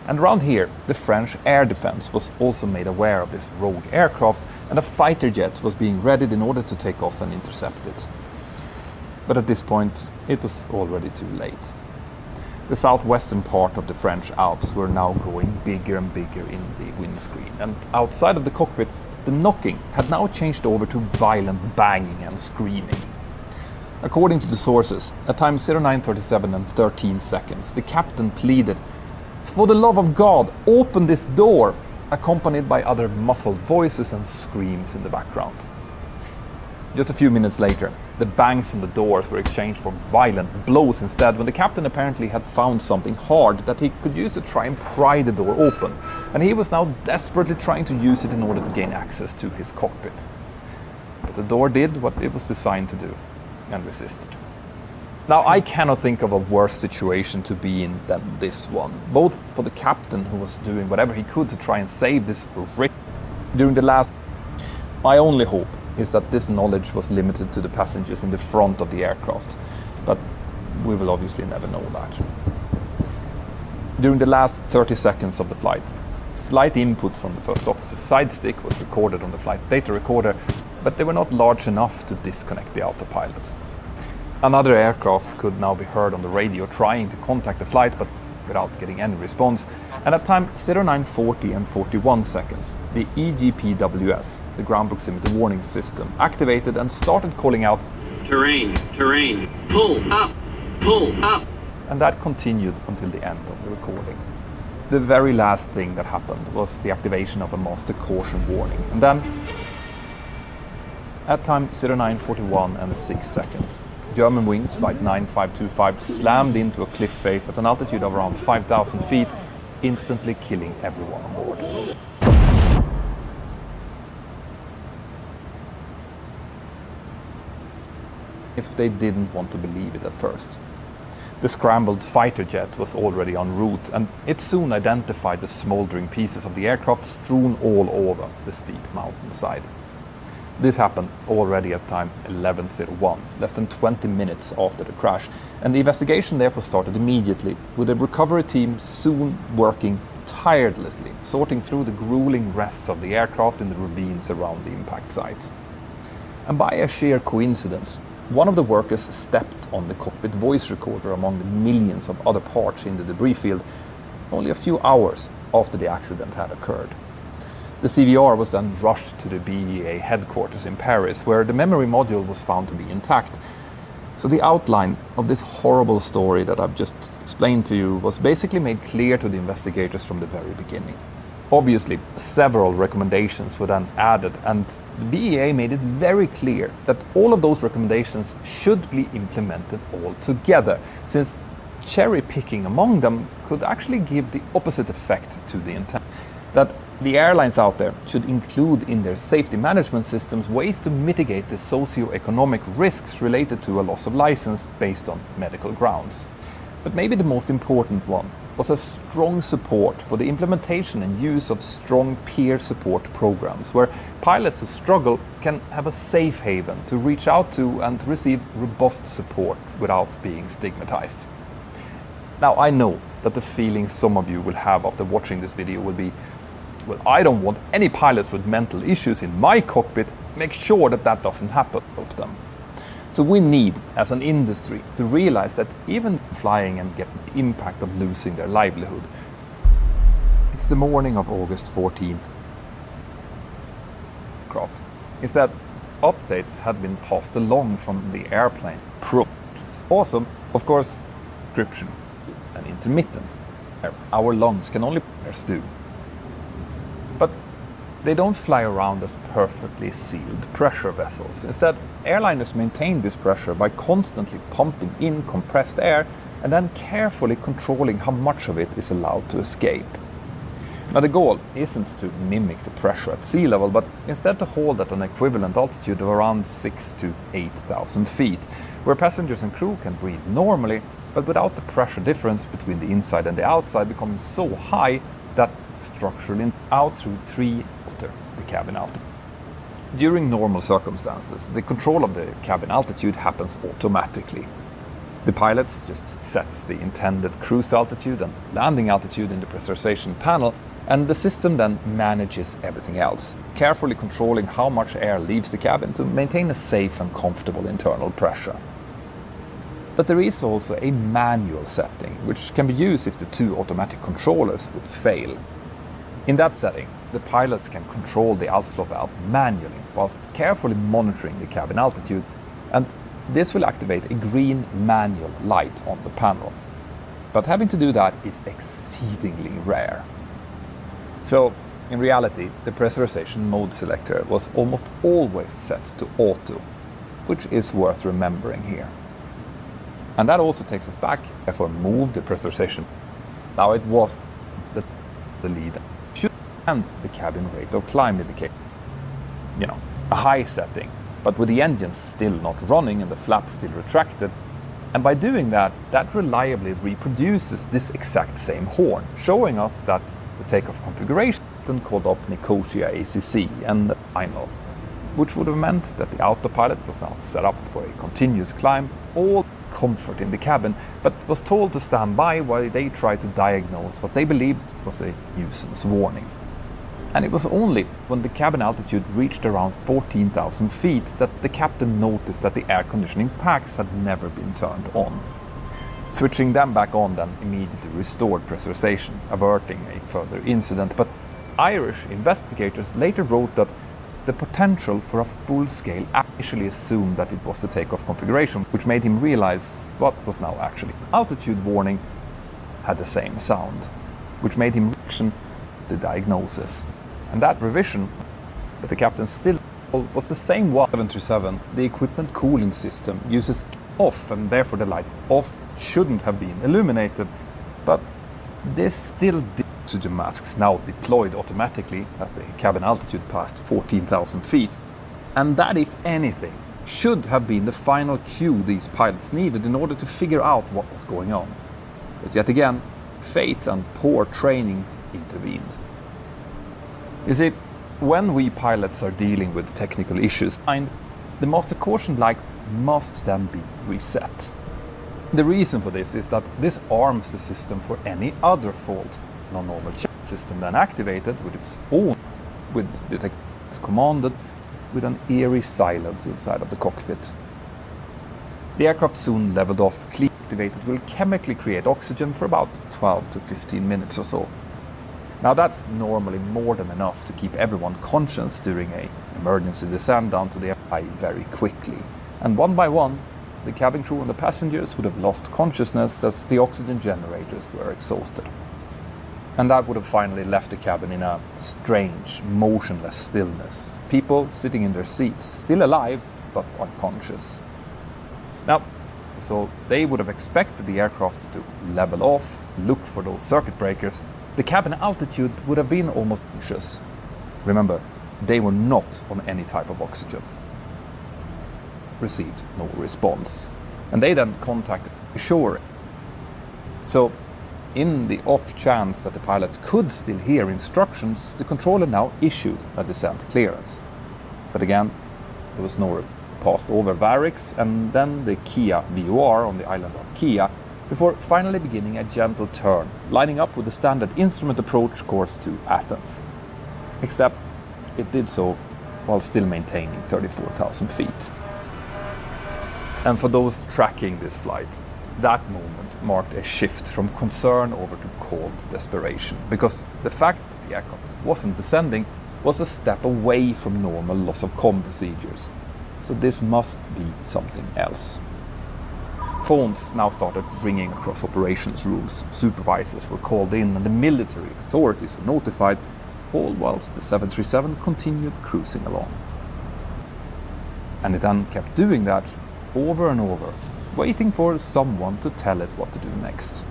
And around here, the French air defense was also made aware of this rogue aircraft, and a fighter jet was being readied in order to take off and intercept it. But at this point, it was already too late. The southwestern part of the French Alps were now growing bigger and bigger in the windscreen, and outside of the cockpit, the knocking had now changed over to violent banging and screaming. According to the sources, at time 09:37 and 13 seconds, the captain pleaded, "For the love of God, open this door," accompanied by other muffled voices and screams in the background. Just a few minutes later, the bangs on the doors were exchanged for violent blows instead, when the captain apparently had found something hard that he could use to try and pry the door open, and he was now desperately trying to use it in order to gain access to his cockpit. But the door did what it was designed to do, and resisted. Now, I cannot think of a worse situation to be in than this one, both for the captain, who was doing whatever he could to try and save this horrific during the last. My only hope is that this knowledge was limited to the passengers in the front of the aircraft, but we will obviously never know that. During the last 30 seconds of the flight, slight inputs on the first officer's side stick was recorded on the flight data recorder, but they were not large enough to disconnect the autopilot. Another aircraft could now be heard on the radio trying to contact the flight, but without getting any response. And at time 09:40 and 41 seconds, the EGPWS, the ground proximity warning system, activated and started calling out, "Terrain, terrain, pull up, pull up." And that continued until the end of the recording. The very last thing that happened was the activation of a master caution warning. And then, at time 09:41 and 6 seconds, German wings flight 9525 slammed into a cliff face at an altitude of around 5,000 feet, instantly killing everyone on board. If they didn't want to believe it at first. The scrambled fighter jet was already en route, and it soon identified the smoldering pieces of the aircraft strewn all over the steep mountainside. This happened already at time 11:01, less than 20 minutes after the crash, and the investigation therefore started immediately, with the recovery team soon working tirelessly, sorting through the grueling rests of the aircraft in the ravines around the impact site. And by a sheer coincidence, one of the workers stepped on the cockpit voice recorder among the millions of other parts in the debris field only a few hours after the accident had occurred. The CVR was then rushed to the BEA headquarters in Paris, where the memory module was found to be intact. So the outline of this horrible story that I've just explained to you was basically made clear to the investigators from the very beginning. Obviously, several recommendations were then added, and the BEA made it very clear that all of those recommendations should be implemented all together, since cherry-picking among them could actually give the opposite effect to the intent. That the airlines out there should include in their safety management systems ways to mitigate the socio-economic risks related to a loss of license based on medical grounds. But maybe the most important one was a strong support for the implementation and use of strong peer support programs, where pilots who struggle can have a safe haven to reach out to and to receive robust support without being stigmatized. Now, I know that the feeling some of you will have after watching this video will be, well, I don't want any pilots with mental issues in my cockpit. Make sure that that doesn't happen to them. So we need, as an industry, to realize that even flying and get the impact of losing their livelihood. It's the morning of August 14th. Instead, updates had been passed along from the airplane. Which is awesome. Of course, encryption and intermittent. Our lungs can only do. But they don't fly around as perfectly sealed pressure vessels. Instead, airliners maintain this pressure by constantly pumping in compressed air and then carefully controlling how much of it is allowed to escape. Now, the goal isn't to mimic the pressure at sea level, but instead to hold at an equivalent altitude of around 6,000 to 8,000 feet, where passengers and crew can breathe normally, but without the pressure difference between the inside and the outside becoming so high that structurally out through the cabin altitude. During normal circumstances, the control of the cabin altitude happens automatically. The pilot just sets the intended cruise altitude and landing altitude in the pressurization panel, and the system then manages everything else, carefully controlling how much air leaves the cabin to maintain a safe and comfortable internal pressure. But there is also a manual setting, which can be used if the two automatic controllers would fail. In that setting, the pilots can control the outflow valve manually whilst carefully monitoring the cabin altitude, and this will activate a green manual light on the panel. But having to do that is exceedingly rare. So, in reality, the pressurization mode selector was almost always set to auto, which is worth remembering here. And that also takes us back, therefore move the pressurization. Now it was the lead and the cabin rate of climb indicator. You know, a high setting, but with the engines still not running and the flaps still retracted. And by doing that, that reliably reproduces this exact same horn, showing us that the takeoff configuration called up Nicosia ACC and the final, which would have meant that the autopilot was now set up for a continuous climb, all comfort in the cabin, but was told to stand by while they tried to diagnose what they believed was a nuisance warning. And it was only when the cabin altitude reached around 14,000 feet that the captain noticed that the air conditioning packs had never been turned on. Switching them back on then immediately restored pressurization, averting a further incident, but Irish investigators later wrote that the potential for a full-scale initially assumed that it was the takeoff configuration, which made him realize what was now actually altitude warning had the same sound, which made him reaction the diagnosis. And that revision, but the captain still was the same one. 737, the equipment cooling system uses off, and therefore the lights off shouldn't have been illuminated, but this still did. Oxygen masks now deployed automatically as the cabin altitude passed 14,000 feet, and that, if anything, should have been the final cue these pilots needed in order to figure out what was going on. But yet again, fate and poor training intervened. You see, when we pilots are dealing with technical issues, the master caution light must then be reset. The reason for this is that this arms the system for any other faults. Non-normal check system then activated with its own, with the techniques commanded, with an eerie silence inside of the cockpit. The aircraft soon leveled off. Clean activated will chemically create oxygen for about 12 to 15 minutes or so. Now that's normally more than enough to keep everyone conscious during an emergency descent down to the air very quickly. And one by one, the cabin crew and the passengers would have lost consciousness as the oxygen generators were exhausted. And that would have finally left the cabin in a strange, motionless stillness. People sitting in their seats, still alive, but unconscious. Now, so they would have expected the aircraft to level off, look for those circuit breakers. The cabin altitude would have been almost conscious. Remember, they were not on any type of oxygen. Received no response. And they then contacted the shore. So, in the off chance that the pilots could still hear instructions, the controller now issued a descent clearance. But again, there was no passed over Varix and then the Kia VOR on the island of Kia, before finally beginning a gentle turn, lining up with the standard instrument approach course to Athens. Except it did so while still maintaining 34,000 feet. And for those tracking this flight, that moment marked a shift from concern over to cold desperation, because the fact that the aircraft wasn't descending was a step away from normal loss of comm procedures. So this must be something else. Phones now started ringing across operations rooms. Supervisors were called in and the military authorities were notified, all whilst the 737 continued cruising along. And it then kept doing that over and over, waiting for someone to tell it what to do next.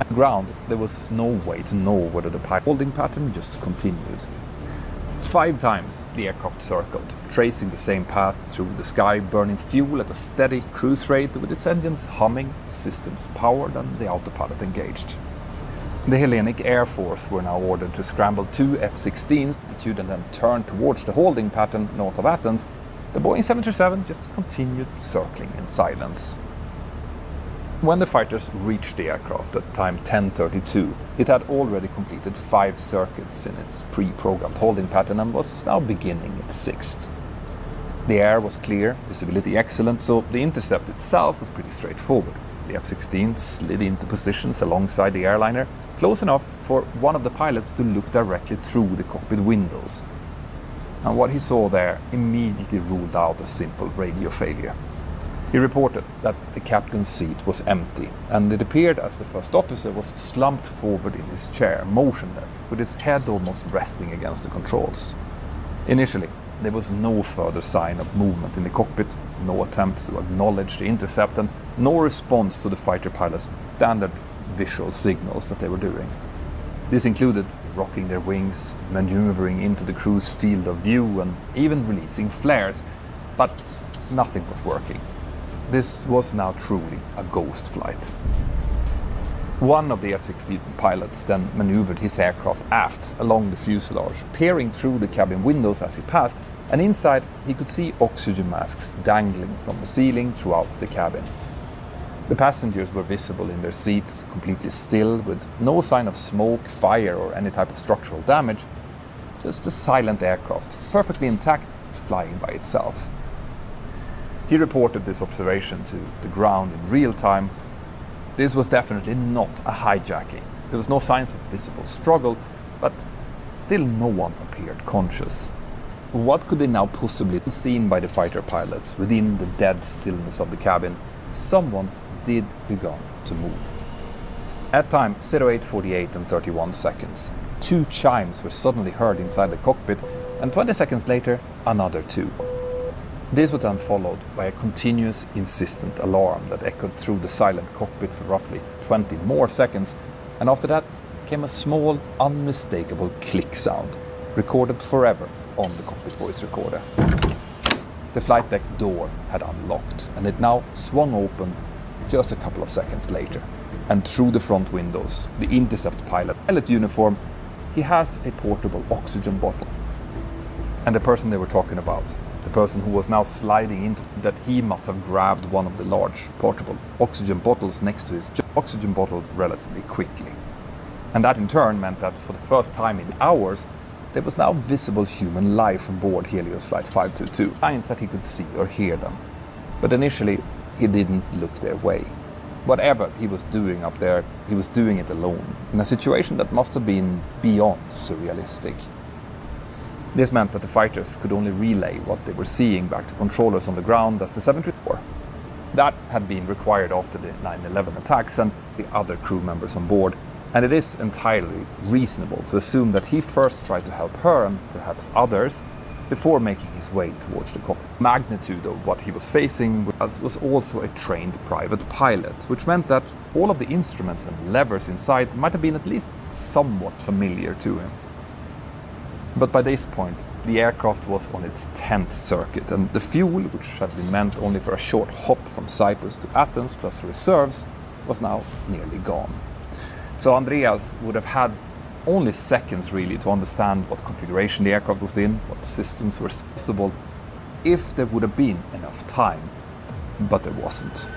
At ground, there was no way to know whether the holding pattern just continued. 5 times the aircraft circled, tracing the same path through the sky, burning fuel at a steady cruise rate with its engines humming, systems powered and the autopilot engaged. The Hellenic Air Force were now ordered to scramble 2 F-16s and then turn towards the holding pattern north of Athens. The Boeing 737 just continued circling in silence. When the fighters reached the aircraft at time 10:32, it had already completed 5 circuits in its pre-programmed holding pattern and was now beginning its 6th. The air was clear, visibility excellent, so the intercept itself was pretty straightforward. The F-16 slid into positions alongside the airliner, close enough for one of the pilots to look directly through the cockpit windows. And what he saw there immediately ruled out a simple radio failure. He reported that the captain's seat was empty, and it appeared as the first officer was slumped forward in his chair, motionless, with his head almost resting against the controls. Initially, there was no further sign of movement in the cockpit, no attempt to acknowledge the intercept, and no response to the fighter pilots' standard visual signals that they were doing. This included rocking their wings, maneuvering into the crew's field of view, and even releasing flares, but nothing was working. This was now truly a ghost flight. One of the F-16 pilots then maneuvered his aircraft aft along the fuselage, peering through the cabin windows as he passed, and inside he could see oxygen masks dangling from the ceiling throughout the cabin. The passengers were visible in their seats, completely still, with no sign of smoke, fire, or any type of structural damage. Just a silent aircraft, perfectly intact, flying by itself. He reported this observation to the ground in real time. This was definitely not a hijacking. There was no signs of visible struggle, but still no one appeared conscious. What could they now possibly be seen by the fighter pilots within the dead stillness of the cabin? Someone did begin to move. At time 08:48 and 31 seconds, 2 chimes were suddenly heard inside the cockpit, and 20 seconds later, another 2. This was then followed by a continuous, insistent alarm that echoed through the silent cockpit for roughly 20 more seconds, and after that came a small, unmistakable click sound, recorded forever on the cockpit voice recorder. The flight deck door had unlocked, and it now swung open just a couple of seconds later. And through the front windows, the intercept pilot uniform, he has a portable oxygen bottle. And the person they were talking about, the person who was now sliding into that, he must have grabbed one of the large portable oxygen bottles next to his oxygen bottle relatively quickly. And that in turn meant that for the first time in hours, there was now visible human life on board Helios Flight 522, signs that he could see or hear them. But initially, he didn't look their way. Whatever he was doing up there, he was doing it alone, in a situation that must have been beyond surrealistic. This meant that the fighters could only relay what they were seeing back to controllers on the ground as the 734. That had been required after the 9/11 attacks and the other crew members on board, and it is entirely reasonable to assume that he first tried to help her and perhaps others before making his way towards the cockpit. The magnitude of what he was facing was also a trained private pilot, which meant that all of the instruments and levers inside might have been at least somewhat familiar to him. But by this point, the aircraft was on its 10th circuit, and the fuel, which had been meant only for a short hop from Cyprus to Athens plus reserves, was now nearly gone. So Andreas would have had only seconds really to understand what configuration the aircraft was in, what systems were accessible, if there would have been enough time. But there wasn't.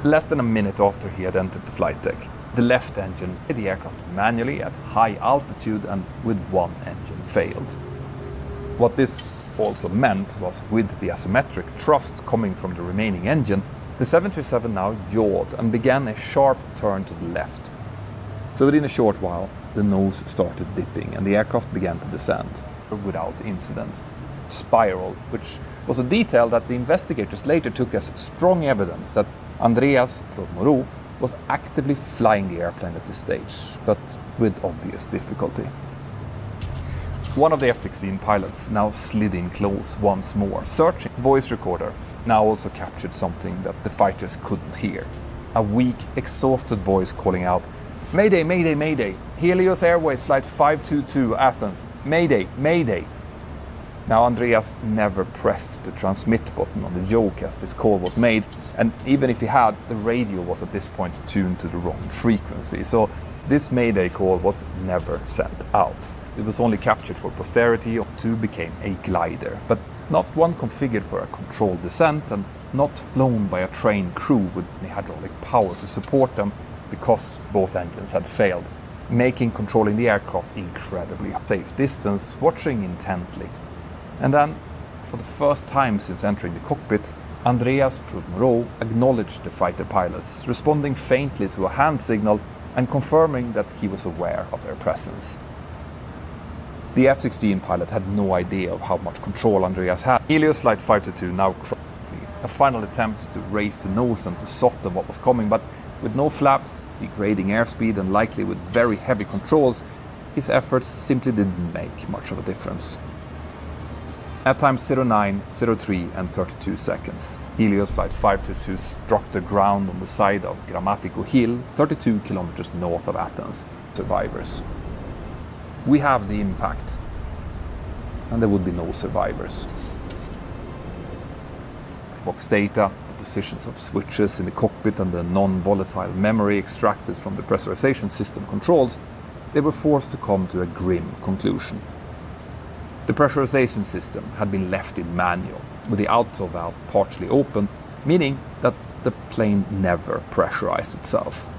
Less than a minute after he had entered the flight deck, the left engine hit the aircraft manually at high altitude, and with one engine failed. What this also meant was, with the asymmetric thrust coming from the remaining engine, the 737 now yawed and began a sharp turn to the left. So within a short while, the nose started dipping and the aircraft began to descend without incident. Spiral, which was a detail that the investigators later took as strong evidence that Andreas Moreau was actively flying the airplane at this stage, but with obvious difficulty. One of the F-16 pilots now slid in close once more, searching. The voice recorder now also captured something that the fighters couldn't hear. A weak, exhausted voice calling out, "Mayday, mayday, mayday! Helios Airways Flight 522 Athens! Mayday, mayday!" Now Andreas never pressed the transmit button on the yoke as this call was made, and even if he had, the radio was at this point tuned to the wrong frequency, so this mayday call was never sent out. It was only captured for posterity. Two became a glider, but not one configured for a controlled descent and not flown by a trained crew with any hydraulic power to support them, because both engines had failed, making controlling the aircraft incredibly safe distance, watching intently. And then, for the first time since entering the cockpit, Andreas Moreau acknowledged the fighter pilots, responding faintly to a hand signal and confirming that he was aware of their presence. The F-16 pilot had no idea of how much control Andreas had. Helios Flight 522 now a final attempt to raise the nose and to soften what was coming, but with no flaps, degrading airspeed and likely with very heavy controls, his efforts simply didn't make much of a difference. At times 09, 03 and 32 seconds, Helios Flight 522 struck the ground on the side of Grammatico Hill, 32 kilometers north of Athens. Survivors. We have the impact, and there would be no survivors. Box data, the positions of switches in the cockpit and the non-volatile memory extracted from the pressurization system controls, they were forced to come to a grim conclusion. The pressurization system had been left in manual, with the outflow valve partially open, meaning that the plane never pressurized itself.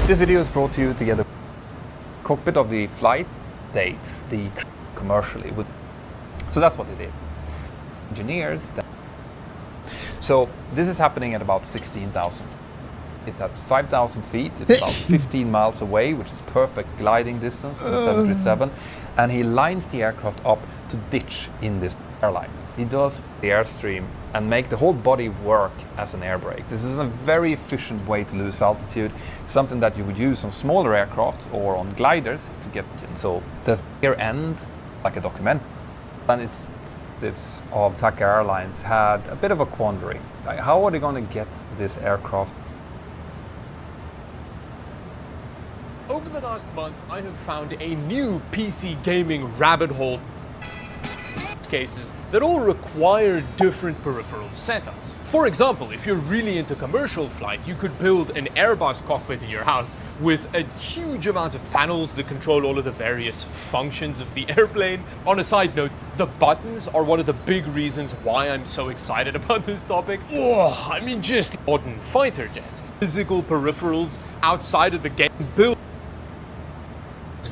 This video is brought to you together. Cockpit of the flight date, the commercially. So that's what they did. Engineers. So this is happening at about 16,000. It's at 5,000 feet. It's about 15 miles away, which is perfect gliding distance from the 737. And he lines the aircraft up to ditch in this airline. He does the airstream and make the whole body work as an air brake. This is a very efficient way to lose altitude, something that you would use on smaller aircraft or on gliders to get. So the rear end, like a document, and it's of TACA Airlines had a bit of a quandary. Like, how are they going to get this aircraft? Over the last month, I have found a new PC gaming rabbit hole cases that all require different peripheral setups. For example, if you're really into commercial flight, you could build an Airbus cockpit in your house with a huge amount of panels that control all of the various functions of the airplane. On a side note, the buttons are one of the big reasons why I'm so excited about this topic. Oh, I mean, just modern fighter jets. Physical peripherals outside of the game build.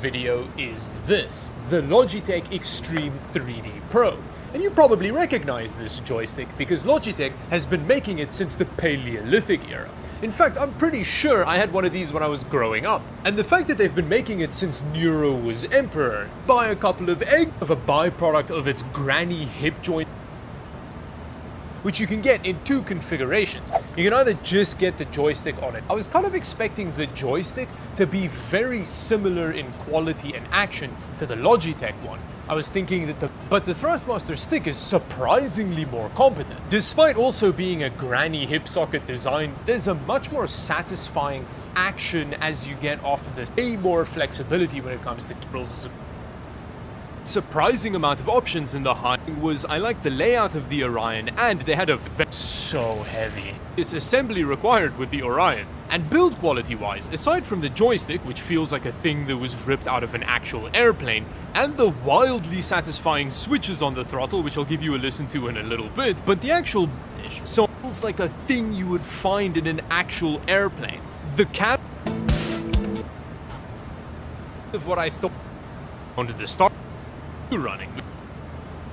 Video is this, the Logitech Extreme 3D Pro. And you probably recognize this joystick because Logitech has been making it since the Paleolithic era. In fact, I'm pretty sure I had one of these when I was growing up. And the fact that they've been making it since Nero was emperor, by a couple of eggs of a byproduct of its granny hip joint, which you can get in two configurations. You can either just get the joystick on it. I was kind of expecting the joystick to be very similar in quality and action to the Logitech one. I was thinking that but the Thrustmaster stick is surprisingly more competent. Despite also being a granny hip socket design, there's a much more satisfying action as you get off of this. Way more flexibility when it comes to controls. Surprising amount of options in the high was I liked the layout of the Orion, and they had a so heavy. It's assembly required with the Orion. And build quality wise, aside from the joystick, which feels like a thing that was ripped out of an actual airplane, and the wildly satisfying switches on the throttle, which I'll give you a listen to in a little bit, but the actual dish sounds like a thing you would find in an actual airplane. The cat of what I thought wanted to start running.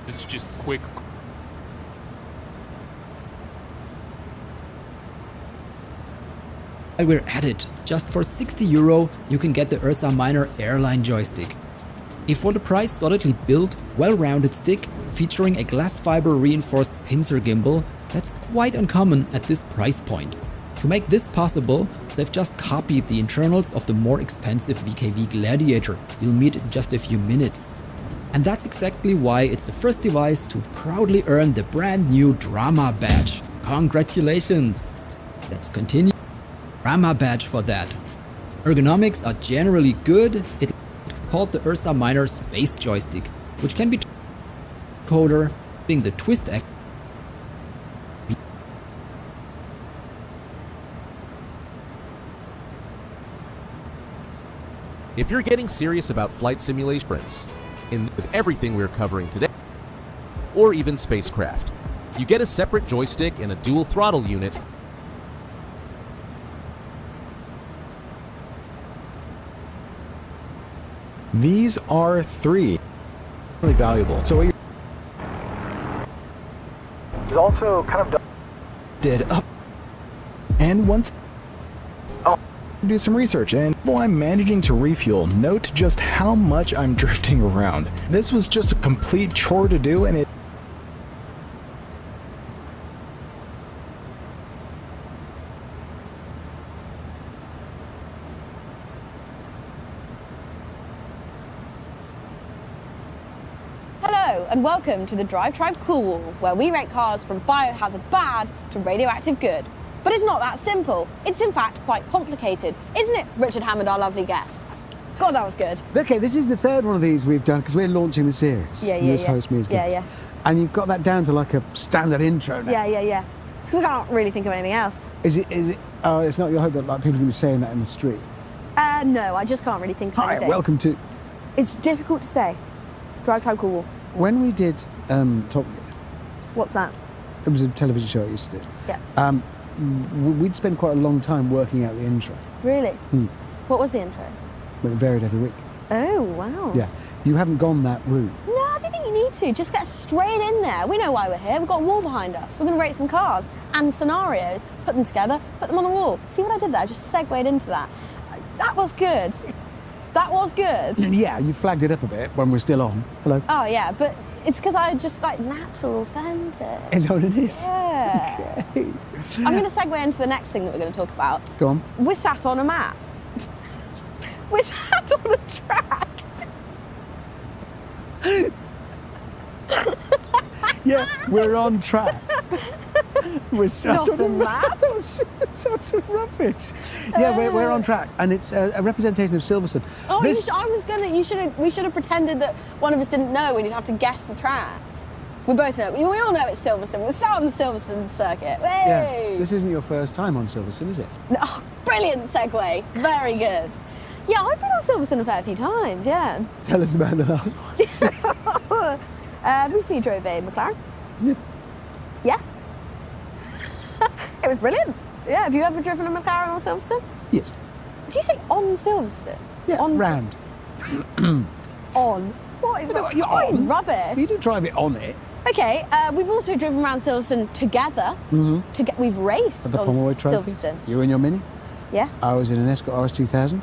It's just quick. While we're at it, just for €60 you can get the Ursa Minor airline joystick. A for the price solidly built, well-rounded stick featuring a glass fiber reinforced pincer gimbal That's quite uncommon at this price point. To make this possible, they've just copied the internals of the more expensive VKV Gladiator you'll meet in just a few minutes. And that's exactly why it's the first device to proudly earn the brand new Drama Badge. Congratulations! Let's continue. Drama Badge for that. Ergonomics are generally good. It's called the Ursa Minor Space Joystick, which can be coder, being the twist act. If you're getting serious about flight simulations, with everything we're covering today, or even spacecraft, you get a separate joystick and a dual throttle unit. These are 3 really valuable. So what you is also kind of did up, and once I'll do some research, and while I'm managing to refuel, note just how much I'm drifting around. This was just a complete chore to do, and it Hello and welcome to the Drive Tribe Cool Wall, where we rate cars from biohazard bad to radioactive good. But it's not that simple. It's in fact quite complicated, isn't it, Richard Hammond, our lovely guest? God, that was good. Okay, this is the third one of these we've done because we're launching the series. Yeah, You as host, me as guest. Yeah. And you've got that down to like a standard intro now. Yeah. It's because I can't really think of anything else. Is it? Oh, it's not your hope that like people are going to be saying that in the street. No, I just can't really think of Hi, anything. welcome to. It's difficult to say. Drive Tribe Cool Wall. When we did Top Gear, What's that? it was a television show I used to do. Yeah. We'd spend quite a long time working out the intro. Really? What was the intro? But it varied every week. Oh, wow. Yeah. You haven't gone that route. No, I don't think you need to. Just get straight in there. We know why we're here. We've got a wall behind us. We're going to rate some cars and scenarios, put them together, put them on a wall. See what I did there? I just segued into that. That was good. That was good. Yeah, you flagged it up a bit when we're still on. Hello. Oh, yeah, but it's because I just like natural, authentic. Is that what it is? Yeah. Okay. I'm going to segue into the next thing that we're going to talk about. Go on. We're sat on a map. We're sat on a track. Yeah, we're on track. We're sat Not on a map. That was such a rubbish. Yeah, we're on track, and it's a representation of Silverstone. Oh, we should have pretended that one of us didn't know and you'd have to guess the track. We both know. We all know it's Silverstone. We're sat on the Silverstone circuit. Hey! Yeah, this isn't your first time on Silverstone, is it? No, oh, brilliant segue. Very good. Yeah, I've been on Silverstone a fair few times, yeah. Tell us about the last one. Recently drove a McLaren. Yeah. Yeah. It was brilliant. Yeah, have you ever driven a McLaren on Silverstone? Yes. Did you say on Silverstone? Yeah, on round. On? What is You're on. Rubbish. You didn't drive it on it. Okay, we've also driven around Silverstone together. Mm-hmm. We've raced At the on Pomeroy Trophy. Silverstone. You were in your Mini. Yeah. I was in an Escort RS2000.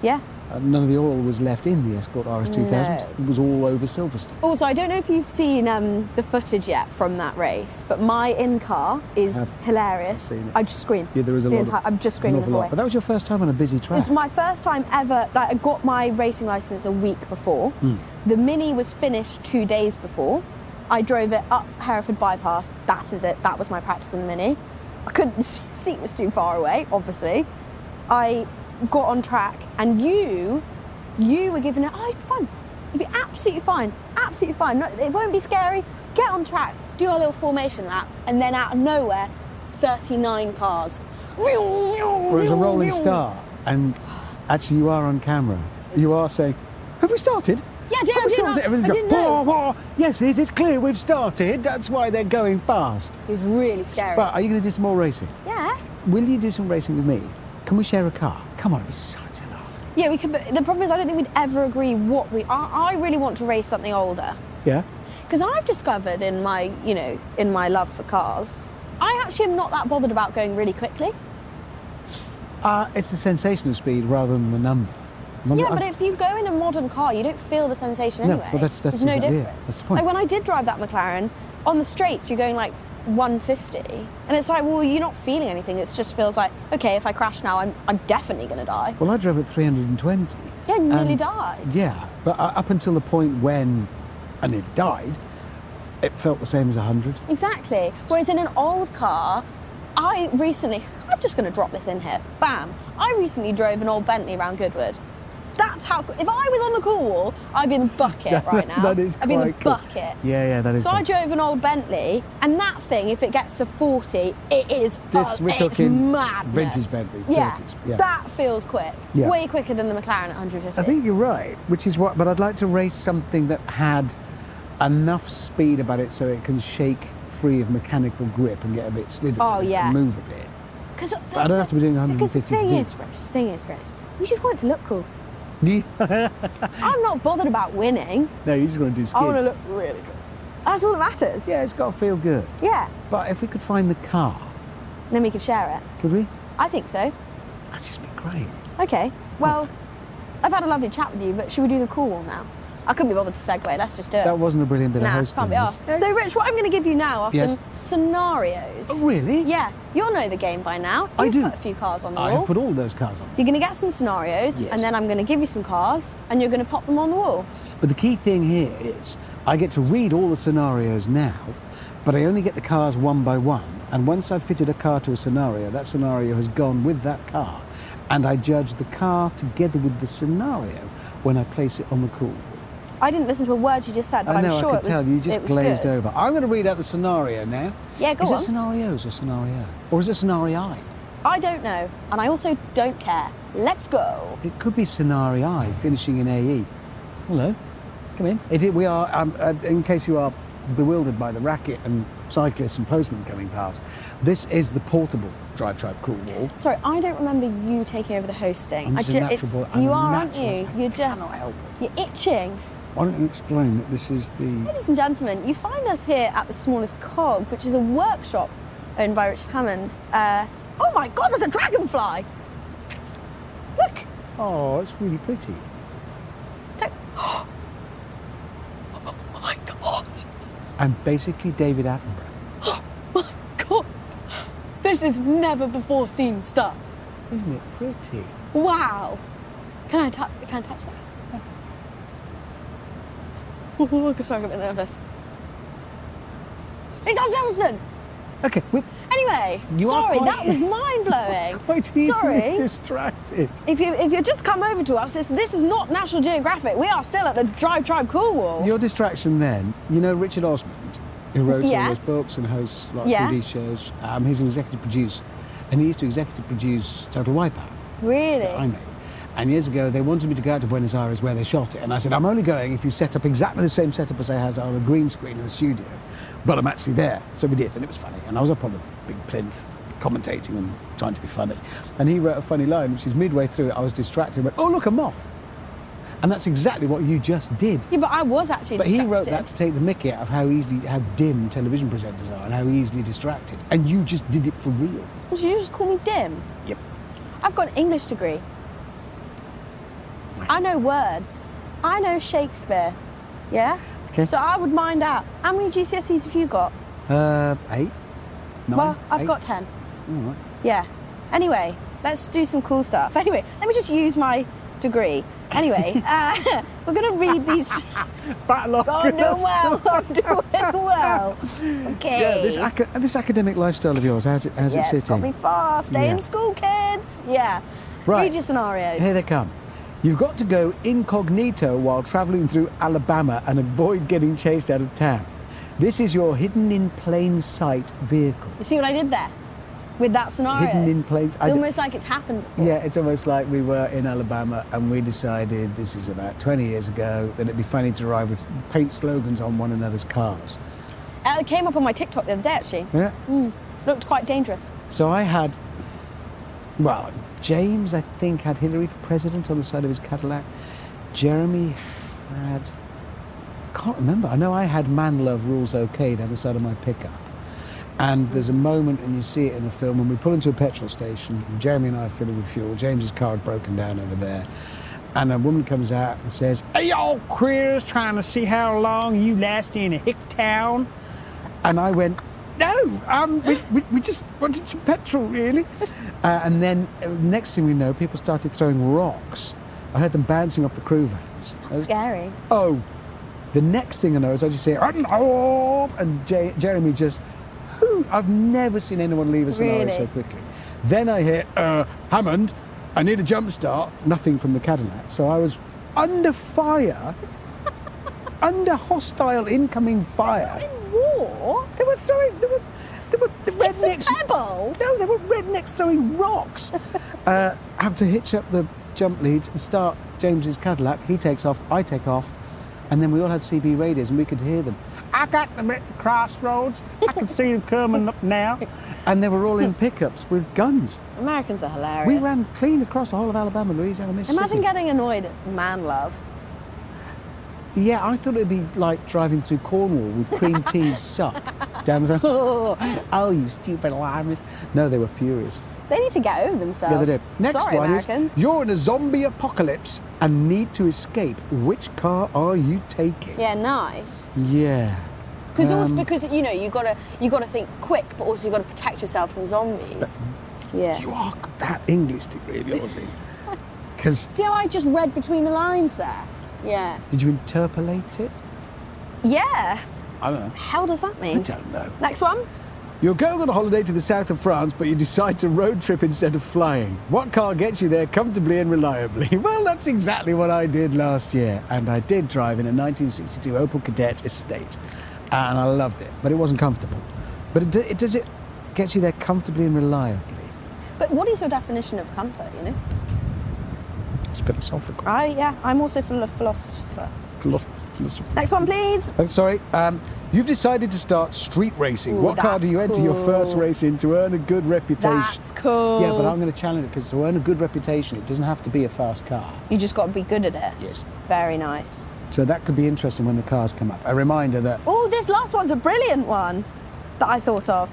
Yeah. None of the oil was left in the Escort RS2000. No. It was all over Silverstone. Also, I don't know if you've seen the footage yet from that race, but my in-car is hilarious. Seen it. I just screamed. Yeah, there was a lot. I'm just screaming the whole way. But that was your first time on a busy track. It's my first time ever. Like, I got my racing license a week before. The Mini was finished 2 days before. I drove it up Hereford Bypass. That is it. That was my practice in the Mini. I couldn't. The seat was too far away, obviously. I got on track, and you were giving it. Oh, you'll be fine. You'll be absolutely fine. Absolutely fine. No, it won't be scary. Get on track. Do our little formation lap, and then out of nowhere, 39 cars. Well, it was a rolling start, and actually, you are on camera. You are saying, "Have we started?" Yeah, I didn't know. Yes, it's clear we've started. That's why they're going fast. It was really scary. But are you going to do some more racing? Yeah. Will you do some racing with me? Can we share a car? Come on, it'd be such a laugh. Yeah, we could. But the problem is, I don't think we'd ever agree what we. I really want to race something older. Yeah. Because I've discovered in my love for cars, I actually am not that bothered about going really quickly. It's the sensation of speed rather than the number. Yeah, but if you go in a modern car, you don't feel the sensation anyway. No, well, that's There's no exactly difference. That's the point. Like when I did drive that McLaren, on the straights, you're going like 150. And it's like, well, you're not feeling anything. It just feels like, okay, if I crash now, I'm definitely going to die. Well, I drove at 320. Yeah, you nearly and- died. Yeah, but up until the point when I nearly died, it felt the same as 100. Exactly. Whereas in an old car, I'm just going to drop this in here. Bam. I recently drove an old Bentley around Goodwood. That's how, if I was on the cool wall, I'd be in the bucket right now. That is I'd be in the quite cool. bucket. Yeah, that is. So I drove an old Bentley, and that thing, if it gets to 40, it is We're it's talking madness. vintage Bentley, Yeah, 30s. Yeah. that feels quick. Yeah. Way quicker than the McLaren at 150. I think you're right, which is what. But I'd like to race something that had enough speed about it so it can shake free of mechanical grip and get a bit slithery. Oh, yeah. And move a bit. Because I don't have to be doing Because 150 the thing to do is, Rich, you just want it to look cool. it. I'm not bothered about winning. No, you just want to do skids. I want to look really good. That's all that matters. Yeah, it's got to feel good. Yeah. But if we could find the car, Then we could share it. could we? I think so. That'd just be great. Okay. Well, I've had a lovely chat with you, but should we do the cool one now? I couldn't be bothered to segue. Let's just do it. That wasn't a brilliant bit of Nah, hosting. can't be asked. So, Rich, what I'm going to give you now are Yes. some scenarios. Oh, really? Yeah. You'll know the game by now. I You've do. put a few cars on the I wall. have put all those cars on. You're going to get some scenarios, Yes. and then I'm going to give you some cars, and you're going to pop them on the wall. But the key thing here is I get to read all the scenarios now, but I only get the cars one by one. And once I've fitted a car to a scenario, that scenario has gone with that car. And I judge the car together with the scenario when I place it on the cool. I didn't listen to a word you just said, but I know, I'm sure I could tell you just it was glazed good. over. I'm going to read out the scenario now. Yeah, go is on. it scenarios or scenario? Or is it scenario? I don't know, and I also don't care. Let's go. It could be scenario finishing in AE. Hello, come in. We are, in case you are bewildered by the racket and cyclists and postmen coming past, this is the portable Drive Tribe Cool Wall. Sorry, I don't remember you taking over the hosting. I'm just a natural boy. I'm You a are, aren't natural. you? I You're just. cannot help You're itching. Why don't you explain that this is the... Ladies and gentlemen, you find us here at the Smallest Cog, which is a workshop owned by Richard Hammond. Oh my God, there's a dragonfly! Look! Oh, it's really pretty. Oh my God! I'm basically David Attenborough. Oh my God! This is never before seen stuff. Isn't it pretty? Wow! Can I touch it? Oh, sorry, I'm a bit nervous. It's on Silverstone! Okay, Anyway, You are sorry, quite- that was mind-blowing. quite easily Sorry. distracted. If you just come over to us, this is not National Geographic. We are still at the Drive Tribe Cool Wall. Your distraction then, you know Richard Osmond, who wrote all Yeah. those books and hosts like Yeah. TV shows. He's an executive producer, and he used to executive produce Total Wipeout. Really? That I made. And years ago, they wanted me to go out to Buenos Aires where they shot it. And I said, I'm only going if you set up exactly the same setup as I has on a green screen in the studio. But I'm actually there. So we did, and it was funny. And I was up on a big plinth, commentating and trying to be funny. And he wrote a funny line, which is midway through it, I was distracted and went, oh, look, a moth. And that's exactly what you just did. Yeah, but I was actually But he distracted. wrote that to take the mickey out of how dim television presenters are and how easily distracted. And you just did it for real. Did you just call me dim? Yep. I've got an English degree. I know words. I know Shakespeare. Yeah? Okay. So I would mind out. How many GCSEs have you got? 8? 9? Well, I've 8? got 10. All right. Yeah. Anyway, let's do some cool stuff. Anyway, let me just use my degree. Anyway, we're going to read these. Battle of I'm doing well. I'm doing well. Okay. Yeah, this academic lifestyle of yours, how's it It's sitting? got me far. Stay in Yeah. school, kids. Yeah. Right. Read your scenarios. Here they come. You've got to go incognito while travelling through Alabama and avoid getting chased out of town. This is your hidden in plain sight vehicle. You see what I did there? With that scenario? Hidden in plain It's almost like it's happened before. Yeah, it's almost like we were in Alabama and we decided, this is about 20 years ago, that it'd be funny to ride with paint slogans on one another's cars. It came up on my TikTok the other day, actually. Yeah. Looked quite dangerous. So I had, well, James, I think, had Hillary for president on the side of his Cadillac. Jeremy had, I can't remember. I know I had Man Love Rules OK down the side of my pickup. And there's a moment, and you see it in the film, when we pull into a petrol station, and Jeremy and I are filling with fuel. James's car had broken down over there. And a woman comes out and says, "Hey, y'all queers trying to see how long you last in a hick town?" And I went, No, we just wanted some petrol, really. And then next thing we know, people started throwing rocks. I heard them bouncing off the crew vans. That's scary. Oh, the next thing I know is I just say, and Jeremy just, I've never seen anyone leave a scenario so quickly. Then I hear, Hammond, I need a jump start. Nothing from the Cadillac. So I was under fire, under hostile incoming fire. In war? They were throwing, they were the rednecks. It's a pebble. No, they were rednecks throwing rocks. I have to hitch up the jump leads and start James's Cadillac. He takes off, I take off, and then we all had CB radios and we could hear them. I got them at the crossroads. I can see them coming up now. And they were all in pickups with guns. Americans are hilarious. We ran clean across the whole of Alabama, Louisiana, Mississippi. Imagine getting annoyed at man love. Yeah, I thought it'd be like driving through Cornwall with cream cheese suck. Down the oh, you stupid alarmist. No, they were furious. They need to get over themselves. Yeah, they did. Next Sorry, one Americans. is, you're in a zombie apocalypse and need to escape. Which car are you taking? Yeah, nice. Yeah. Because you know you gotta think quick, but also you got to protect yourself from zombies. Yeah. You are that English degree of yours is. Because see how I just read between the lines there? Yeah. Did you interpolate it? Yeah. I don't know. How does that mean? I don't know. Next one. You're going on a holiday to the south of France, but you decide to road trip instead of flying. What car gets you there comfortably and reliably? Well, that's exactly what I did last year. And I did drive in a 1962 Opel Kadett Estate. And I loved it, but it wasn't comfortable. But it gets you there comfortably and reliably. But what is your definition of comfort, you know? It's philosophical. I'm also a philosopher. Philosopher. Next one, please. Oh, sorry. You've decided to start street racing. Ooh, what car do you enter your first race in to earn a good reputation? That's cool. Yeah, but I'm going to challenge it because to earn a good reputation, it doesn't have to be a fast car. You just got to be good at it. Yes. Very nice. So that could be interesting when the cars come up. A reminder that... Oh, this last one's a brilliant one that I thought of.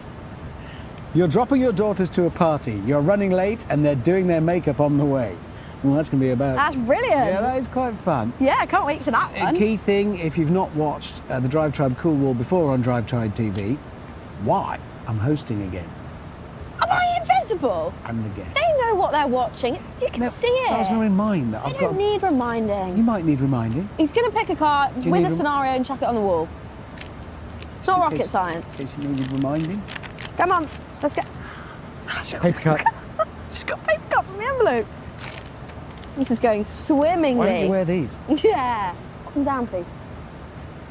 You're dropping your daughters to a party. You're running late and they're doing their makeup on the way. Well, that's going to be about... That's brilliant. Yeah, that is quite fun. Yeah, I can't wait for that one. A key thing, if you've not watched the Drive Tribe Cool Wall before on Drive Tribe TV, why? I'm hosting again. Am I invisible? I'm the guest. They know what they're watching. You can see it. I was going to remind that. They don't need reminding. You might need reminding. He's going to pick a car, win the scenario and chuck it on the wall. It's not rocket science. In case you need reminding. Come on, let's get... Paper cut. Just got paper cut from the envelope. This is going swimmingly. Why don't you wear these? Yeah. Pop them down, please.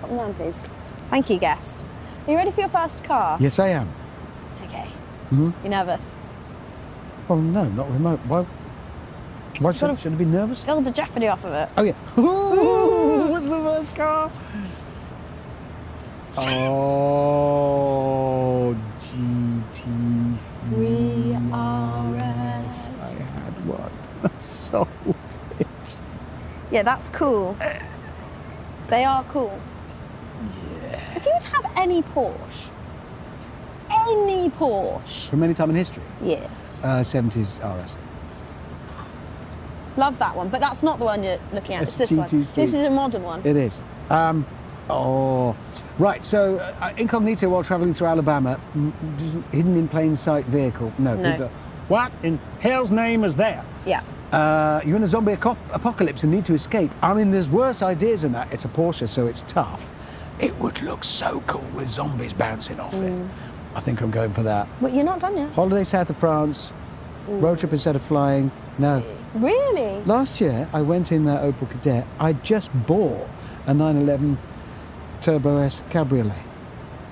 Pop them down, please. Thank you, guest. Are you ready for your first car? Yes, I am. Okay. Mm-hmm. You nervous? Oh, no, not remote. Why should I be nervous? Build the jeopardy off of it. Oh, yeah. Ooh, what's the first car? Oh, GT3 RS. I had one. I sold it. Yeah, that's cool. They are cool. Yeah. If you would have any Porsche, From any time in history? Yes. 70s RS. Love that one, but that's not the one you're looking at. It's this one. GT3. This is a modern one. It is. Right, so incognito while travelling through Alabama, hidden in plain sight vehicle. No. People, what in hell's name is that? Yeah. You're in a zombie apocalypse and need to escape. I mean, there's worse ideas than that. It's a Porsche, so it's tough. It would look so cool with zombies bouncing off it. I think I'm going for that. But you're not done yet. Holiday south of France, road trip instead of flying. No. Really? Last year, I went in that Opel Kadett. I just bought a 911 Turbo S Cabriolet.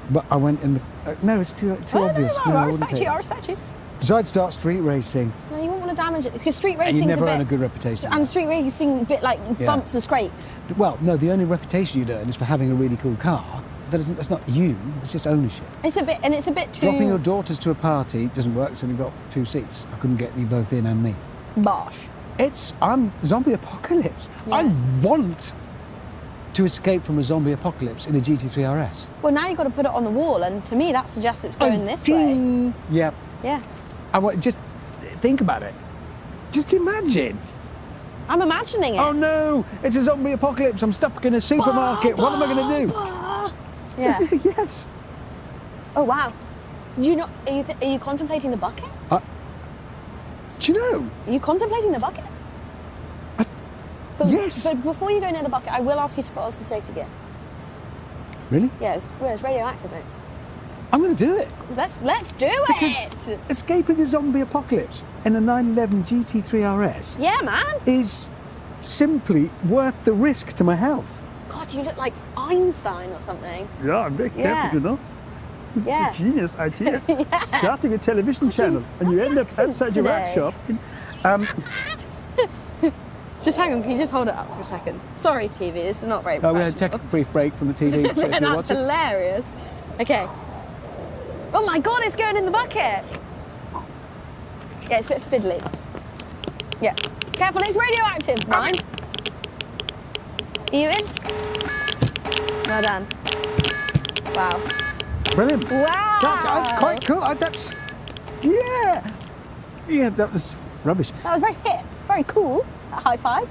But I went in the... no, it's too obvious. No, I wouldn't respect you. Decided to start street racing. No, you won't want to damage it, because street And you racing is never a bit... earn a good reputation. And street racing is a bit like bumps and scrapes. Well, no, the only reputation you'd earn is for having a really cool car. That's not you, it's just ownership. It's a bit too... Dropping your daughters to a party doesn't work, so we've got 2 seats. I couldn't get you both in and me. Bosh. I'm zombie apocalypse. Yeah. I want to escape from a zombie apocalypse in a GT3 RS. Well, now you've got to put it on the wall, and to me that suggests it's going this way. Yep. Yeah. Just think about it. Just imagine. I'm imagining it. Oh no, it's a zombie apocalypse. I'm stuck in a supermarket. What am I going to do? Yeah. Yes. Oh wow. Do you not? Are you contemplating the bucket? Do you know? Are you contemplating the bucket? Yes. But before you go near the bucket, I will ask you to put on some safety gear. Really? Yeah, it's radioactive, mate. I'm going to do it. Let's do it. Escaping a zombie apocalypse in a 911 GT3 RS. Yeah, man. Is simply worth the risk to my health. God, you look like Einstein or something. Yeah, I'm very careful, you know. This Yeah. is a genius idea. Yeah. Starting a television channel, and you end up outside your today. workshop. Just hang on, can you just hold it up for a second? Sorry, TV, this is not very We're professional. going to take a brief break from the TV. so if you That's watch it. hilarious. Okay. Oh my God, it's going in the bucket. Yeah, it's a bit fiddly. Yeah. Careful, it's radioactive, mind. Are you in? Well done. Wow. Brilliant. Wow. That's quite cool. Yeah. Yeah, that was rubbish. That was very hip, very cool. A high five.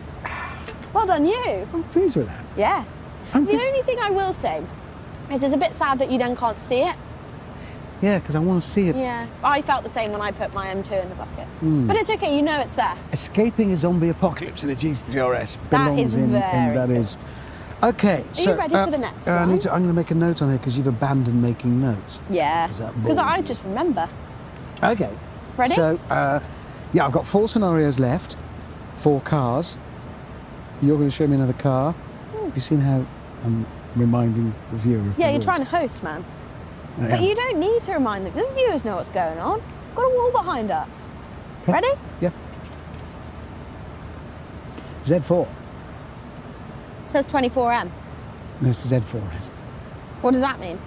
Well done, you. I'm pleased with that. Yeah. The only thing I will say is it's a bit sad that you then can't see it. Yeah, because I want to see it. Yeah. I felt the same when I put my M2 in the bucket. Mm. But it's okay, you know it's there. Escaping a zombie apocalypse in a GT3 RS That belongs is in very that is. Okay, Are so you ready for the next one? I'm going to make a note on here because you've abandoned making notes. Yeah. Does that Because bore I you? just remember. Okay. Ready? So, yeah, I've got 4 scenarios left, 4 cars. You're going to show me another car. Have you seen how I'm reminding the viewer of Yeah, the you're rules? trying to host, man. I But am. you don't need to remind them. The viewers know what's going on. Got a wall behind us. Okay. Ready? Yeah. Z4. It says 24M. No, it's Z4. What does that mean?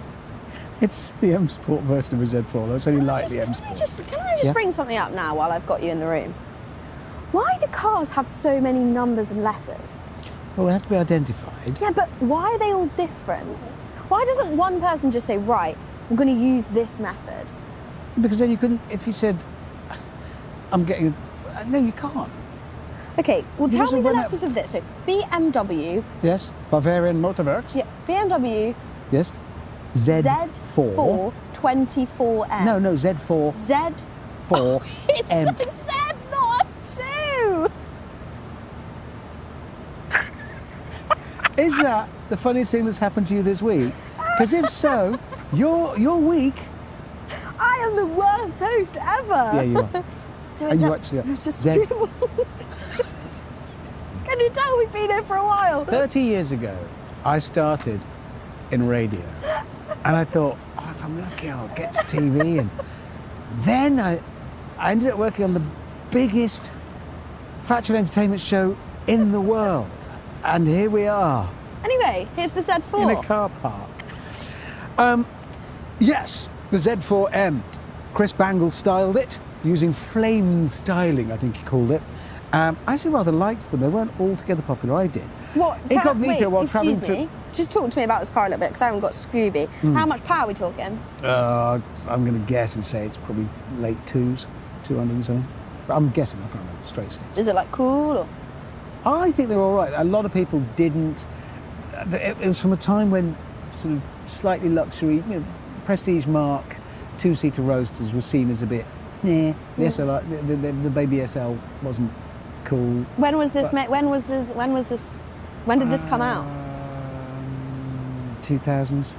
It's the M Sport version of a Z4. That's only like the M Can Sport. I just Yeah. bring something up now while I've got you in the room? Why do cars have so many numbers and letters? Well, they have to be identified. Yeah, but why are they all different? Why doesn't one person just say, right, we're going to use this method? Because then you couldn't, if you said, I'm getting, no, you can't. Okay, well, You tell just me the run out- letters of this. So, BMW, Yes, Bavarian Motorworks. yeah, BMW, Yes. Z4. Z4, 24M. No, Z4. Z. 4. It's M. a Z, not a 2. Is that the funniest thing that's happened to you this week? Because if so, your week. I am the worst host ever. Yeah, you are. So And it's you a- actually are. It's just Z. dribble. Can you tell we've been here for a while? 30 years ago, I started in radio. And I thought, oh, if I'm lucky, I'll get to TV. And then I ended up working on the biggest factual entertainment show in the world. And here we are. Anyway, here's the Z4. In a car park. Yes, the Z4M. Chris Bangle styled it, using flame styling, I think he called it. I actually rather liked them. They weren't altogether popular. I did. What? Incognito while travelling excuse me. Just talk to me about this car a little bit, because I haven't got Scooby. Mm. How much power are we talking? I'm going to guess and say it's probably late 2s, 200 and something. But I'm guessing, I can't remember straight say. Is it like cool or? I think they're all right. A lot of people didn't. It was from a time when sort of slightly luxury, prestige mark, 2-seater roadsters were seen as a bit, nah. The SL, the baby SL wasn't cool. When was this? But- When did this come out? 2000s.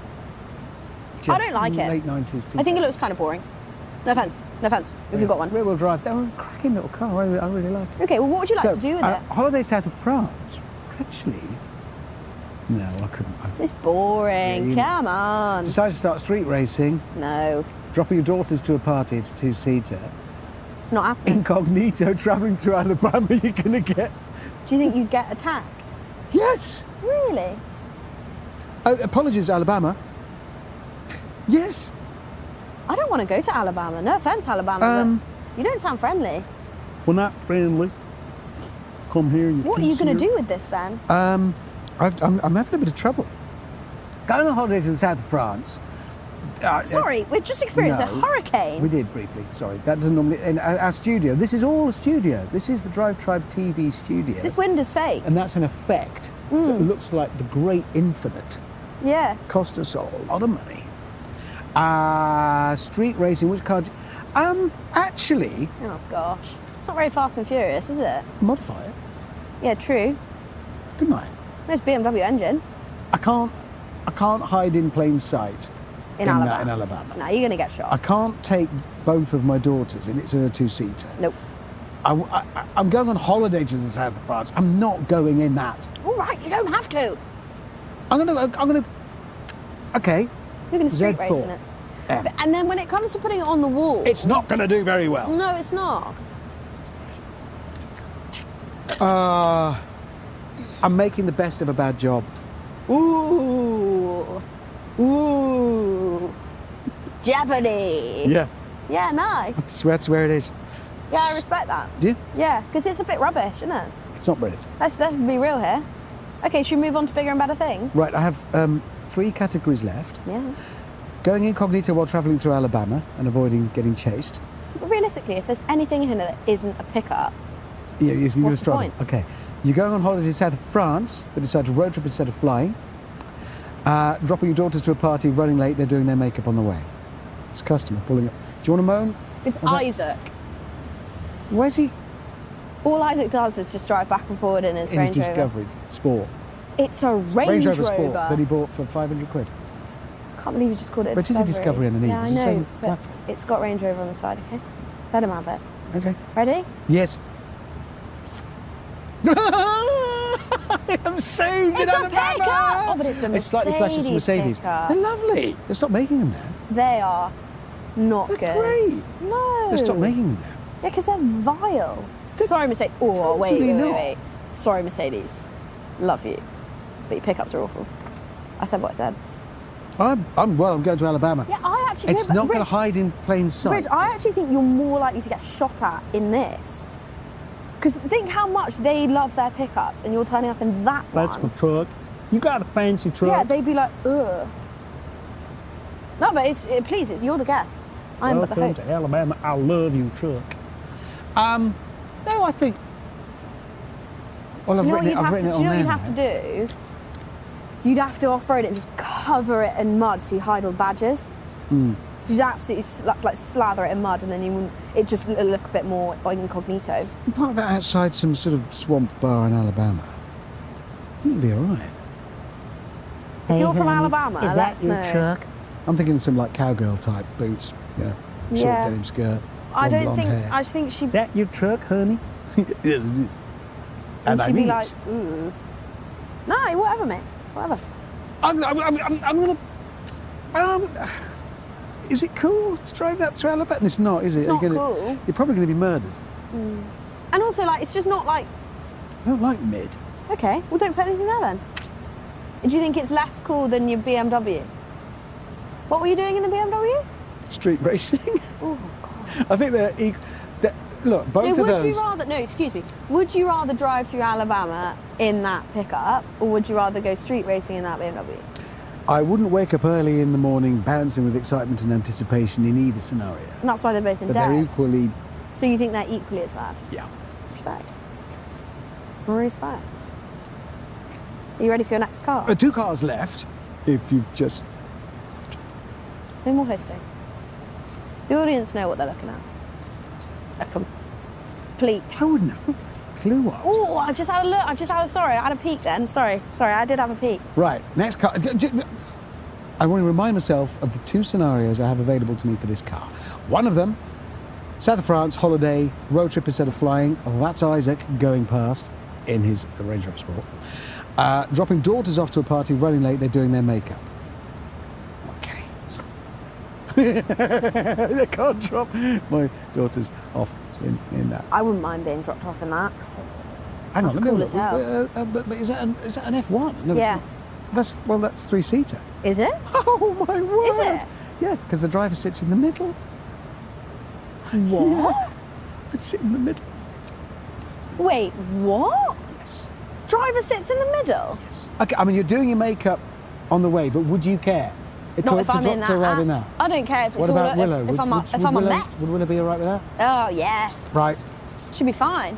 I don't like it. Late 90s. I think it looks kind of boring. No offense. No offense. If you've got one. Rear-wheel drive. That was a cracking little car. I really liked it. Okay. Well, what would you like So, to do with it? Holiday south of France. Actually, no, I couldn't. It's boring. Yeah, Come on. Decided to start street racing. No. Dropping your daughters to a party. It's a 2-seater. Not happening. Incognito, travelling through Alabama. You're gonna get. Do you think you'd get attacked? Yes. Really? Oh, apologies, Alabama. Yes. I don't want to go to Alabama. No offense, Alabama. but you don't sound friendly. We're not friendly. Come here. You What are you going to do with this then? I'm having a bit of trouble. Going on holiday to the south of France. Sorry, we just experienced a no. hurricane. We did briefly. Sorry, that doesn't normally. In our studio. This is all a studio. This is the Drive Tribe TV studio. This wind is fake. And that's an effect that looks like the Great Infinite. Yeah. Cost us all a lot of money. Street racing, which car? Actually, Oh gosh, it's not very Fast and Furious, is it? modify it, Yeah, true. didn't I? There's BMW engine I can't hide in plain sight in Alabama. that in Alabama. No, you're gonna get shot. I can't take both of my daughters, and it's in a two-seater. Nope. I'm going on holiday to the south of France. I'm not going in that. All right, you don't have to. I'm gonna. Okay. You're gonna street race Z4. in it. M. But- and then when it comes to putting it on the wall, It's not going to do very well. No, it's not. I'm making the best of a bad job. Ooh, Jeopardy. Yeah. Yeah, nice. That's where it is. Yeah, I respect that. Do you? Yeah, because it's a bit rubbish, isn't it? It's not brilliant. Let's be real here. Okay, should we move on to bigger and better things? Right, I have 3 categories left. Yeah. Going incognito while travelling through Alabama and avoiding getting chased. But realistically, if there's anything in here that isn't a pickup, Yeah, you're going to What's the struggle. point? Okay. You're going on holiday south of France, but decide to road trip instead of flying. Dropping your daughters to a party, running late, they're doing their makeup on the way. It's a customer pulling up. Do you want to moan? it's Okay. Isaac. Where's he? All Isaac does is just drive back and forward in his In his Range Rover. Discovery Sport. It's a Range Rover. Sport that he bought for 500 quid. Can't believe you just called it a But it is a Discovery. Discovery underneath. Yeah, I It's the know, same but platform. it's got Range Rover on the side, okay? Let him have it. Okay. Ready? Yes. I'm saved in It's a Alabama! pickup! Oh, but it's a It's slightly flashy, it's a Mercedes. pickup. They're lovely. They stopped making them now. They are not They're good. great. No. They stopped making them now. Yeah, because they're vile. Sorry, Mercedes. Oh, wait, totally wait, not. wait. Sorry, Mercedes. Love you. But your pickups are awful. I said what I said. I'm going to Alabama. Yeah, I actually... It's no, but not going Rich, to hide in plain sight. Rich, I actually think you're more likely to get shot at in this. Because think how much they love their pickups and you're turning up in that That's one. my truck. You got a fancy truck. Yeah, they'd be like, ugh. No, but please, you're the guest. I'm but the Welcome host. to Alabama. I love you, truck. No, I think. Well, Do you know I've what you'd have to? written it Do you know on what you'd there have to now. do? You'd have to off-road it and just cover it in mud so you hide all the badges. Just absolutely like slather it in mud, and then it just look a bit more incognito. Park that outside some sort of swamp bar in Alabama. I think you'll be all right. If you're from Alabama, let us know. I'm thinking some like cowgirl type boots, you know, short Yeah. denim skirt. I don't blonde think. hair. I think she. Is that your truck, honey? Yes, it is. And I she'd be mean like, ooh. No, whatever, mate. Whatever. I'm gonna. Is it cool to drive that through Alabama? It's not, is it? It's not You're gonna- cool. You're probably going to be murdered. And also, like, it's just not like. I don't like mid. Okay, well, don't put anything there then. Do you think it's less cool than your BMW? What were you doing in the BMW? Street racing. Oh God. I think they're equal. Look, both No, of would those. you rather? No, excuse me. Would you rather drive through Alabama in that pickup, or would you rather go street racing in that BMW? I wouldn't wake up early in the morning bouncing with excitement and anticipation in either scenario. And that's why they're both in But debt. they're equally. So you think they're equally as bad? Yeah. Respect. Respect. Are you ready for your next car? 2 cars left. If you've just. No more hosting. The audience know what they're looking at. A complete. I wouldn't have a clue what. Oh, I've just had a look. Sorry, I had a peek then. Sorry, I did have a peek. Right, next car. I want to remind myself of the 2 scenarios I have available to me for this car. One of them, south of France, holiday, road trip instead of flying. That's Isaac going past in his Range Rover Sport. Dropping daughters off to a party, running late, they're doing their makeup. Okay. They can't drop my daughters off in that. I wouldn't mind being dropped off in that. Hang That's on, let me cool look. as hell. But is that an F1? No, Yeah. it's not. That's 3-seater. Is it? Oh my word! Is it? Yeah, because the driver sits in the middle. What? Yeah. I sit in the middle. Wait, what? Yes. The driver sits in the middle? Okay, I mean, you're doing your makeup on the way, but would you care? Not if I'm in to that. arrive in that? I don't care if it's What all about Willow? if I'm a Willow, mess. Would Willow be all right with that? Oh yeah, Right. should be fine.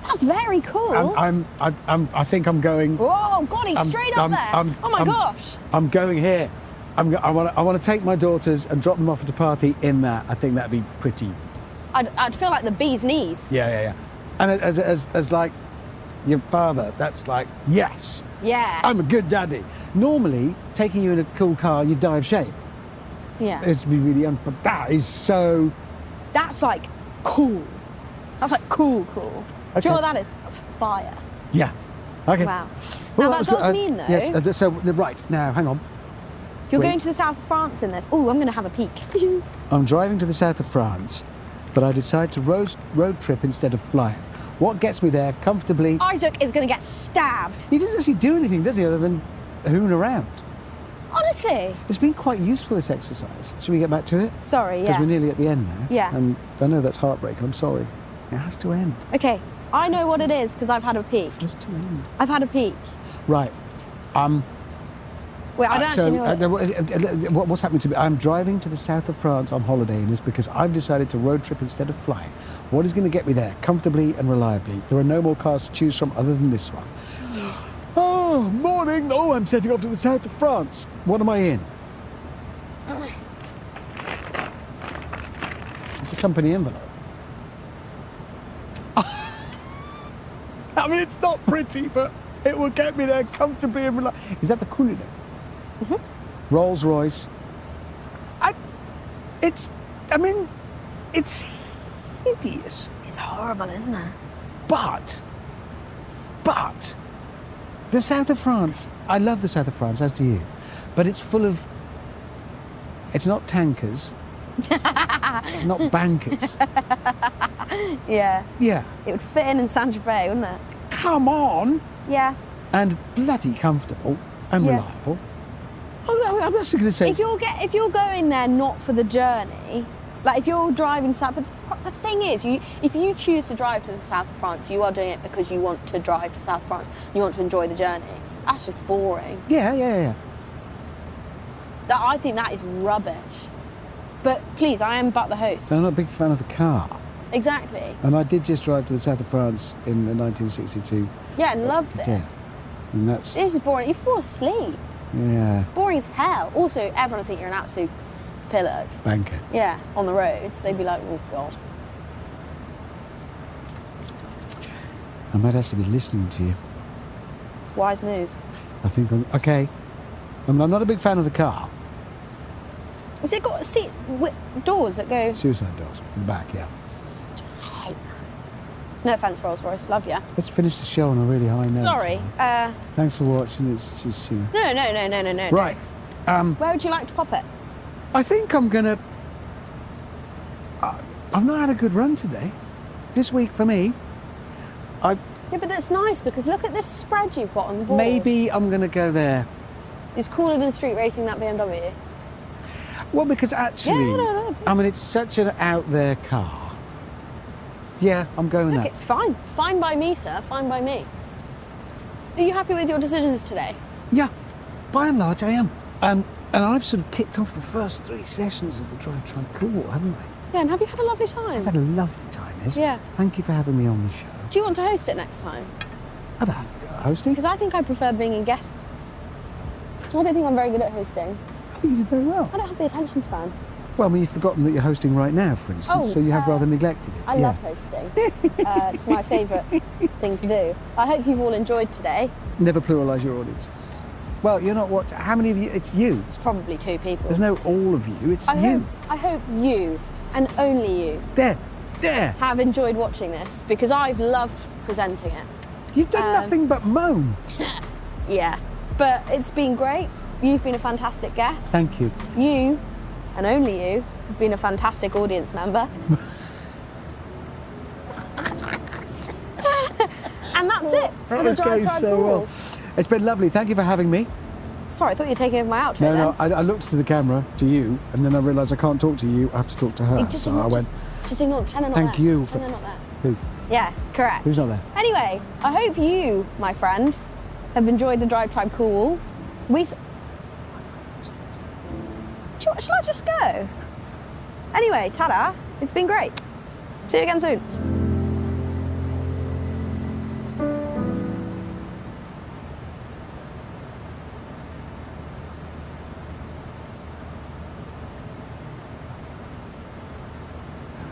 That's very cool. I think I'm going. Oh God, he's I'm- straight up I'm- there. I'm- Oh my I'm- gosh. I'm going here. I want to take my daughters and drop them off at a party in that. I think that'd be pretty. I'd feel like the bee's knees. Yeah. And as like your father, that's like, yes. Yeah. I'm a good daddy. Normally, taking you in a cool car, you die of shame. Yeah. It's be really but that is so. That's like cool. That's like cool. Do you know what that is? That's fire. Yeah. Okay. Wow. Well, Now that does mean though. Yes. So right now, hang on. You're Wait. going to the south of France in this. Oh, I'm going to have a peek. I'm driving to the south of France, but I decide to road trip instead of flying. What gets me there comfortably? Isaac is going to get stabbed. He doesn't actually do anything, does he, other than hoon around? Honestly. It's been quite useful, this exercise. Should we get back to it? Sorry, Because yeah. we're nearly at the end now. Yeah. And I know that's heartbreaking. I'm sorry. It has to end. Okay, I know what it is because I've had a peek. It has to end. I've had a peek. Right. Wait, I don't actually know. What's happening to me? I'm driving to the south of France on holiday in this because I've decided to road trip instead of flying. What is going to get me there comfortably and reliably? There are no more cars to choose from other than this one. Oh, morning. Oh, I'm setting off to the south of France. What am I in? It's a company envelope. I mean, it's not pretty, but it will get me there comfortably and reliably. Is that the Cullinan? Mm-hmm. Rolls Royce. It's hideous. It's horrible, isn't it? But, the south of France, I love the south of France, as do you. But it's full of, it's not tankers. It's not bankers. Yeah. Yeah. It would fit in Saint-Tropez, wouldn't it? Come on. Yeah. And bloody comfortable and reliable. I'm not going to say. If you're going there not for the journey, like if you're driving south, but the thing is, if you choose to drive to the south of France, you are doing it because you want to drive to South France. You want to enjoy the journey. That's just boring. Yeah. I think that is rubbish. But please, I am but the host. I'm not a big fan of the car. Exactly. And I did just drive to the south of France in 1962. Yeah, and loved it. Yeah. And that's. This is boring. You fall asleep. Yeah. Boring as hell. Also, everyone would think you're an absolute pillock. Banker. Yeah, on the roads. They'd be like, oh, God. I might actually be listening to you. It's a wise move. I think I'm. Okay. I'm not a big fan of the car. Has it got doors that go... Suicide doors. In the back, yeah. No offence, Rolls Royce. Love ya. Let's finish the show on a really high note. Sorry. Thanks for watching. It's just, you know. No. Right. Where would you like to pop it? I think I'm gonna. I've not had a good run today. This week for me. Yeah, but that's nice because look at this spread you've got on the board. Maybe I'm gonna go there. It's cooler than street racing that BMW. Well, because actually, no. I mean, it's such an out there car. Yeah, I'm going there. Fine. Fine by me, sir. Fine by me. Are you happy with your decisions today? Yeah, by and large I am. And I've sort of kicked off the first 3 sessions of the Drive Time Cool, haven't I? Yeah, and have you had a lovely time? I've had a lovely time, Liz. Yeah. Thank you for having me on the show. Do you want to host it next time? I don't have to go hosting. Because I think I prefer being a guest. I don't think I'm very good at hosting. I think you did very well. I don't have the attention span. Well, I mean, you've forgotten that you're hosting right now, for instance, so you have rather neglected it. I love hosting. It's my favourite thing to do. I hope you've all enjoyed today. Never pluralise your audience. Well, you're not what? How many of you? It's you. It's probably 2 people. There's no all of you. It's you. I hope you, and only you, there, have enjoyed watching this because I've loved presenting it. You've done nothing but moan. Yeah, but it's been great. You've been a fantastic guest. Thank you. You, and only you, have been a fantastic audience member. And that's it for the Drive Time Cool. Well. It's been lovely. Thank you for having me. Sorry, I thought you were taking over my outro. No, I looked to the camera, to you, and then I realised I can't talk to you. I have to talk to her. Just so ignore, I went. Just ignore them. Pretend they're not Thank there. you Pretend they're not there. Who? Yeah, correct. Who's not there? Anyway, I hope you, my friend, have enjoyed the Drive Time Cool. Shall I just go? Anyway, ta-da. It's been great. See you again soon.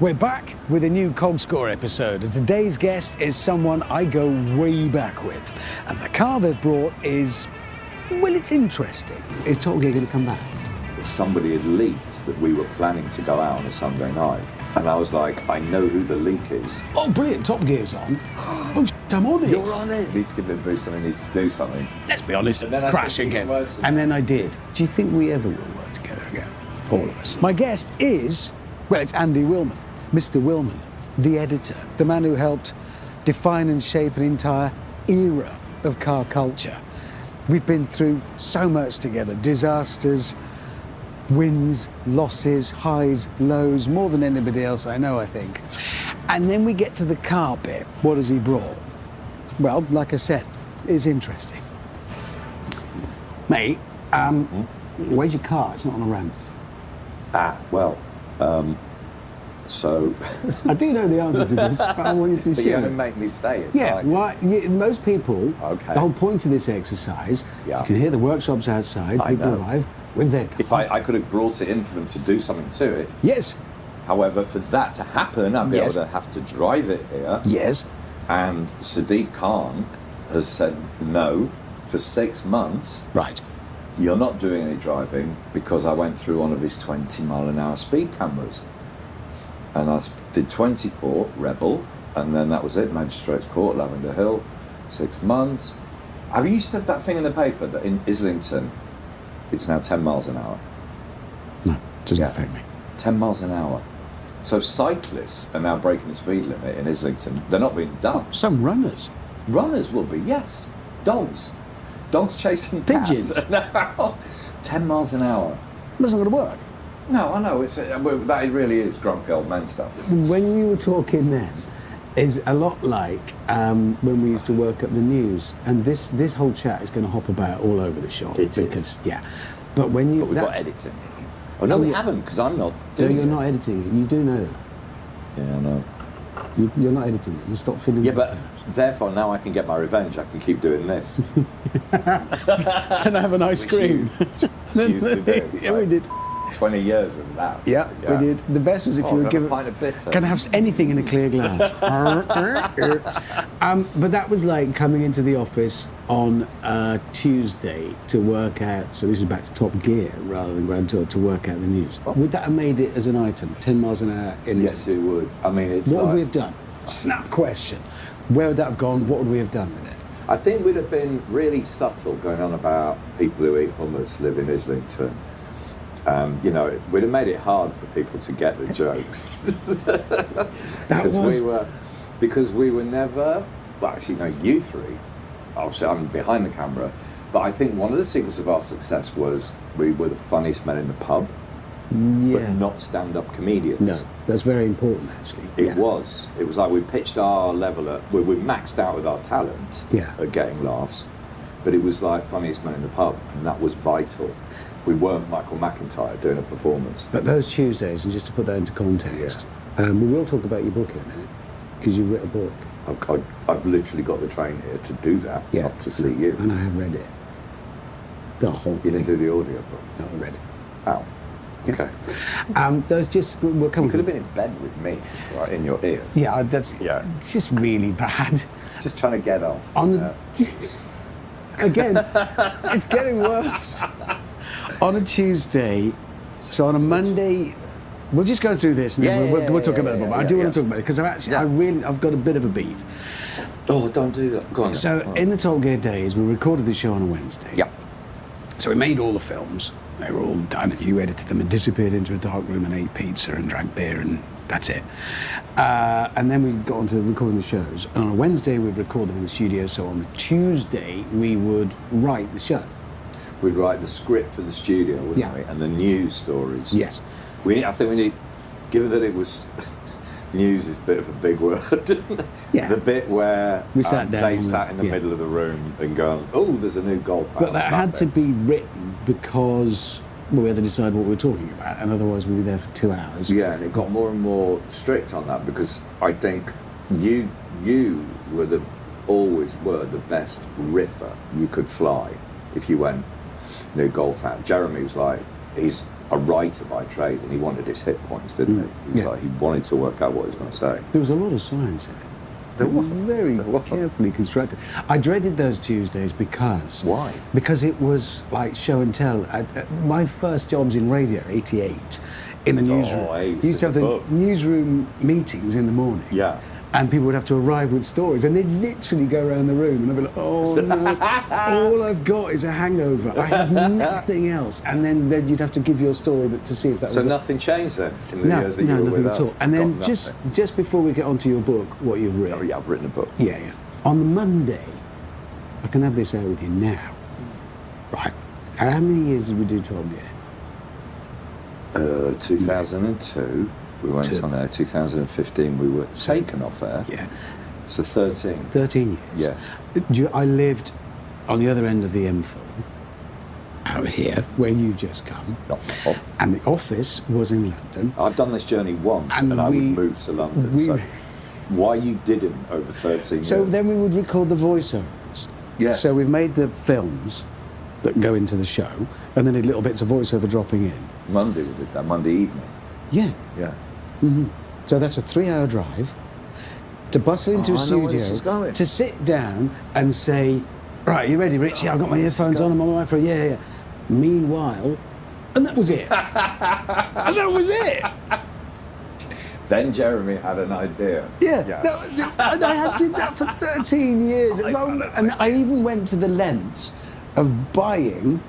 We're back with a new Cog Score episode, and today's guest is someone I go way back with. And the car they've brought is, well, it's interesting. Is Top Gear going to come back? Somebody had leaked that we were planning to go out on a Sunday night. And I was like, I know who the leak is. Oh, brilliant, Top Gear's on. Oh, I'm on it. You're on it. Needs to give it a boost and it needs to do something. Let's be honest, And then I crash think again. worse than And then I did. Do you think we ever will work together again? All of us. My guest is, well, it's Andy Willman. Mr. Willman, the editor, the man who helped define and shape an entire era of car culture. We've been through so much together, disasters, wins, losses, highs, lows, more than anybody else I know, I think. And then we get to the car bit. What has he brought? Well, like I said, it's interesting. Mate, where's your car? It's not on a ramp. So... I do know the answer to this, but I want you to But share. you're going to make me say it. Yeah, aren't you? right. Most people, Okay. the whole point of this exercise, Yeah. you can hear the workshops outside, I people know. arrive with their car. If I could have brought it in for them to do something to it. Yes. However, for that to happen, I'd be Yes. able to have to drive it here. Yes. And Sadiq Khan has said no for 6 months. Right. You're not doing any driving because I went through one of his 20-mile-an-hour speed cameras. And I did 24, Rebel, and then that was it, Magistrates Court, Lavender Hill, 6 months. Have you said that thing in the paper that in Islington, it's now 10 miles an hour? No, doesn't affect me. 10 miles an hour. So cyclists are now breaking the speed limit in Islington. They're not being done. Some runners. Runners will be, yes. Dogs. Dogs chasing Pigeons. cats. No. 10 miles an hour. That's not going to work. No, I know. That really is grumpy old man stuff. When you were talking then, is a lot like when we used to work at the news, and this whole chat is going to hop about all over the shop. It is. Yeah. But when you... But we've got editing. Oh, no, we haven't, because I'm not No, doing you're it. not editing it. You do know that. Yeah, I know. You're not editing it. You stop filling Yeah, it but out. therefore now I can get my revenge. I can keep doing this. Can I have an ice cream? Which you used to do. Yeah, we did. 20 years of that. Yeah, we did. The best was if you can would I give have a pint of bitter? Can I have anything in a clear glass? But that was like coming into the office on Tuesday to work out. So this is back to Top Gear rather than Grand Tour to work out the news. Would that have made it as an item? 10 miles an hour in Yes, it would. I mean, it's What would like- we have done? Snap question. Where would that have gone? What would we have done with it? I think we'd have been really subtle going on about people who eat hummus live in Islington. We'd have made it hard for people to get the jokes. Because we were never, well, actually, no, you three, obviously I'm behind the camera, but I think one of the secrets of our success was we were the funniest men in the pub, but not stand-up comedians. No, that's very important actually. It was. It was like we pitched our level at, we maxed out with our talent at getting laughs, but it was like funniest men in the pub, and that was vital. We weren't Michael McIntyre doing a performance. But those Tuesdays, and just to put that into context, we will talk about your book in a minute, because you've written a book. I've literally got the train here to do that, not to see you. And I have read it. The whole thing. You didn't do the audio book? No, I read it. Oh. Okay. Those just will come. You could have been in bed with me, right, in your ears. Yeah, that's. Yeah. It's just really bad. Just trying to get off. Again, it's getting worse. On a Tuesday, so on a Monday, we'll just go through this and then we'll talk about it. But I do want to talk about it because I've got a bit of a beef. Oh, don't do that. Go on. So in the Top Gear days, we recorded the show on a Wednesday. Yeah. So we made all the films. They were all done, and you edited them and disappeared into a dark room and ate pizza and drank beer, and that's it. And then we got on to recording the shows. And on a Wednesday, we'd record them in the studio, so on the Tuesday, we would write the show. We'd write the script for the studio, wouldn't we? And the news stories. Yes. I think we need, given that it was, news is a bit of a big word. The bit where we sat down they sat in the middle of the room and gone, oh, there's a new golf But that had to be written because we had to decide what we were talking about, and otherwise we'd be there for 2 hours. Yeah, and it got more and more strict on that because I think you always were the best riffer you could fly if you went new golf hat. Jeremy was like, a writer by trade, and he wanted his hit points, didn't he? He was like, he wanted to work out what he was going to say. There was a lot of science in it. There was very carefully constructed. I dreaded those Tuesdays because... Why? Because it was like show and tell. My first jobs in radio, 88, in the newsroom. You used to have the newsroom meetings in the morning. Yeah. And people would have to arrive with stories, and they'd literally go around the room, and I'd be like, oh no, all I've got is a hangover. I have nothing else. And then you'd have to give your story to see if that was... So nothing changed then in the years that you were with us? No, nothing at all. And then just before we get onto your book, what you've written... Oh yeah, I've written a book. Yeah. On the Monday, I can have this out with you now. Right. How many years did we do Tom Year? 2002. We went on air. 2015, we were taken off air. Yeah. So 13. 13 years. Yes. I lived on the other end of the M4, out here, where you've just come. And the office was in London. I've done this journey once, and I would move to London. So why you didn't over 13 years? So then we would record the voiceovers. Yes. So we've made the films that go into the show, and then little bits of voiceover dropping in. Monday we did that, Monday evening. Yeah. Yeah. Mm-hmm. So that's a 3-hour drive to bustle into a studio, to sit down and say, right, you ready, Rich? Yeah, I've got my earphones on, I'm on my way for yeah. Meanwhile, and that was it. And that was it. Then Jeremy had an idea. Yeah. And I did that for 13 years. And I even went to the lengths of buying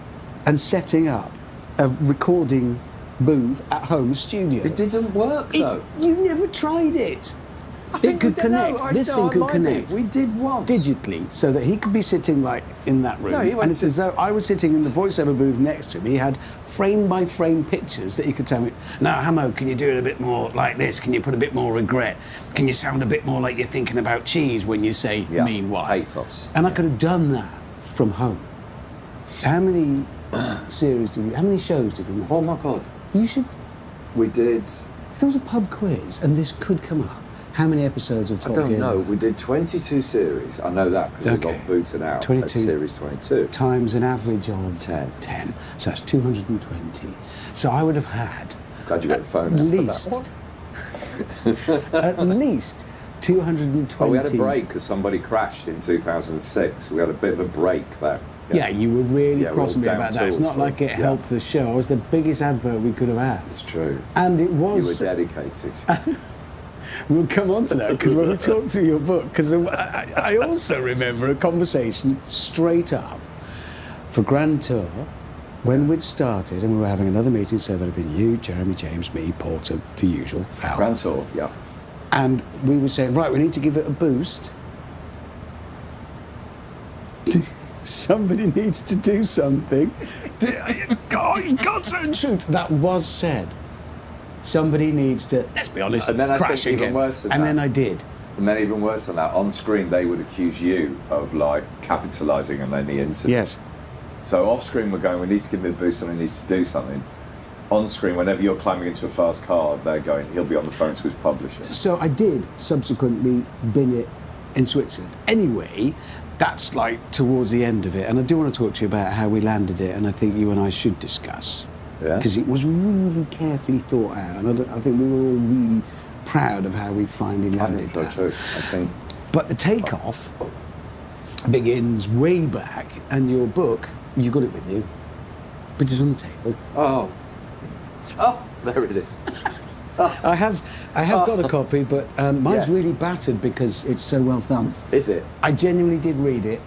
and setting up a recording booth at home studio. It didn't work though. You never tried it. It could connect. This thing could connect. We did once. Digitally, so that he could be sitting like in that room. No, and it's as though I was sitting in the voiceover booth next to him. He had frame by frame pictures that he could tell me, now Hamo, can you do it a bit more like this? Can you put a bit more regret? Can you sound a bit more like you're thinking about cheese when you say meanwhile? Pathos. And I could have done that from home. How many series did we, how many shows did we make? Oh my God. You should... We did... If there was a pub quiz and this could come up, how many episodes of Top Gear? I don't know. We did 22 series. I know that because we got booted out 22 at series 22. Times an average of 10. So that's 220. So I would have had... Glad you got the phone out for that. At least 220. Oh, we had a break because somebody crashed in 2006. We had a bit of a break there. Yeah, you were really cross me down about that. It's not like it helped the show. I was the biggest advert we could have had. It's true. And it was... You were dedicated. We'll come on to that because when we talk through your book, because I also remember a conversation straight up for Grand Tour when we'd started and we were having another meeting, so there'd have been you, Jeremy, James, me, Porter, the usual. Al. Grand Tour, yeah. And we were saying, right, we need to give it a boost. Somebody needs to do something. God's own truth. That was said. Somebody needs to, let's be honest, and then I crash think again. even worse than and that. then I did. And then even worse than that, on screen they would accuse you of like capitalising on any incident. Yes. So off screen we're going, we need to give it a boost, somebody needs to do something. On screen, whenever you're climbing into a fast car, they're going, he'll be on the phone to his publisher. So I did subsequently bin it in Switzerland. Anyway, that's like towards the end of it, and I do want to talk to you about how we landed it, and I think you and I should discuss. Yeah. Because it was really carefully thought out, and I think we were all really proud of how we finally landed that. Too. I think. But the takeoff begins way back, and your book, you've got it with you, but it's on the table. Oh, there it is. I have got a copy, but mine's really battered because it's so well thumbed. Is it? I genuinely did read it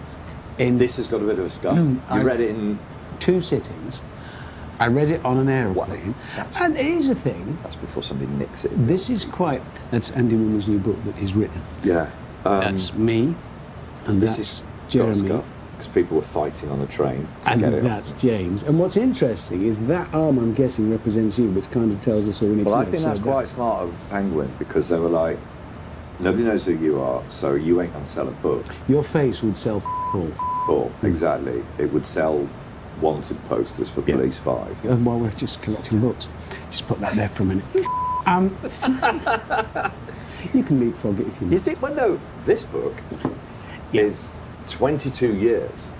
in... This has got a bit of a scuff. You read it in... 2 sittings. I read it on an aeroplane. And here's the thing. That's before somebody nicks it. This is quite... That's Andy Woolman's new book that he's written. Yeah. That's me, and this that's is Jeremy. Because people were fighting on the train to get it that's James. And what's interesting is that arm, I'm guessing, represents you, which kind of tells us all we need to know. Well, I think that's quite smart of Penguin, because they were like, nobody knows who you are, so you ain't going to sell a book. Your face would sell all. Exactly. It would sell wanted posters for Police 5. And while we're just collecting books, just put that there for a minute. You can leapfrog it if you need. Is it? Well, no, this book is 22 years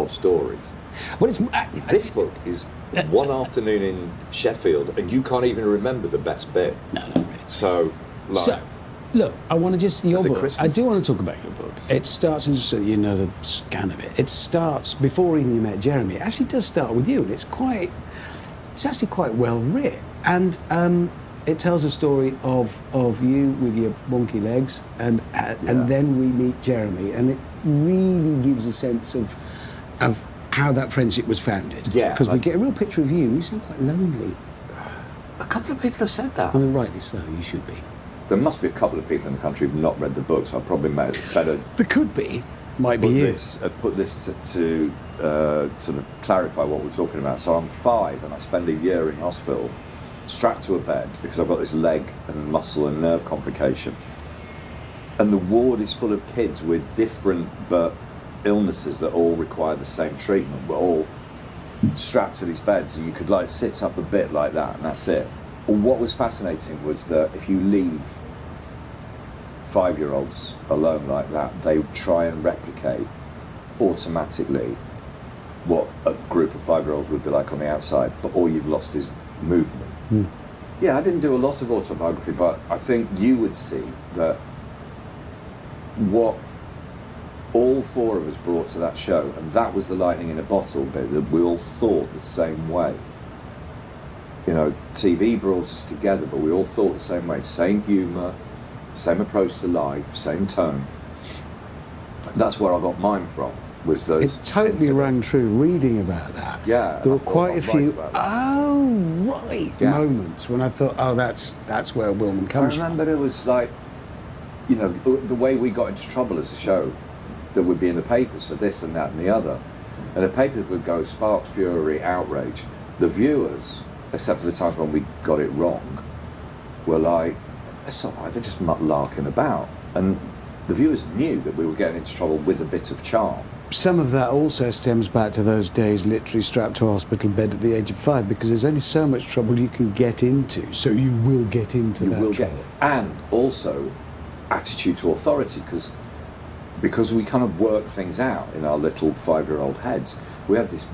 of stories. Well, it's this book is one afternoon in Sheffield, and you can't even remember the best bit. No, not really. So, like, So, look, I want to just your It's a book. Christmas. I do want to talk about your book. It starts, and just so you know the scan of it. It starts before even you met Jeremy. It actually does start with you, and it's actually quite well writ, and it tells a story of you with your wonky legs, and then we meet Jeremy, and it really gives a sense of how that friendship was founded. Yeah, because we get a real picture of you. You seem quite lonely. a couple of people have said that. I mean, rightly so. You should be. There must be a couple of people in the country who've not read the book, so I probably better. There could be. Might be you. Put this to sort of clarify what we're talking about. So I'm 5 and I spend a year in hospital, strapped to a bed because I've got this leg and muscle and nerve complication. And the ward is full of kids with different but illnesses that all require the same treatment. We're all strapped to these beds, and you could like sit up a bit like that, and that's it. What was fascinating was that if you leave 5-year-olds alone like that, they would try and replicate automatically what a group of 5-year-olds would be like on the outside, but all you've lost is movement. Yeah, I didn't do a lot of autobiography, but I think you would see that what all 4 of us brought to that show, and that was the lightning in a bottle bit, that we all thought the same way. You know, TV brought us together, but we all thought the same way. Same humour, same approach to life, same tone. That's where I got mine from, was those It totally incidents. rang true reading about that. Yeah. There were I thought quite a I was few Yeah. moments when I thought, oh, that's where Wilman comes I remember it was like, you know, the way we got into trouble as a show, that would be in the papers for this and that and the other. And the papers would go sparks, fury, outrage. The viewers, except for the times when we got it wrong, were like, it's all right, they're just larking about. And the viewers knew that we were getting into trouble with a bit of charm. Some of that also stems back to those days literally strapped to a hospital bed at the age of 5, because there's only so much trouble you can get into, so you will get into that trouble. And also attitude to authority, because we kind of work things out in our little 5-year-old heads. We had this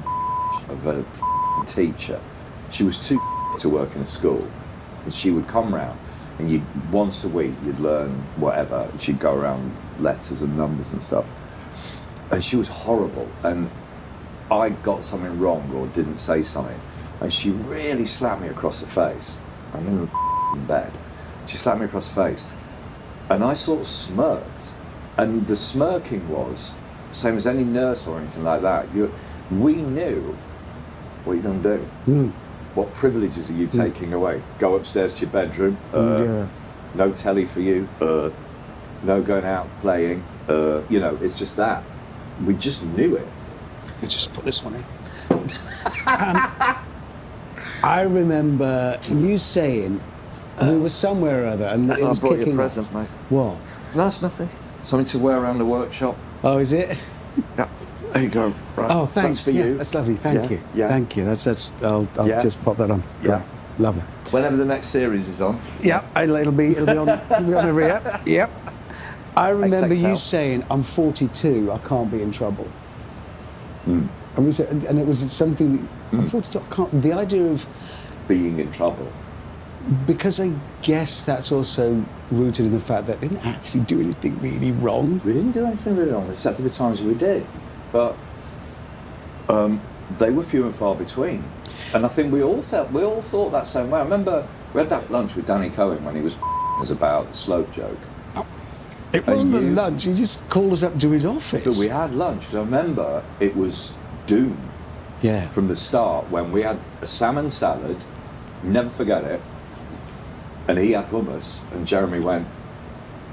of a teacher. She was too to work in a school, and she would come round, and once a week you'd learn whatever. She'd go around letters and numbers and stuff, and she was horrible. And I got something wrong or didn't say something, and she really slapped me across the face. I'm in the bed. She slapped me across the face, and I sort of smirked. And the smirking was same as any nurse or anything like that. We knew what you're going to do. What privileges are you taking away? Go upstairs to your bedroom. No telly for you. No going out playing. You know, it's just that. We just knew it. You just put this one in. I remember you saying we were somewhere or other, and it was I brought you a kicking present, off. mate. What? That's nothing. Something to wear around the workshop. Oh, is it? Yeah. There you go. Right. Oh, thanks. That's for you. That's lovely. Thank you. Yeah. Thank you. That's. I'll just pop that on. Yeah. Right. Lovely. Whenever the next series is on. Yeah, it'll be on every app. Yep. I remember you XXL. saying, "I'm 42. I can't be in trouble." And we said, and it was something. I'm 42. I can't. The idea of being in trouble. Because I guess that's also rooted in the fact that they didn't actually do anything really wrong. We didn't do anything really wrong, except for the times we did. But they were few and far between. And I think we all thought that same way. I remember we had that lunch with Danny Cohen when he was about the slope joke. It wasn't a lunch. He just called us up to his office. But we had lunch. 'Cause I remember it was doom. Yeah. From the start, when we had a salmon salad, never forget it. And he had hummus, and Jeremy went,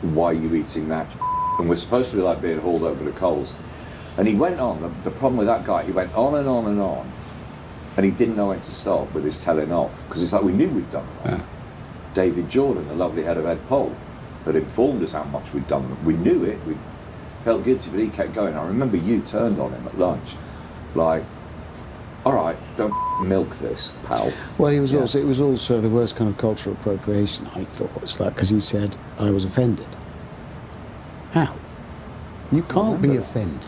"Why are you eating that?" And we're supposed to be like being hauled over the coals. And he went on. The problem with that guy, he went on and on and on, and he didn't know when to stop with his telling off, because it's like we knew we'd done it wrong. David Jordan, the lovely head of Ed Pole, had informed us how much we'd done. We knew it. We felt guilty, but he kept going. I remember you turned on him at lunch, like, "All right, don't milk this, pal." Well, it was also the worst kind of cultural appropriation, I thought. It's like, because he said I was offended. How? You can't be offended.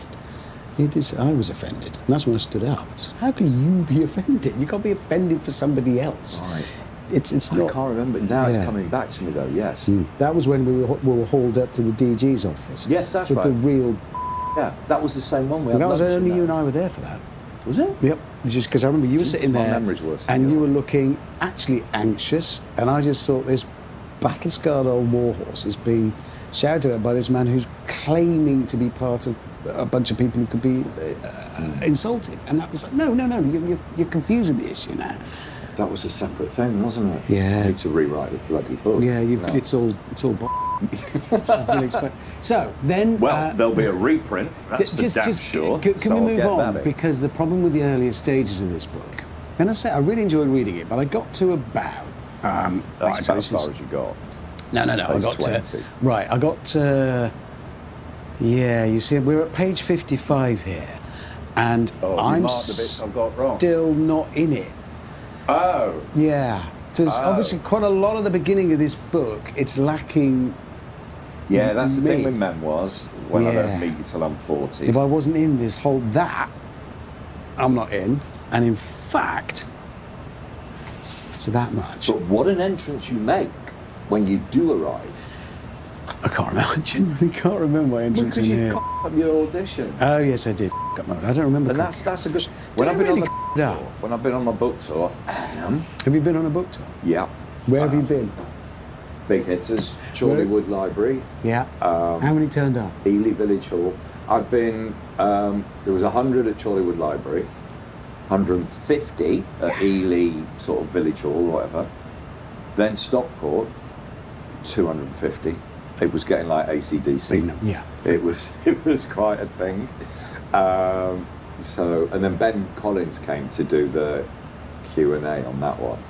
It is. I was offended. And that's when I stood up. How can you be offended? You can't be offended for somebody else. Right. It's not. I can't remember. Now it's coming back to me though. Yes. That was when we were hauled up to the DG's office. Yes, that's with right. the real. Yeah, that was the same one. We had That was lunch only in you that. and I were there for that. Was it? Yep. It's just because I remember you were Jeez, sitting my there, memory's worse than and you yours. were looking actually anxious, and I just thought this battle-scarred old warhorse is being shouted at by this man who's claiming to be part of a bunch of people who could be insulted, and that was like, no, you're confusing the issue now. That was a separate thing, wasn't it? Yeah. I need to rewrite the bloody book. Yeah, it's all So then, well, there'll be a reprint. That's for damn sure. Can so we I'll move get on? that in. Because the problem with the earlier stages of this book, and I say I really enjoyed reading it, but I got to about. That's about as far as you got. No. I got 20. Right, I got. Yeah, you see, we're at page 55 here, and you I'm marked the bits I've got wrong. still not in it. Oh. Yeah. There's obviously quite a lot of the beginning of this book. It's lacking. Yeah, that's the thing me. with memoirs. When I don't meet you till I'm 40. If I wasn't in this whole I'm not in. And in fact, it's that much. But what an entrance you make when you do arrive. I can't remember. I genuinely can't remember my entrance Because in you here. up your audition. Oh yes, I did. I don't remember. And that's a good. When I've been on the book tour, when I've been on my book tour, Have you been on a book tour? Yeah. Where have you been? Big hitters, Chorleywood Library. Yeah. How many turned up? Ely Village Hall. I've been. There was 100 at Chorleywood Library, 150 at Ely sort of Village Hall or whatever. Then Stockport, 250. It was getting like AC/DC. Yeah. It was quite a thing. And then Ben Collins came to do the Q&A on that one.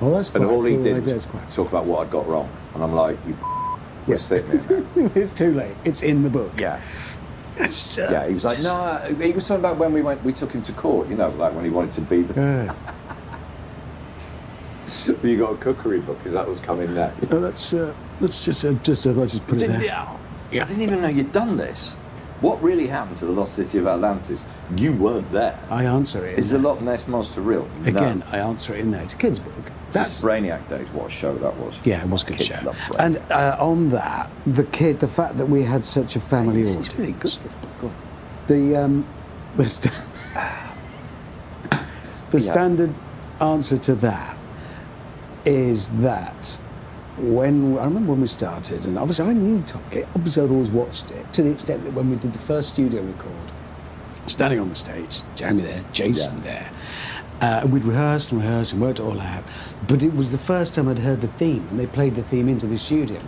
Well, that's quite And all he cool. did That's was quite talk about what I'd got wrong. And I'm like, we're sitting here now. It's too late. It's in the book. Yeah. Yeah, he was like, no, he was talking about when we took him to court, you know, like when he wanted to be the... You got a cookery book, because that was coming next. No, let's just put it there. I didn't even know you'd done this. What really happened to the lost city of Atlantis? You weren't there. I answer it. Is the Loch Ness Monster real? Again, No. I answer it in there. It's a kid's book. That's Brainiac Days. What a show that was. Yeah, it was a good Kids show. love Brainiac. And on that, the fact that we had such a family audience. It's really good, this book. The standard answer to that is that I remember when we started, and obviously I knew Top Gear, obviously I'd always watched it, to the extent that when we did the first studio record, standing on the stage, Jeremy there, Jason there, and we'd rehearsed and worked it all out, but it was the first time I'd heard the theme, and they played the theme into the studio.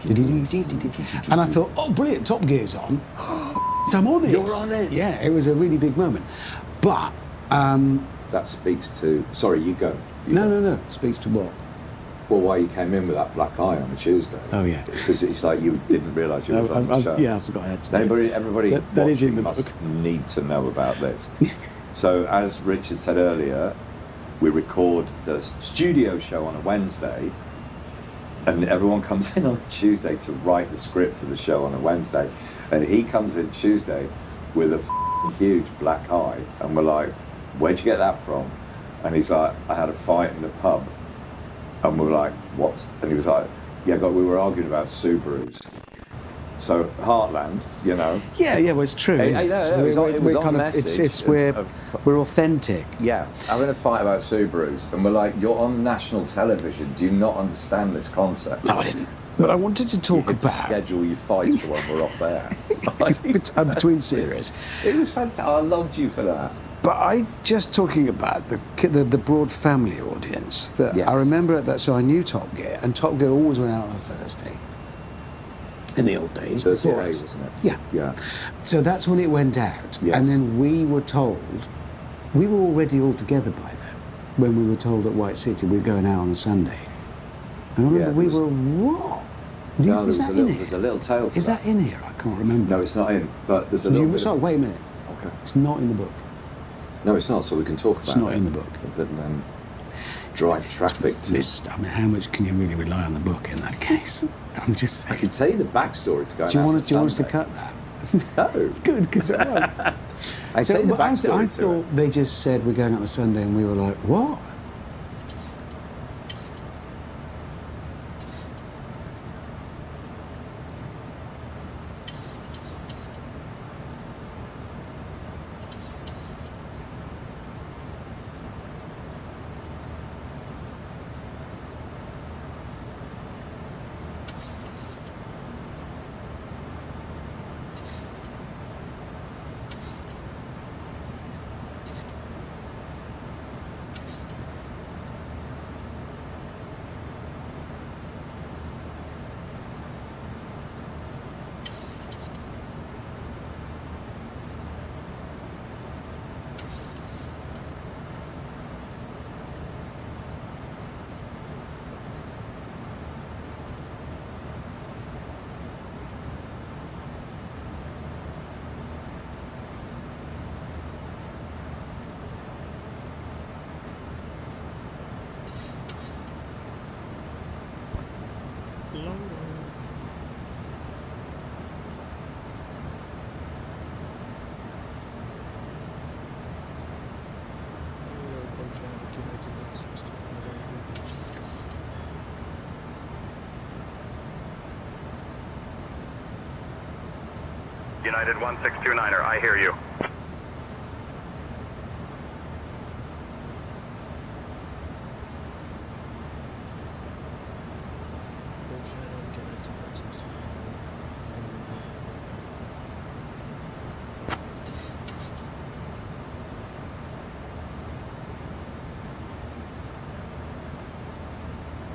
And I thought, oh brilliant, Top Gear's on. I'm on it. You're on it. Yeah, it was a really big moment. But that speaks to... Sorry, you go. No. Speaks to what? Well, why you came in with that black eye on a Tuesday. Oh, yeah. Because it's like you didn't realise you were on the show. Yeah, I forgot I had to. Everybody that is in the must book. need to know about this. So, as Richard said earlier, we record the studio show on a Wednesday, and everyone comes in on a Tuesday to write the script for the show on a Wednesday, and he comes in Tuesday with a huge black eye, and we're like, where'd you get that from? And he's like, I had a fight in the pub. And we were like, what? And he was like, yeah, God, we were arguing about Subarus. So, Heartland, you know. Yeah, well, it's true. It was on message. We're authentic. Yeah, having a fight about Subarus, and we're like, you're on national television. Do you not understand this concept? No, I didn't. But I wanted to talk about... to schedule your fights for when we're off air. Between series. It was fantastic. I loved you for that. But I just talking about the broad family audience. That Yes. I remember at that, so I knew Top Gear, and Top Gear always went out on a Thursday. In the old days, Thursday, before us. wasn't it? Yeah. Yeah. So that's when it went out, Yes. and then we were told, we were already all together by then, when we were told at White City we're going out on a Sunday. And I remember we were, what? No, Is that in here? there's a little tale to Is that in here? I can't remember. No, it's not in, but there's a little bit... Sorry, wait a minute. Okay. It's not in the book. No, it's not, so we can talk about it. It's not in the book. Then drive traffic to... I mean, how much can you really rely on the book in that case? I'm just saying. I can tell you the backstory to going Do you out want on us to Sunday. cut that? No. Good, because I won't. I say the but I backstory to thought it. they just said we're going on a Sunday, and we were like, what? United 1629er, I hear you.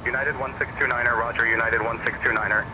United 1629er, roger, United 1629er.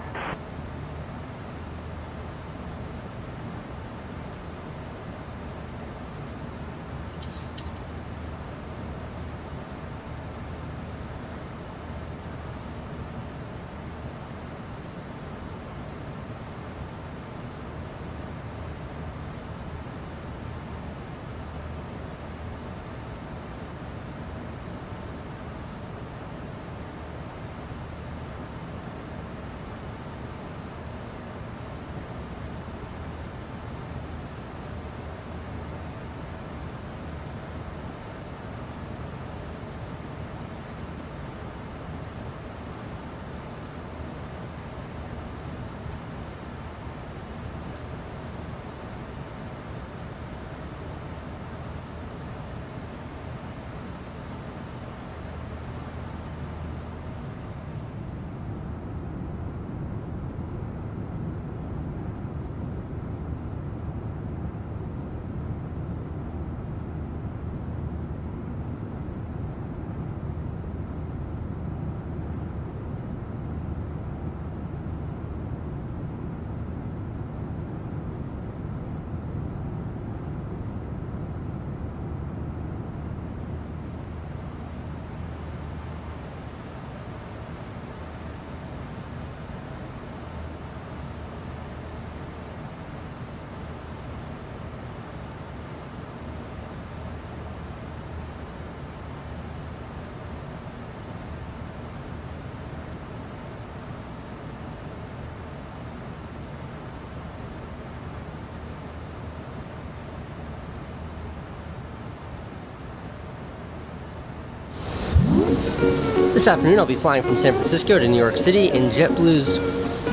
This afternoon I'll be flying from San Francisco to New York City in JetBlue's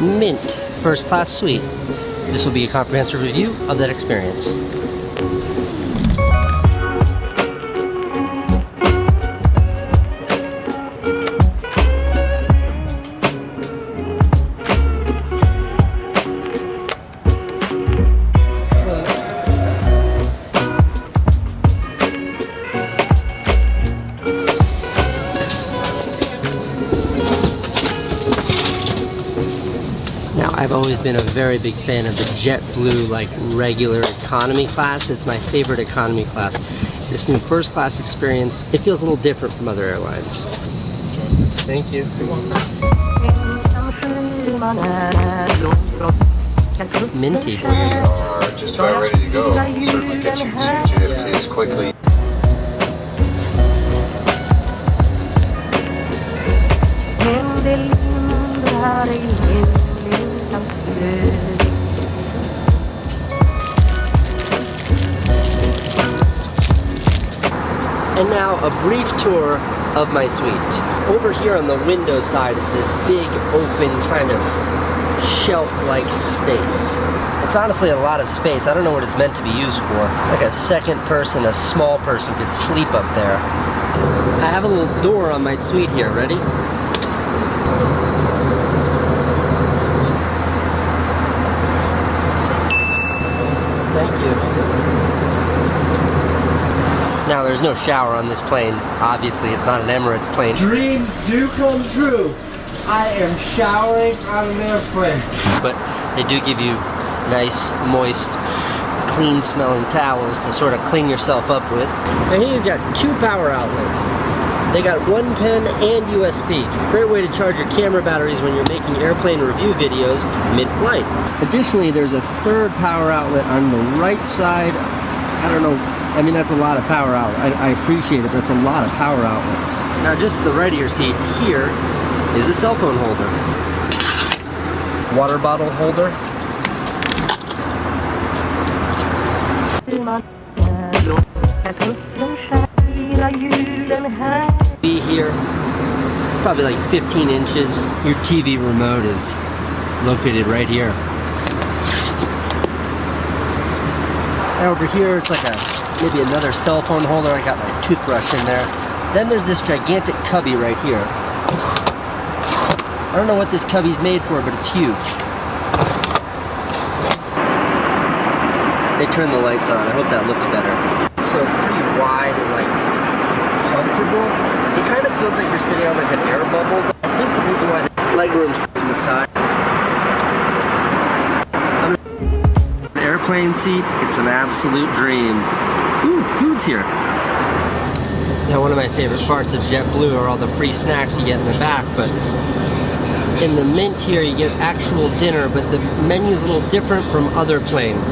Mint First Class Suite. This will be a comprehensive review of that experience. I've always been a very big fan of the JetBlue regular economy class. It's my favorite economy class. This new first class experience, it feels a little different from other airlines. Thank you. Minty. We are just about ready to go. We'll certainly get you to JFK as quickly. a brief tour of my suite. Over here on the window side is this big open kind of shelf-like space. It's honestly a lot of space. I don't know what it's meant to be used for. Like a second person, a small person could sleep up there. I have a little door on my suite here. Ready? Thank you. Now there's no shower on this plane. Obviously it's not an Emirates plane. Dreams do come true. I am showering on an airplane. But they do give you nice, moist, clean smelling towels to sort of clean yourself up with. And here you've got 2 power outlets. They got 110 and USB. Great way to charge your camera batteries when you're making airplane review videos mid-flight. Additionally, there's a 3rd power outlet on the right side. I don't know, I mean that's a lot of power outlet. I appreciate it, but it's a lot of power outlets. Now just to the right of your seat here is a cell phone holder. Water bottle holder. Be here, probably like 15 inches. Your TV remote is located right here. And over here it's like maybe another cell phone holder. I got my toothbrush in there. Then there's this gigantic cubby right here. I don't know what this cubby's made for, but it's huge. They turn the lights on. I hope that looks better. So it's pretty wide and like comfortable. It kind of feels like you're sitting on like an air bubble. I think the reason why the legroom's to the side. An airplane seat, it's an absolute dream. Ooh, food's here. Now one of my favorite parts of JetBlue are all the free snacks you get in the back, but in the Mint here you get actual dinner, but the menu's a little different from other planes.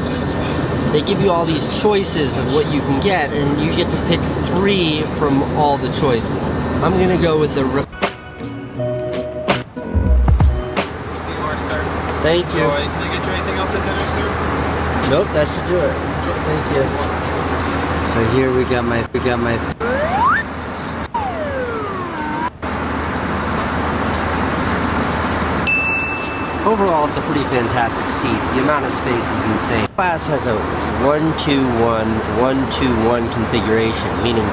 They give you all these choices of what you can get, and you get to pick 3 from all the choices. I'm gonna go with the... Thank you. Can I get you anything else at dinner, sir? Nope, that should do it. Thank you. So here we got my... Overall, it's a pretty fantastic seat. The amount of space is insane. Class has a 1-2-1-1-2-1 configuration, meaning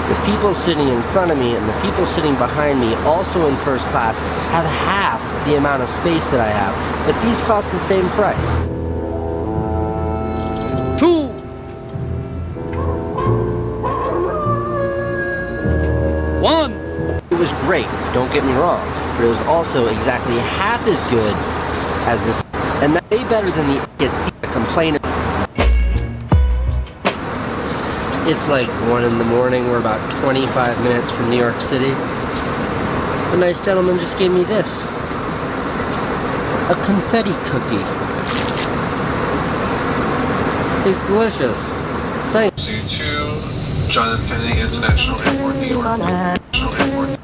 the people sitting in front of me and the people sitting behind me, also in first class, have half the amount of space that I have, but these cost the same price. 2. It was great, don't get me wrong, but it was also exactly half as good as this, and that's way better than the complaint. It's like 1 in the morning, we're about 25 minutes from New York City. The nice gentleman just gave me this. A confetti cookie. It's delicious. Thanks. C2, John F. Kennedy International Airport, New York. International Airport.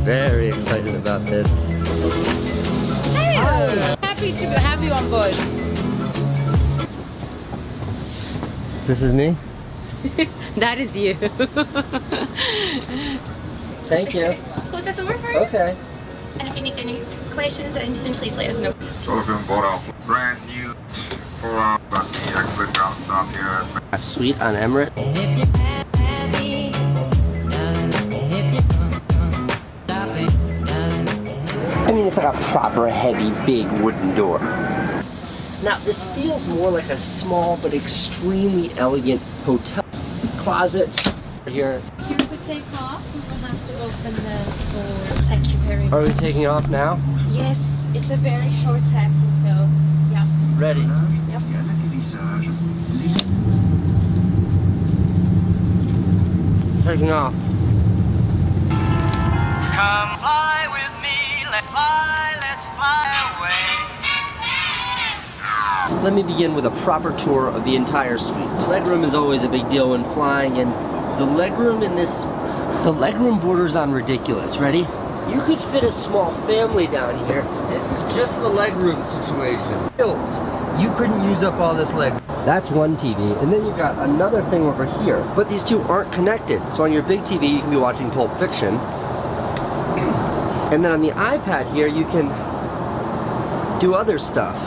Very excited about this. Hey! Happy to have you on board. This is me? That is you. Thank you. Close this over for you. Okay. And if you need any questions or anything, please let us know. Sullivan Borough, brand new 4 hours at the exit ground stop here. A suite on Emirates. I mean, it's like a proper heavy, big wooden door. Now, this feels more like a small but extremely elegant hotel. Closets here. Here we take off. We will have to open the door. Thank you very much. Are we taking off now? Yes, it's a very short taxi, so yeah. Ready? Yep. Taking off. Come fly with me, let's fly, let's fly. Let me begin with a proper tour of the entire suite. Legroom is always a big deal when flying, and the legroom borders on ridiculous. Ready? You could fit a small family down here. This is just the legroom situation. You couldn't use up all this leg. That's one TV, and then you've got another thing over here. But these two aren't connected. So on your big TV, you can be watching Pulp Fiction. And then on the iPad here, you can do other stuff.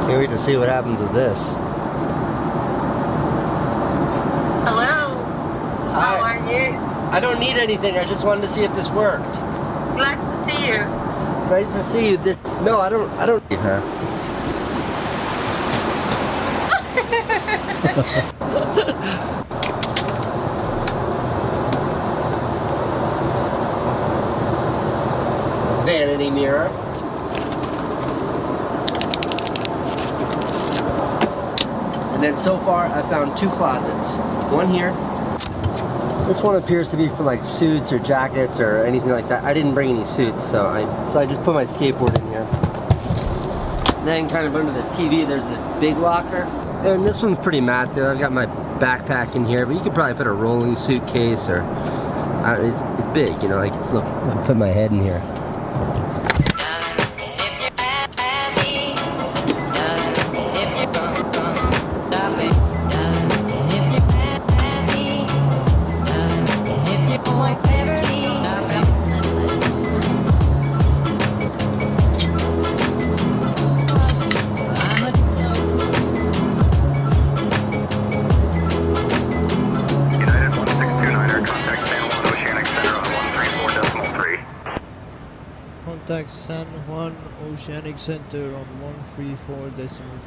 Can't wait to see what happens with this. Hello. Hi. How are you? I don't need anything. I just wanted to see if this worked. Glad to see you. It's nice to see you. No, I don't need her. Vanity mirror. And then so far I found two closets. One here. This one appears to be for like suits or jackets or anything like that. I didn't bring any suits, so I just put my skateboard in here. Then kind of under the TV there's this big locker. And this one's pretty massive. I've got my backpack in here, but you could probably put a rolling suitcase or it's big, you know, like look, I can put my head in here. Contact San Juan Oceanic Center on 134.3.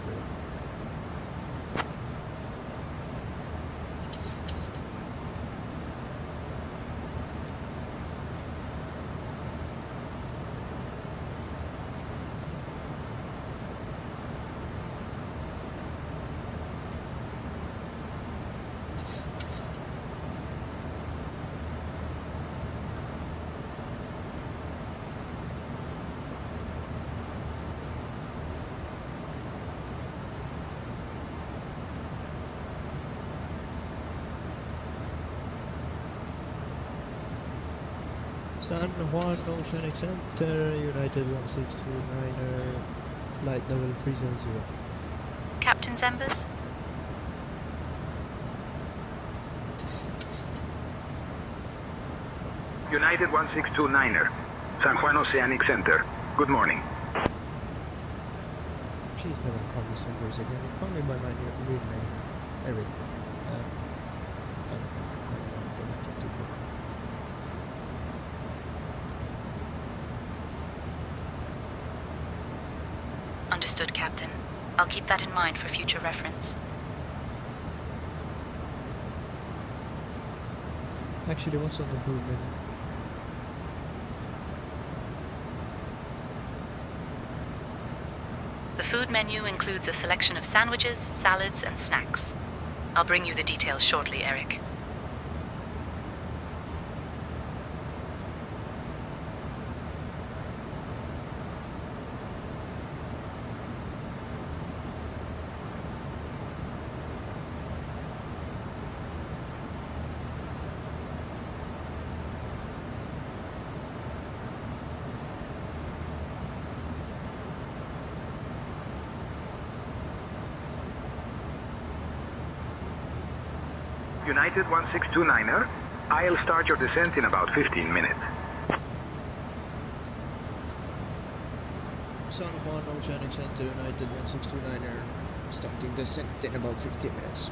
San Juan Oceanic Center, United 1629er, flight level 370. Captain's Embers? United 1629er, San Juan Oceanic Center. Good morning. Please never call me Sanders again. Call me by my real name, Eric. Understood, Captain. I'll keep that in mind for future reference. Actually, what's on the food menu? The food menu includes a selection of sandwiches, salads, and snacks. I'll bring you the details shortly, Eric. United 1629er, I'll start your descent in about 15 minutes. San Juan Oceanic Center, United 1629er, starting descent in about 15 minutes.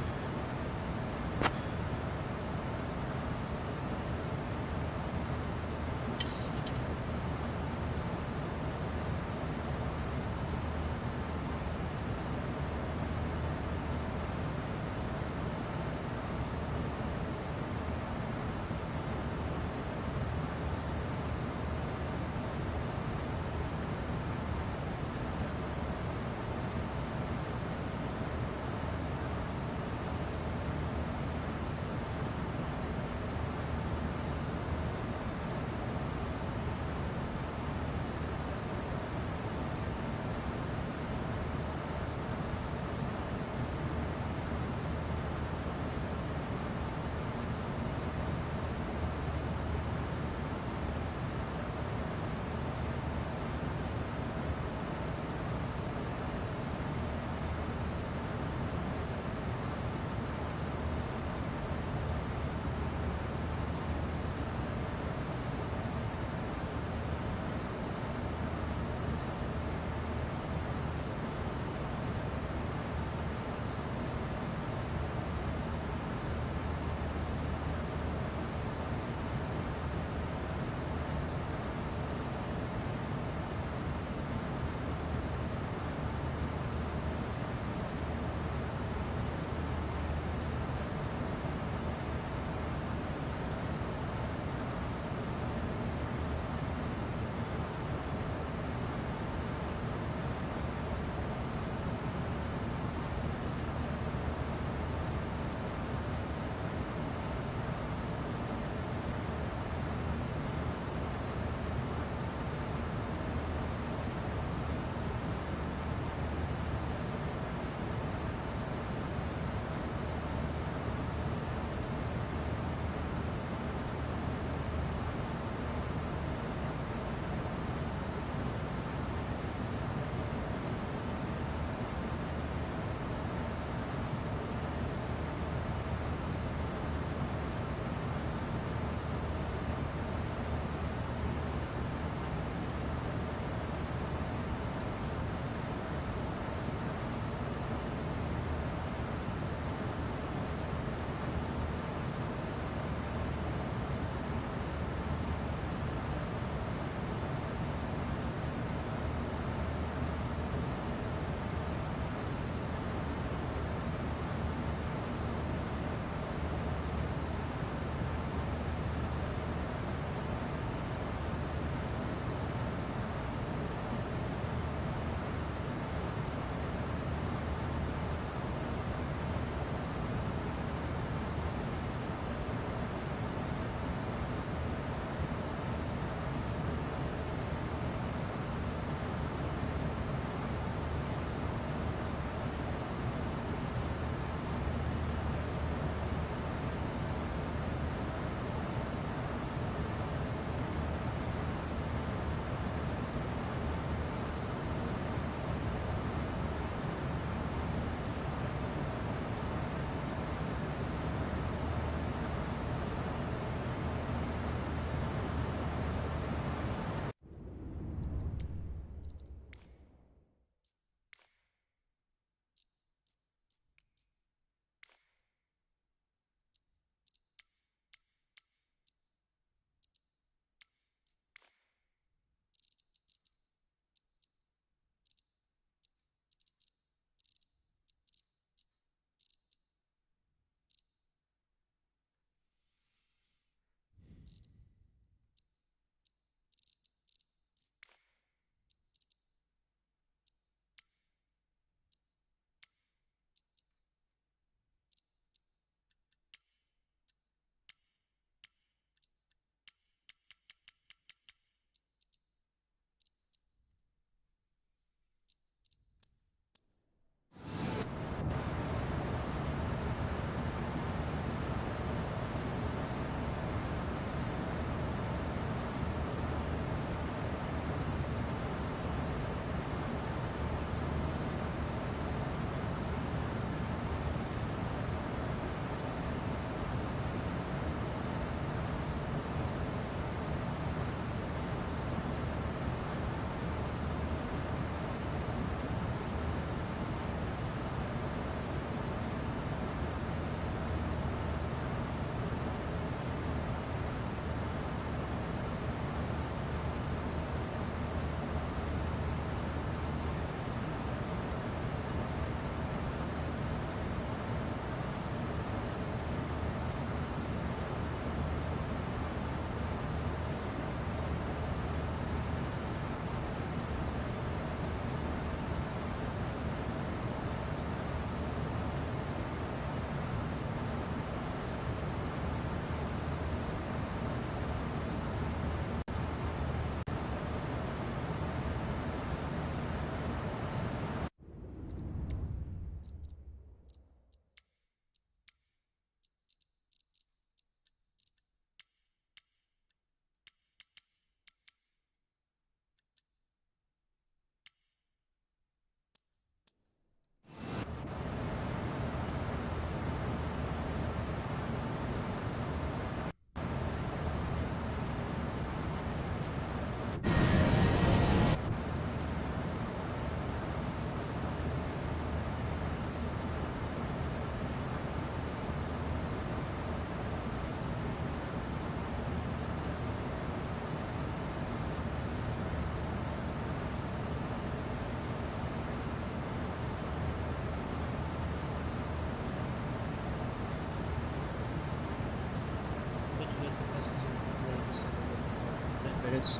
minutes.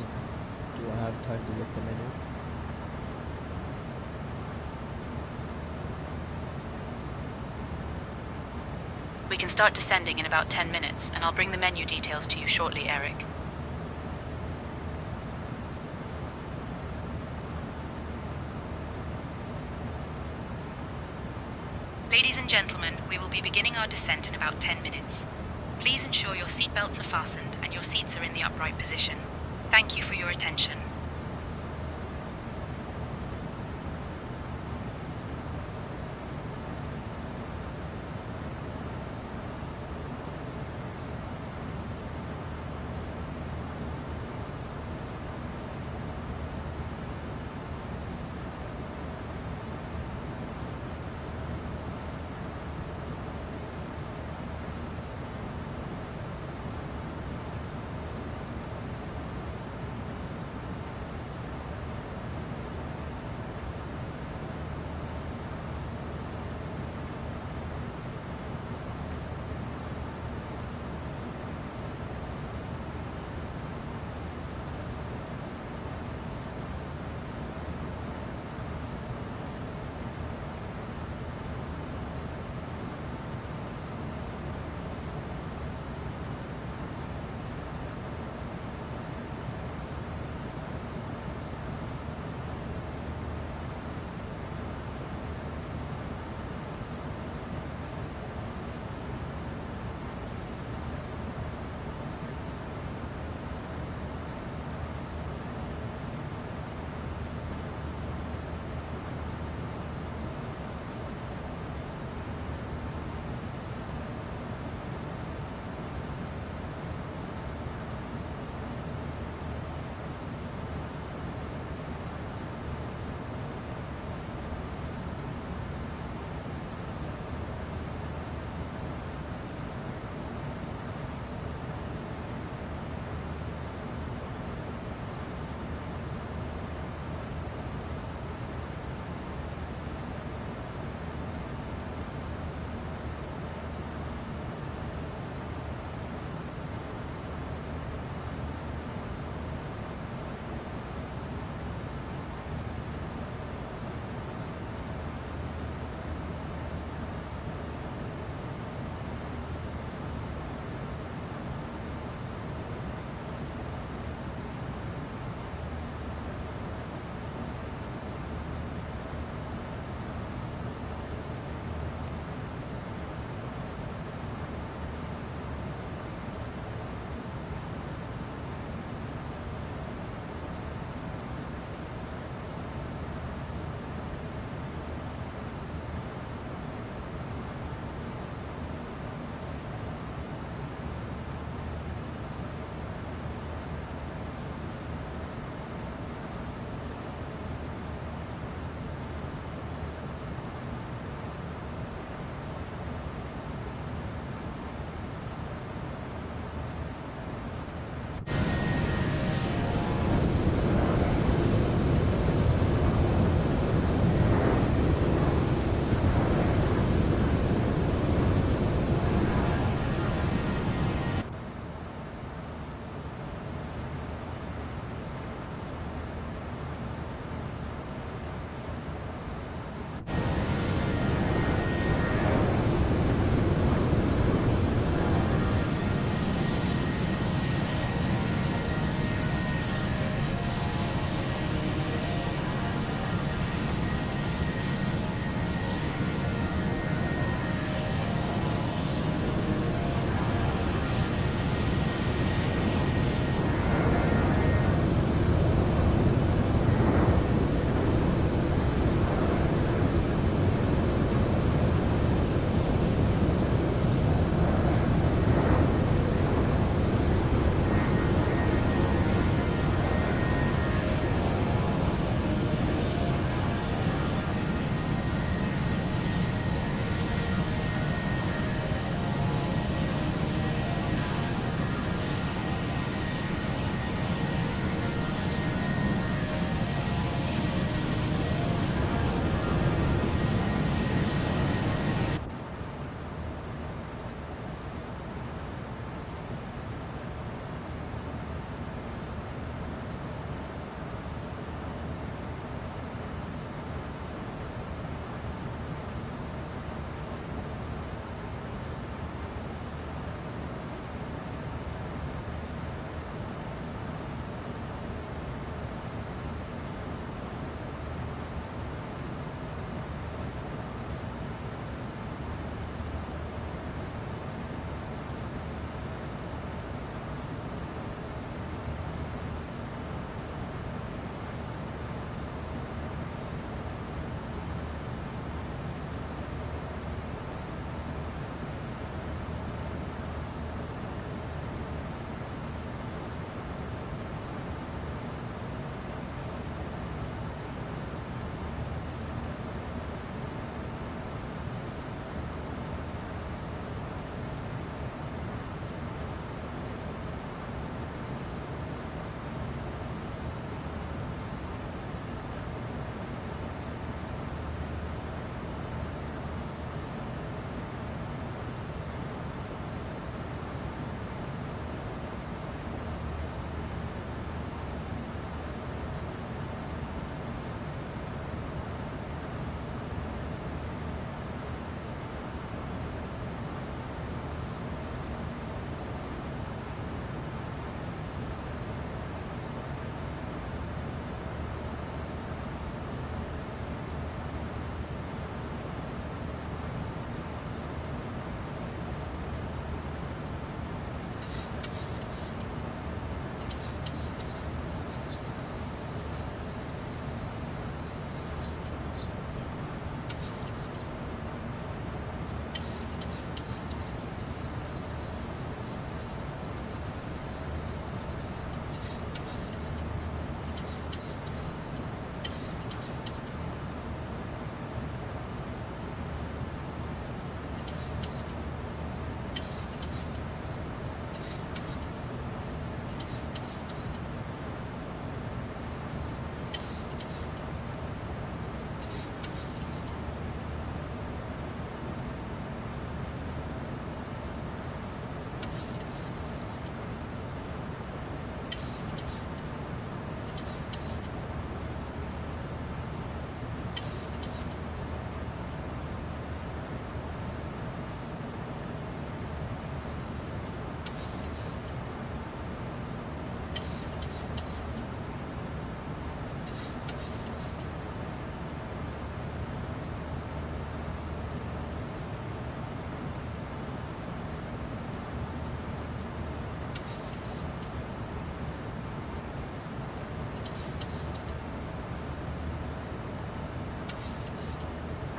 Do I have time to get the menu? We can start descending in about 10 minutes, and I'll bring the menu details to you shortly, Eric. Ladies and gentlemen, we will be beginning our descent in about 10 minutes. Please ensure your seatbelts are fastened and your seats are in the upright position. Thank you for your attention.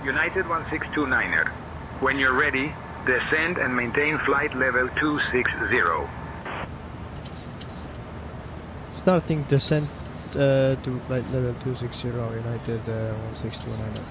United 1629er. When you're ready, descend and maintain flight level 260. Starting descent to flight level 260, United 1629er.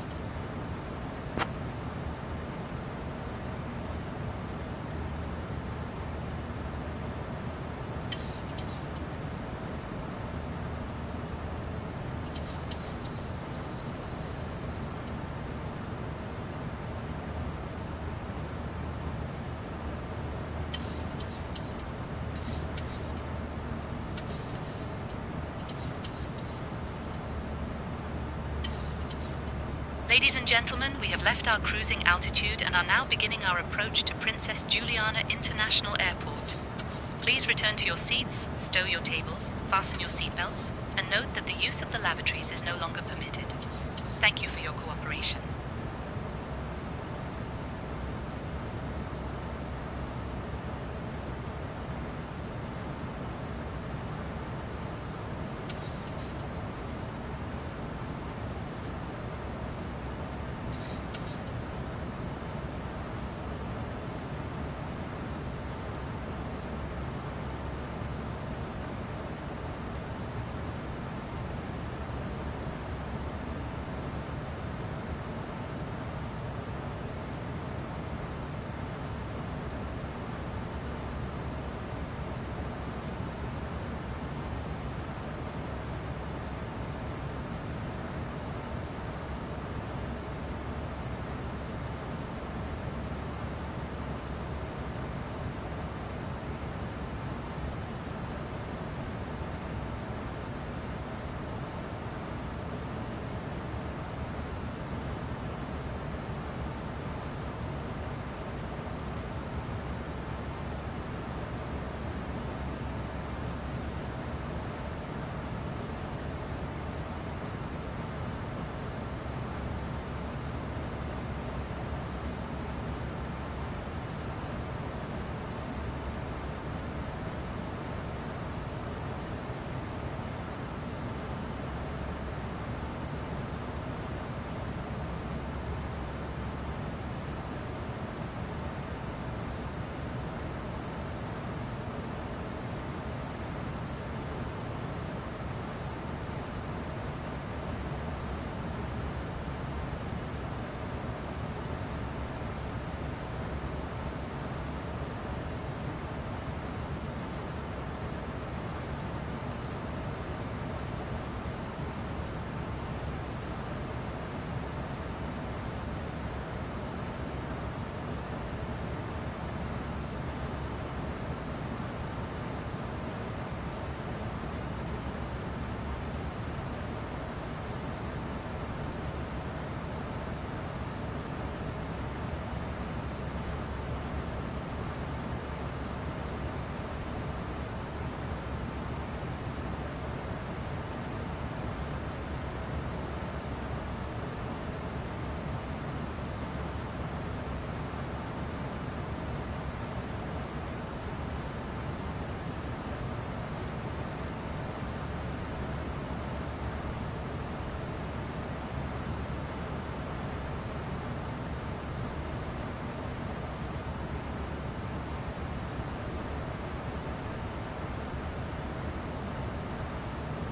Ladies and gentlemen, we have left our cruising altitude and are now beginning our approach to Princess Juliana International Airport. Please return to your seats, stow your tables, fasten your seatbelts, and note that the use of the lavatories is no longer permitted. Thank you for your cooperation.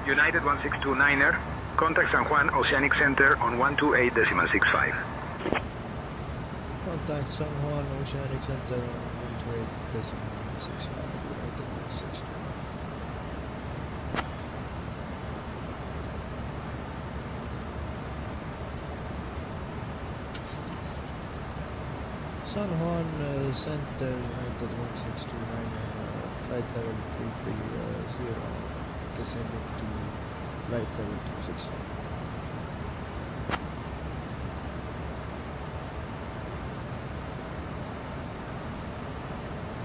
United 1629er, contact San Juan Oceanic Center on 128.65. Contact San Juan Oceanic Center on 128.65, United 1629. San Juan Center, United 1629, flight level 330, descending to flight level 260.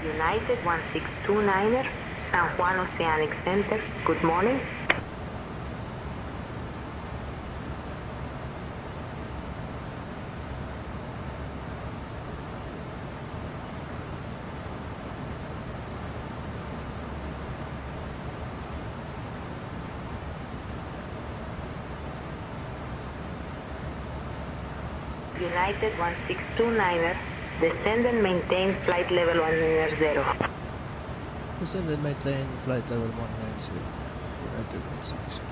United 1629er, San Juan Oceanic Center, good morning. United 1629er, descend and maintain flight level 190. Descend and maintain flight level 190. United 16.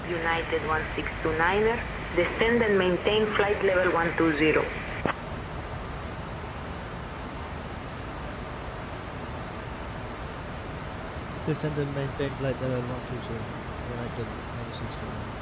United 1629er, descend and maintain flight level 120. Descend and maintain flight level 120. United 1629.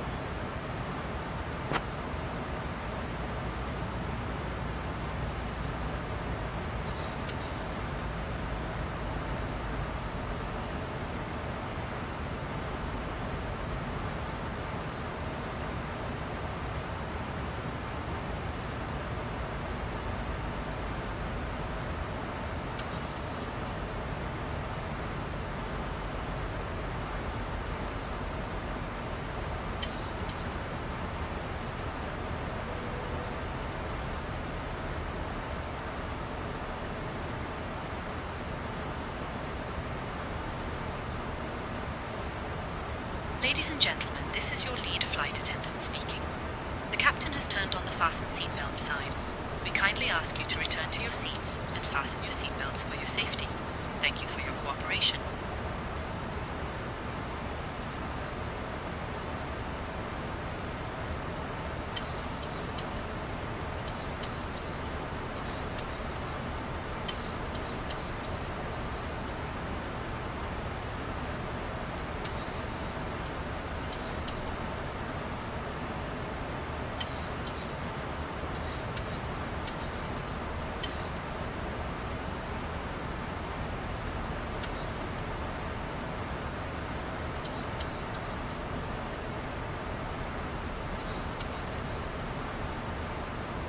Ladies and gentlemen, this is your lead flight attendant speaking. The captain has turned on the fasten seatbelt sign. We kindly ask you to return to your seats and fasten your seatbelts for your safety. Thank you for your cooperation.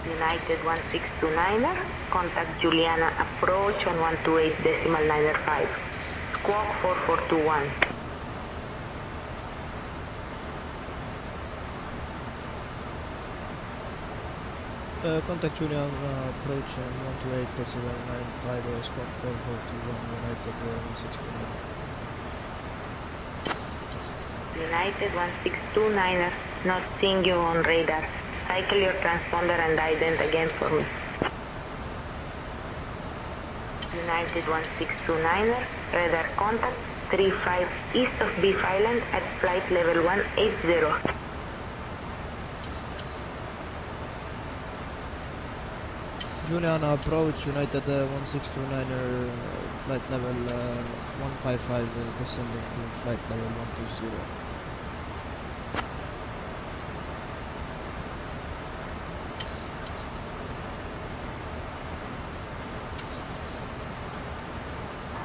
United 1629er, contact Juliana approach on 128.95. Squawk 4421. Contact Juliana approach on 128.95, squawk 4421, United 1629. United 1629er, not seeing you on radar. Cycle your transponder and ident again for me. United 1629er, radar contact 35 east of Beef Island at flight level 180. Juliana approach, United 1629er, flight level 155, descending to flight level 120.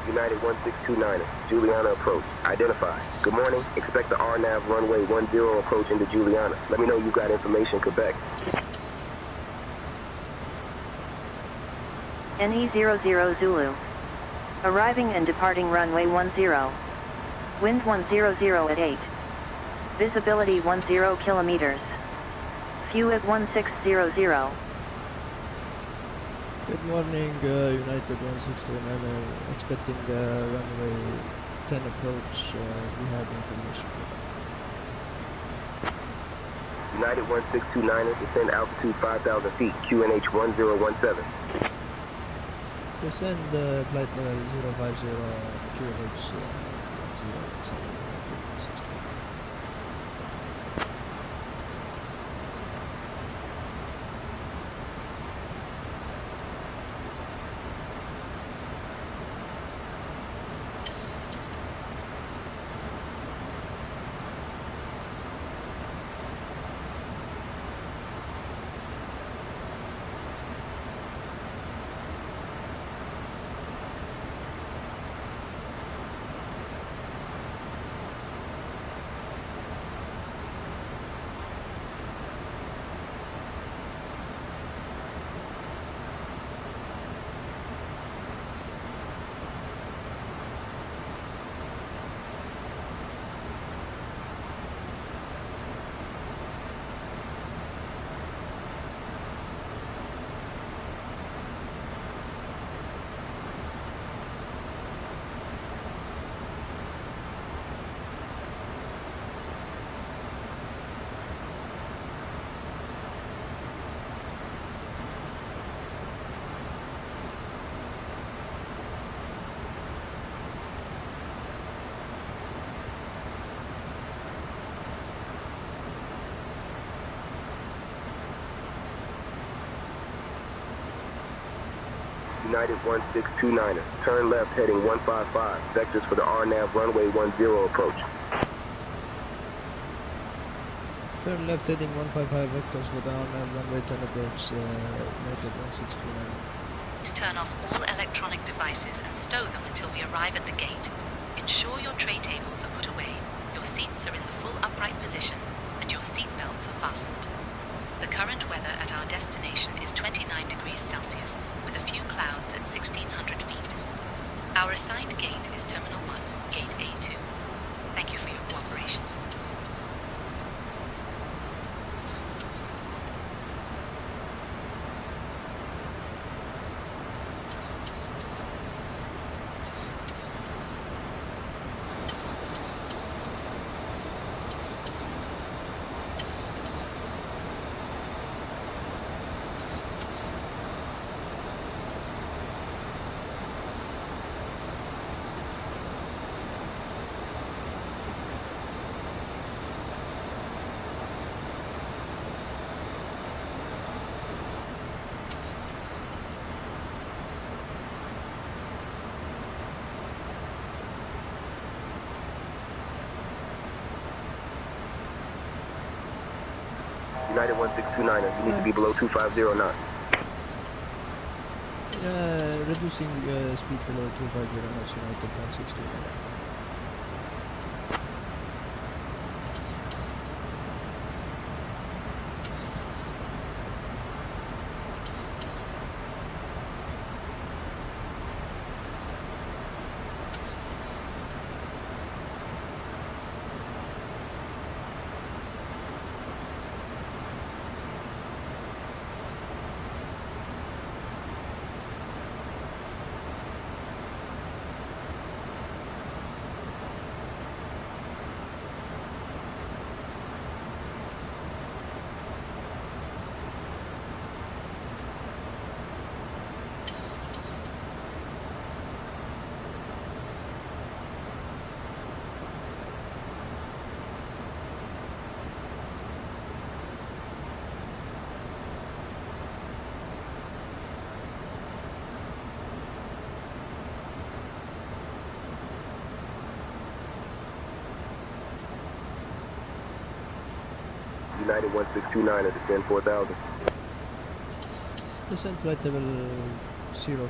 United 1629er, Juliana approach. Identify. Good morning. Expect the RNAV runway 10 approach into Juliana. Let me know you got information, Quebec. NE00 Zulu. Arriving and departing runway 10. Wind 100 at 8. Visibility 10 kilometers. Few at 1600. Good morning, United 1629er, expecting the runway 10 approach. We have information. United 1629er, descend altitude 5,000 feet, QNH 1017. Descend flight level 050, QNH 1017. United 1629er, turn left heading 155, vectors for the RNAV runway 10 approach. Turn left heading 155, vectors for the runway 10 approach, United 1629er. Please turn off all electronic devices and stow them until we arrive at the gate. Ensure your tray tables are put away, your seats are in the full upright position, and your seat belts are fastened. The current weather at our destination is 29 degrees Celsius, with a few clouds at 1,600 feet. Our assigned gate is Terminal 1, Gate A2. Thank you for your cooperation. United 1629er, you need to be below 250 knots. Reducing speed below 250 knots, United 1629er. United 1629er, descend 4000. Descent flight level 040.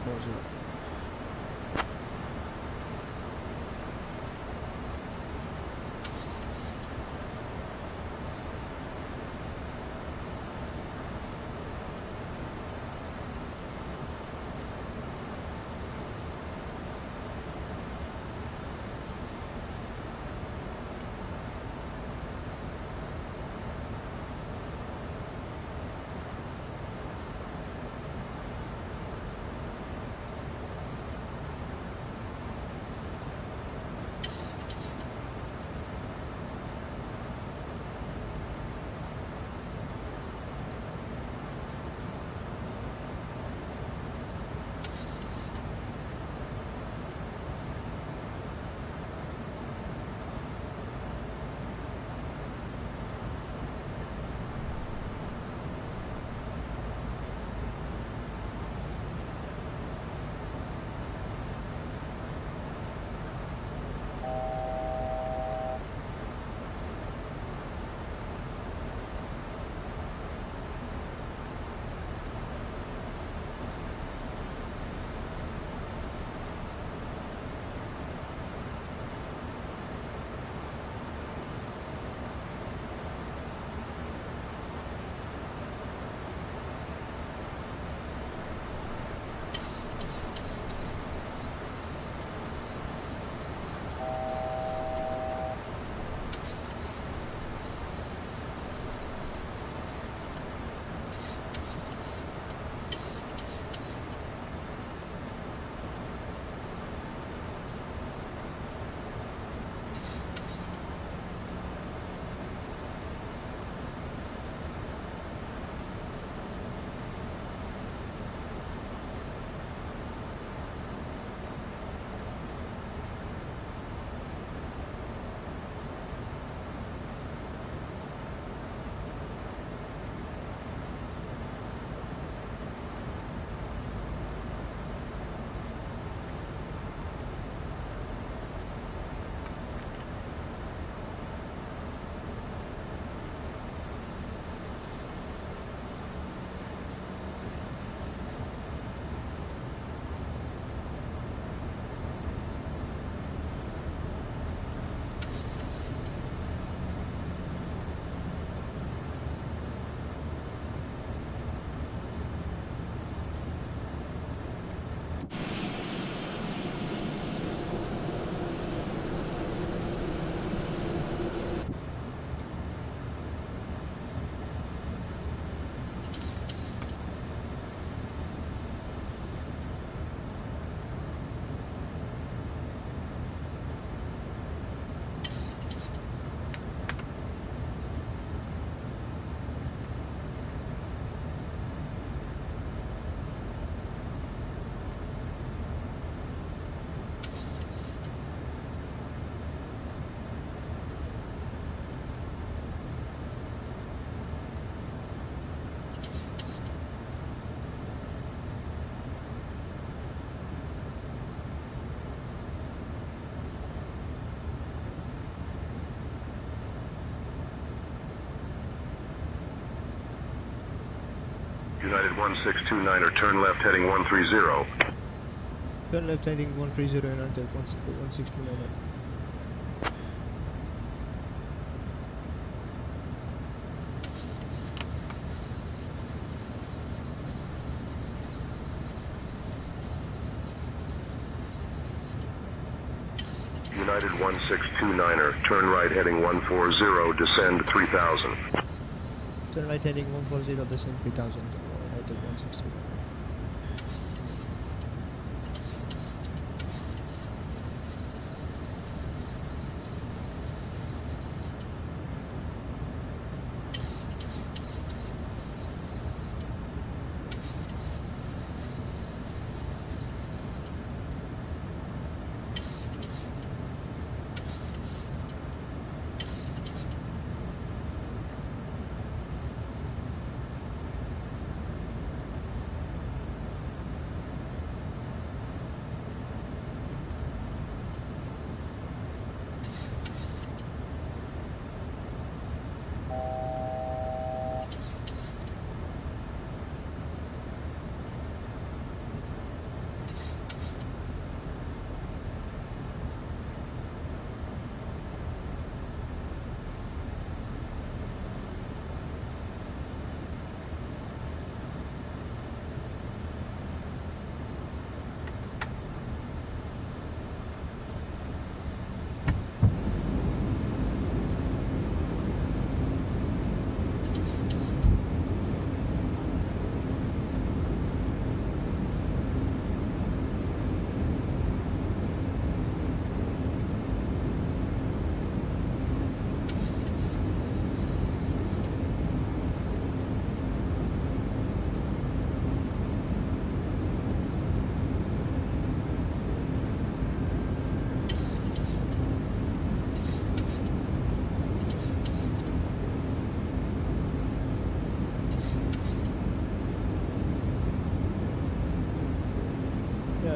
United 1629er, turn left heading 130. Turn left heading 130, United 1629. United 1629er, turn right heading 140, descend 3000. Turn right heading 140, descend 3000. United 169.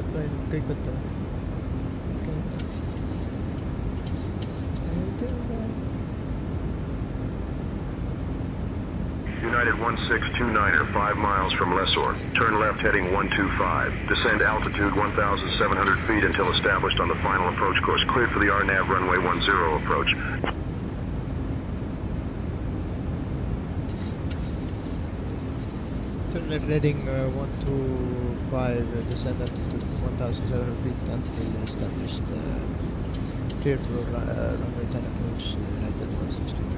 Sain kõik võtta. United 1629er, 5 miles from Lessor. Turn left heading 125. Descend altitude 1,700 feet until established on the final approach course. Cleared for the RNAV runway 10 approach. Turn left heading 125, descend altitude 1,700 feet until established. Cleared for runway 10 approach, United 169.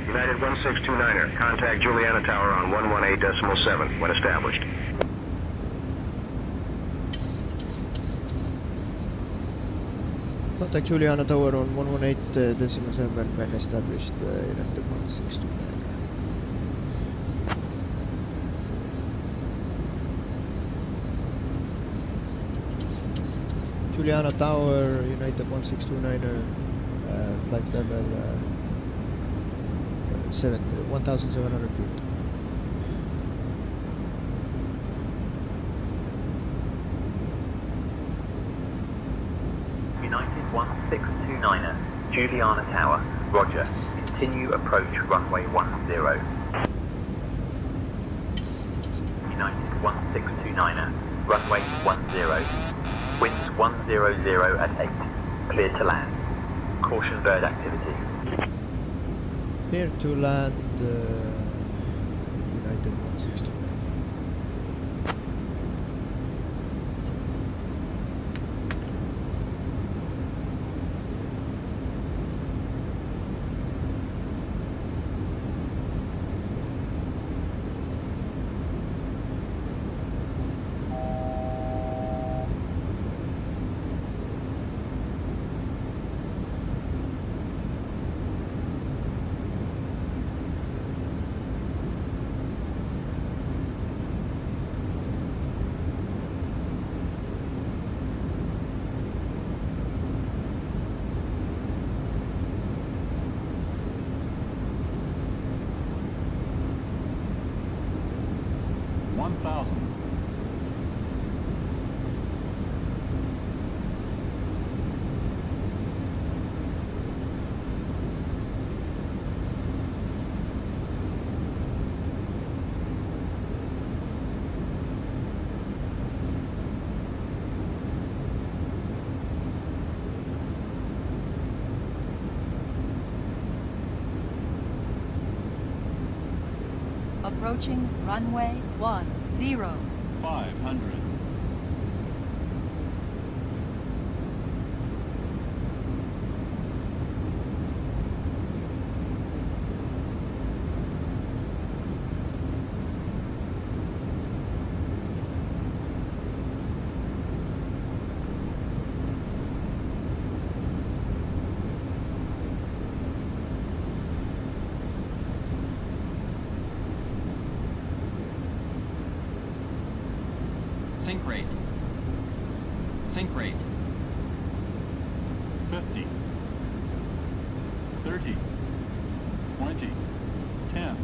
United 1629er, contact Juliana Tower on 118.7 when established. Contact Juliana Tower on 118.7 when established, United 1629. Juliana Tower, United 1629er, flight level 1,700 feet. United 1629er, Juliana Tower, roger. Continue approach runway 10. United 1629er, runway 10. Winds 100 at 8. Clear to land. Caution bird activity. Clear to land, United 169. Approaching runway 10. 500. Sink rate. Sink rate. 50. 30. 20. 10.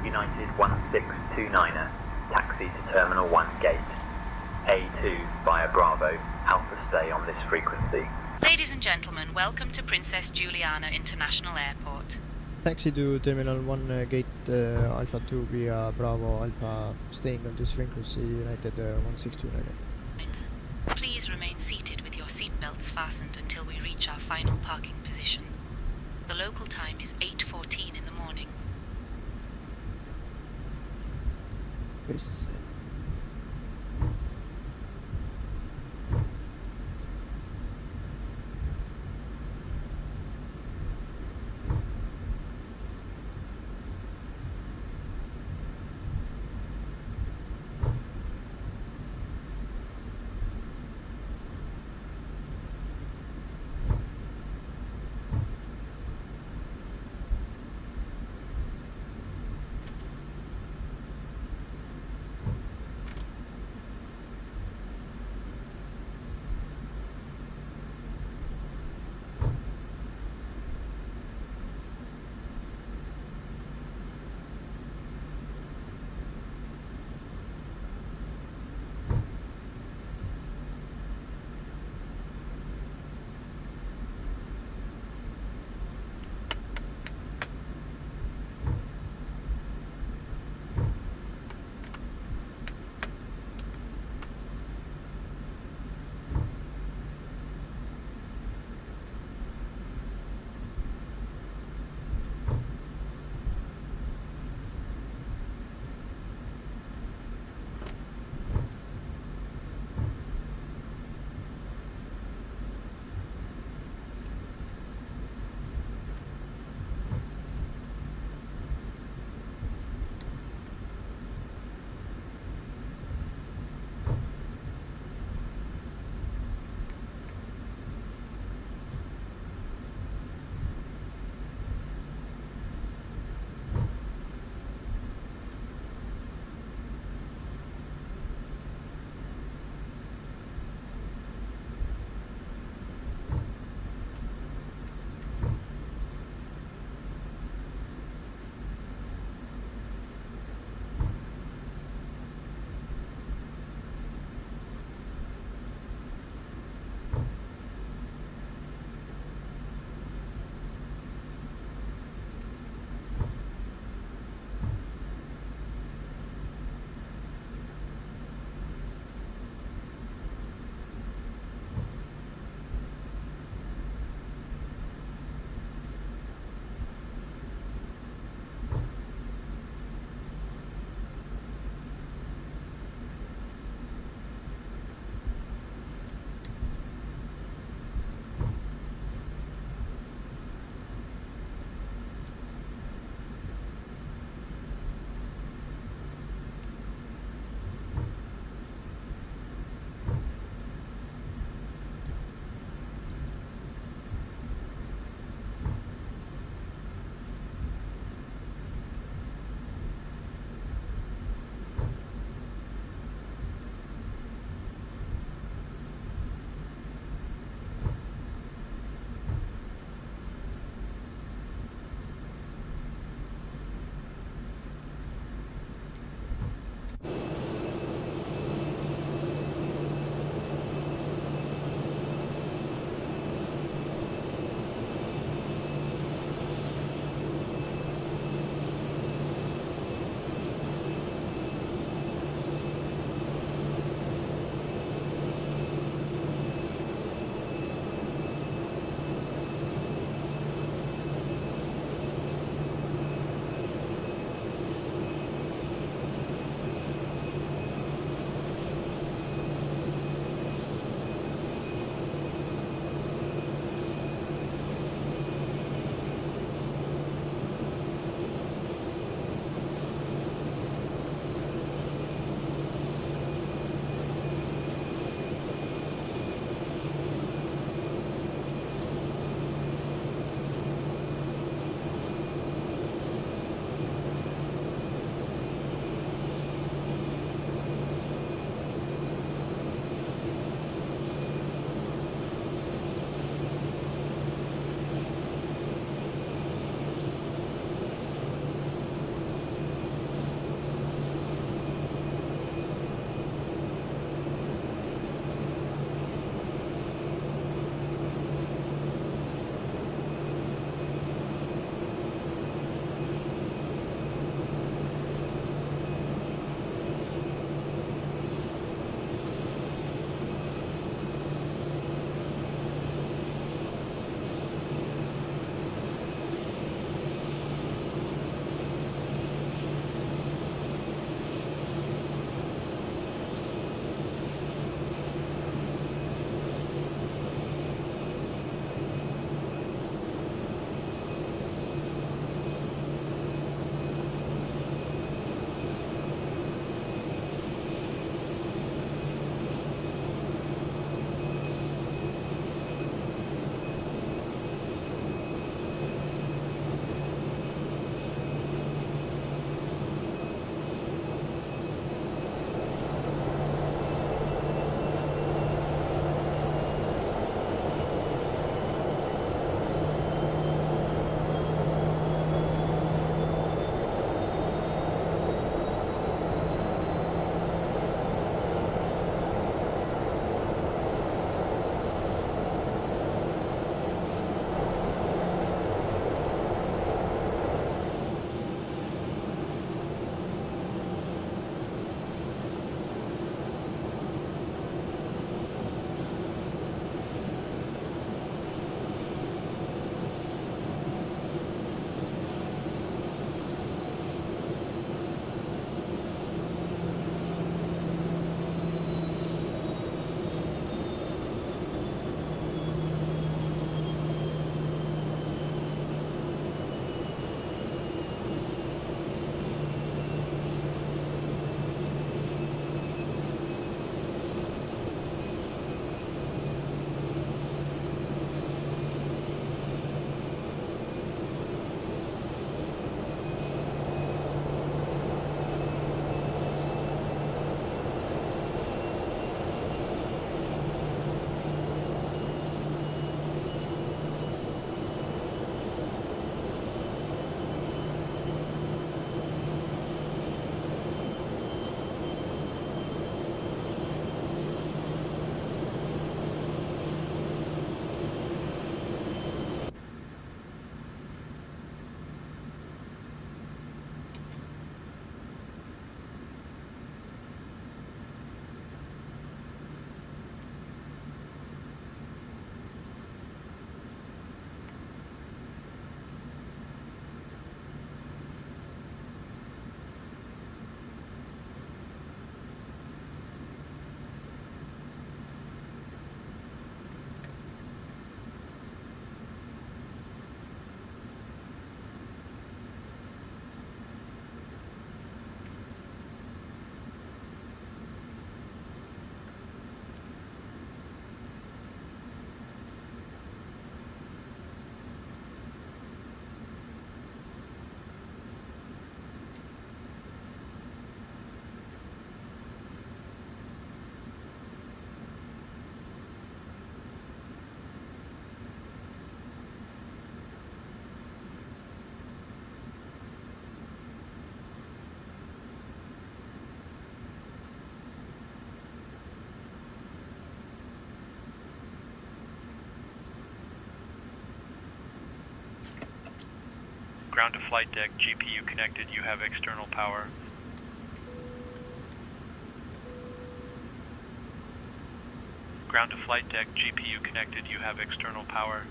United 1629er, taxi to Terminal 1 gate. A2 via Bravo, Alpha stay on this frequency. Ladies and gentlemen, welcome to Princess Juliana International Airport. Taxi to Terminal 1 gate Alpha 2 via Bravo Alpha, staying on this frequency, United 1629. Please remain seated with your seatbelts fastened until we reach our final parking position. The local time is 8:14 in the morning. Yes. Ground to flight deck, GPU connected, you have external power. Ground to flight deck, GPU connected, you have external power.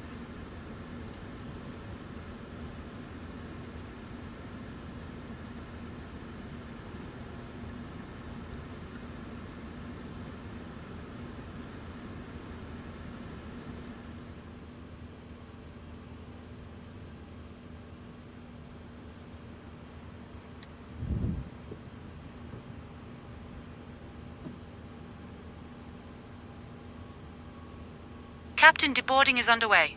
Captain, deboarding is underway.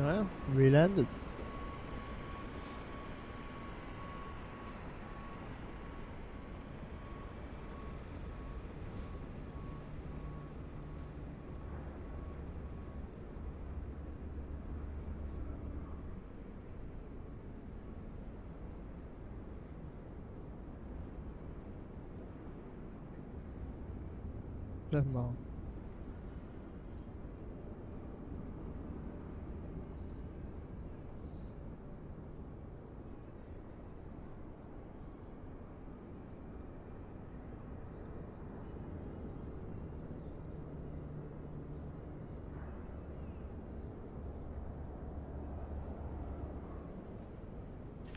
Ja, we landed. Helemaal.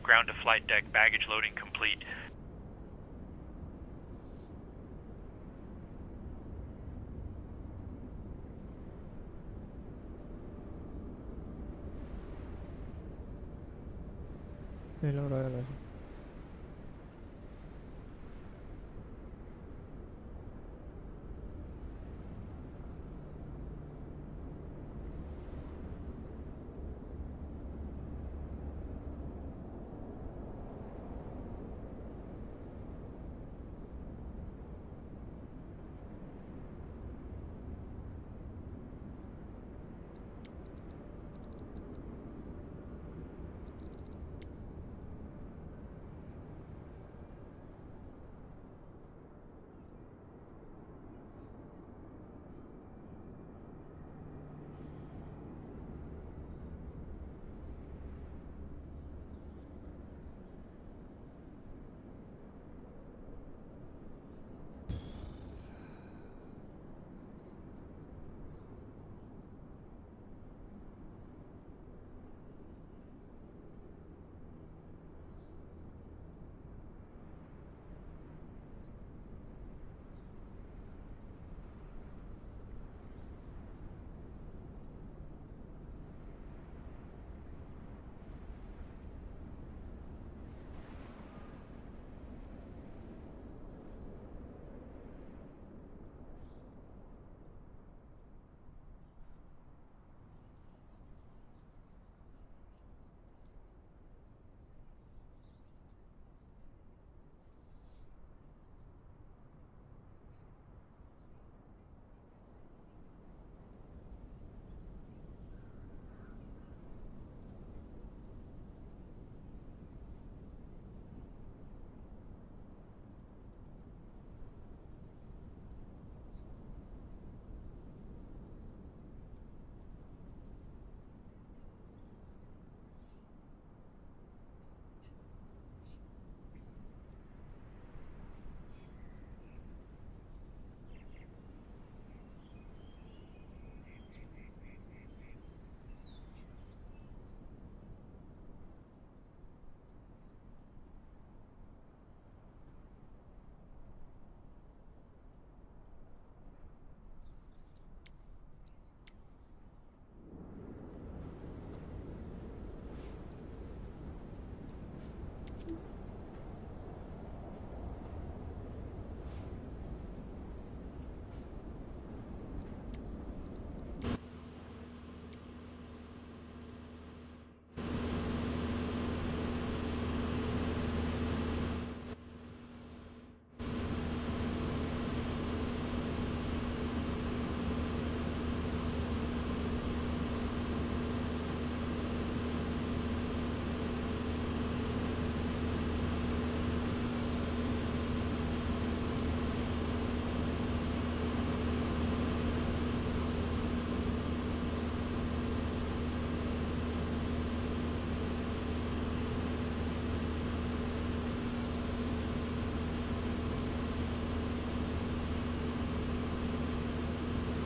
Ground to flight deck, baggage loading complete. Meillä on rajalaisia.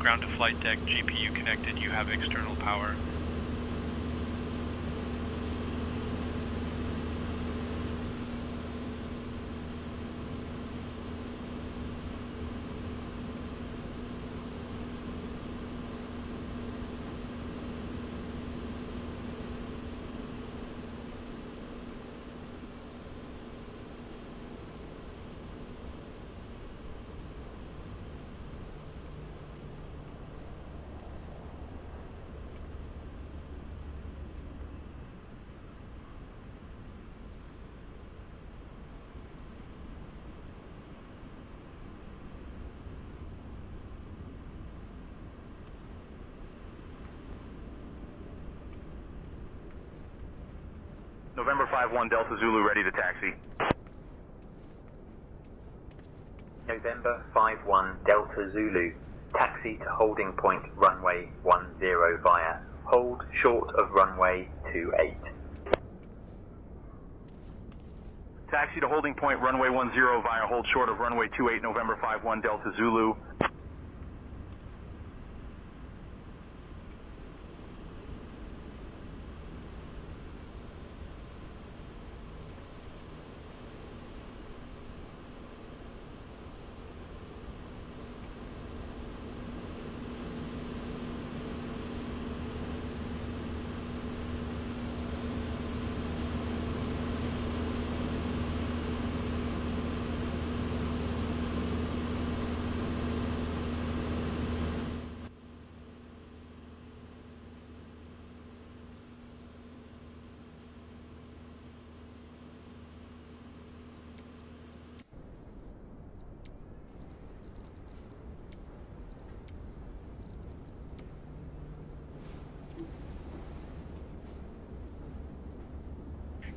Ground to flight deck, GPU connected, you have external power. November 5-1 Delta Zulu ready to taxi. November 5-1 Delta Zulu. Taxi to holding point runway 10 via hold short of runway 28. Taxi to holding point runway 10 via hold short of runway 28 November 5-1 Delta Zulu.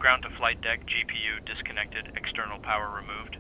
Ground to flight deck, GPU disconnected, external power removed.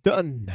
Done.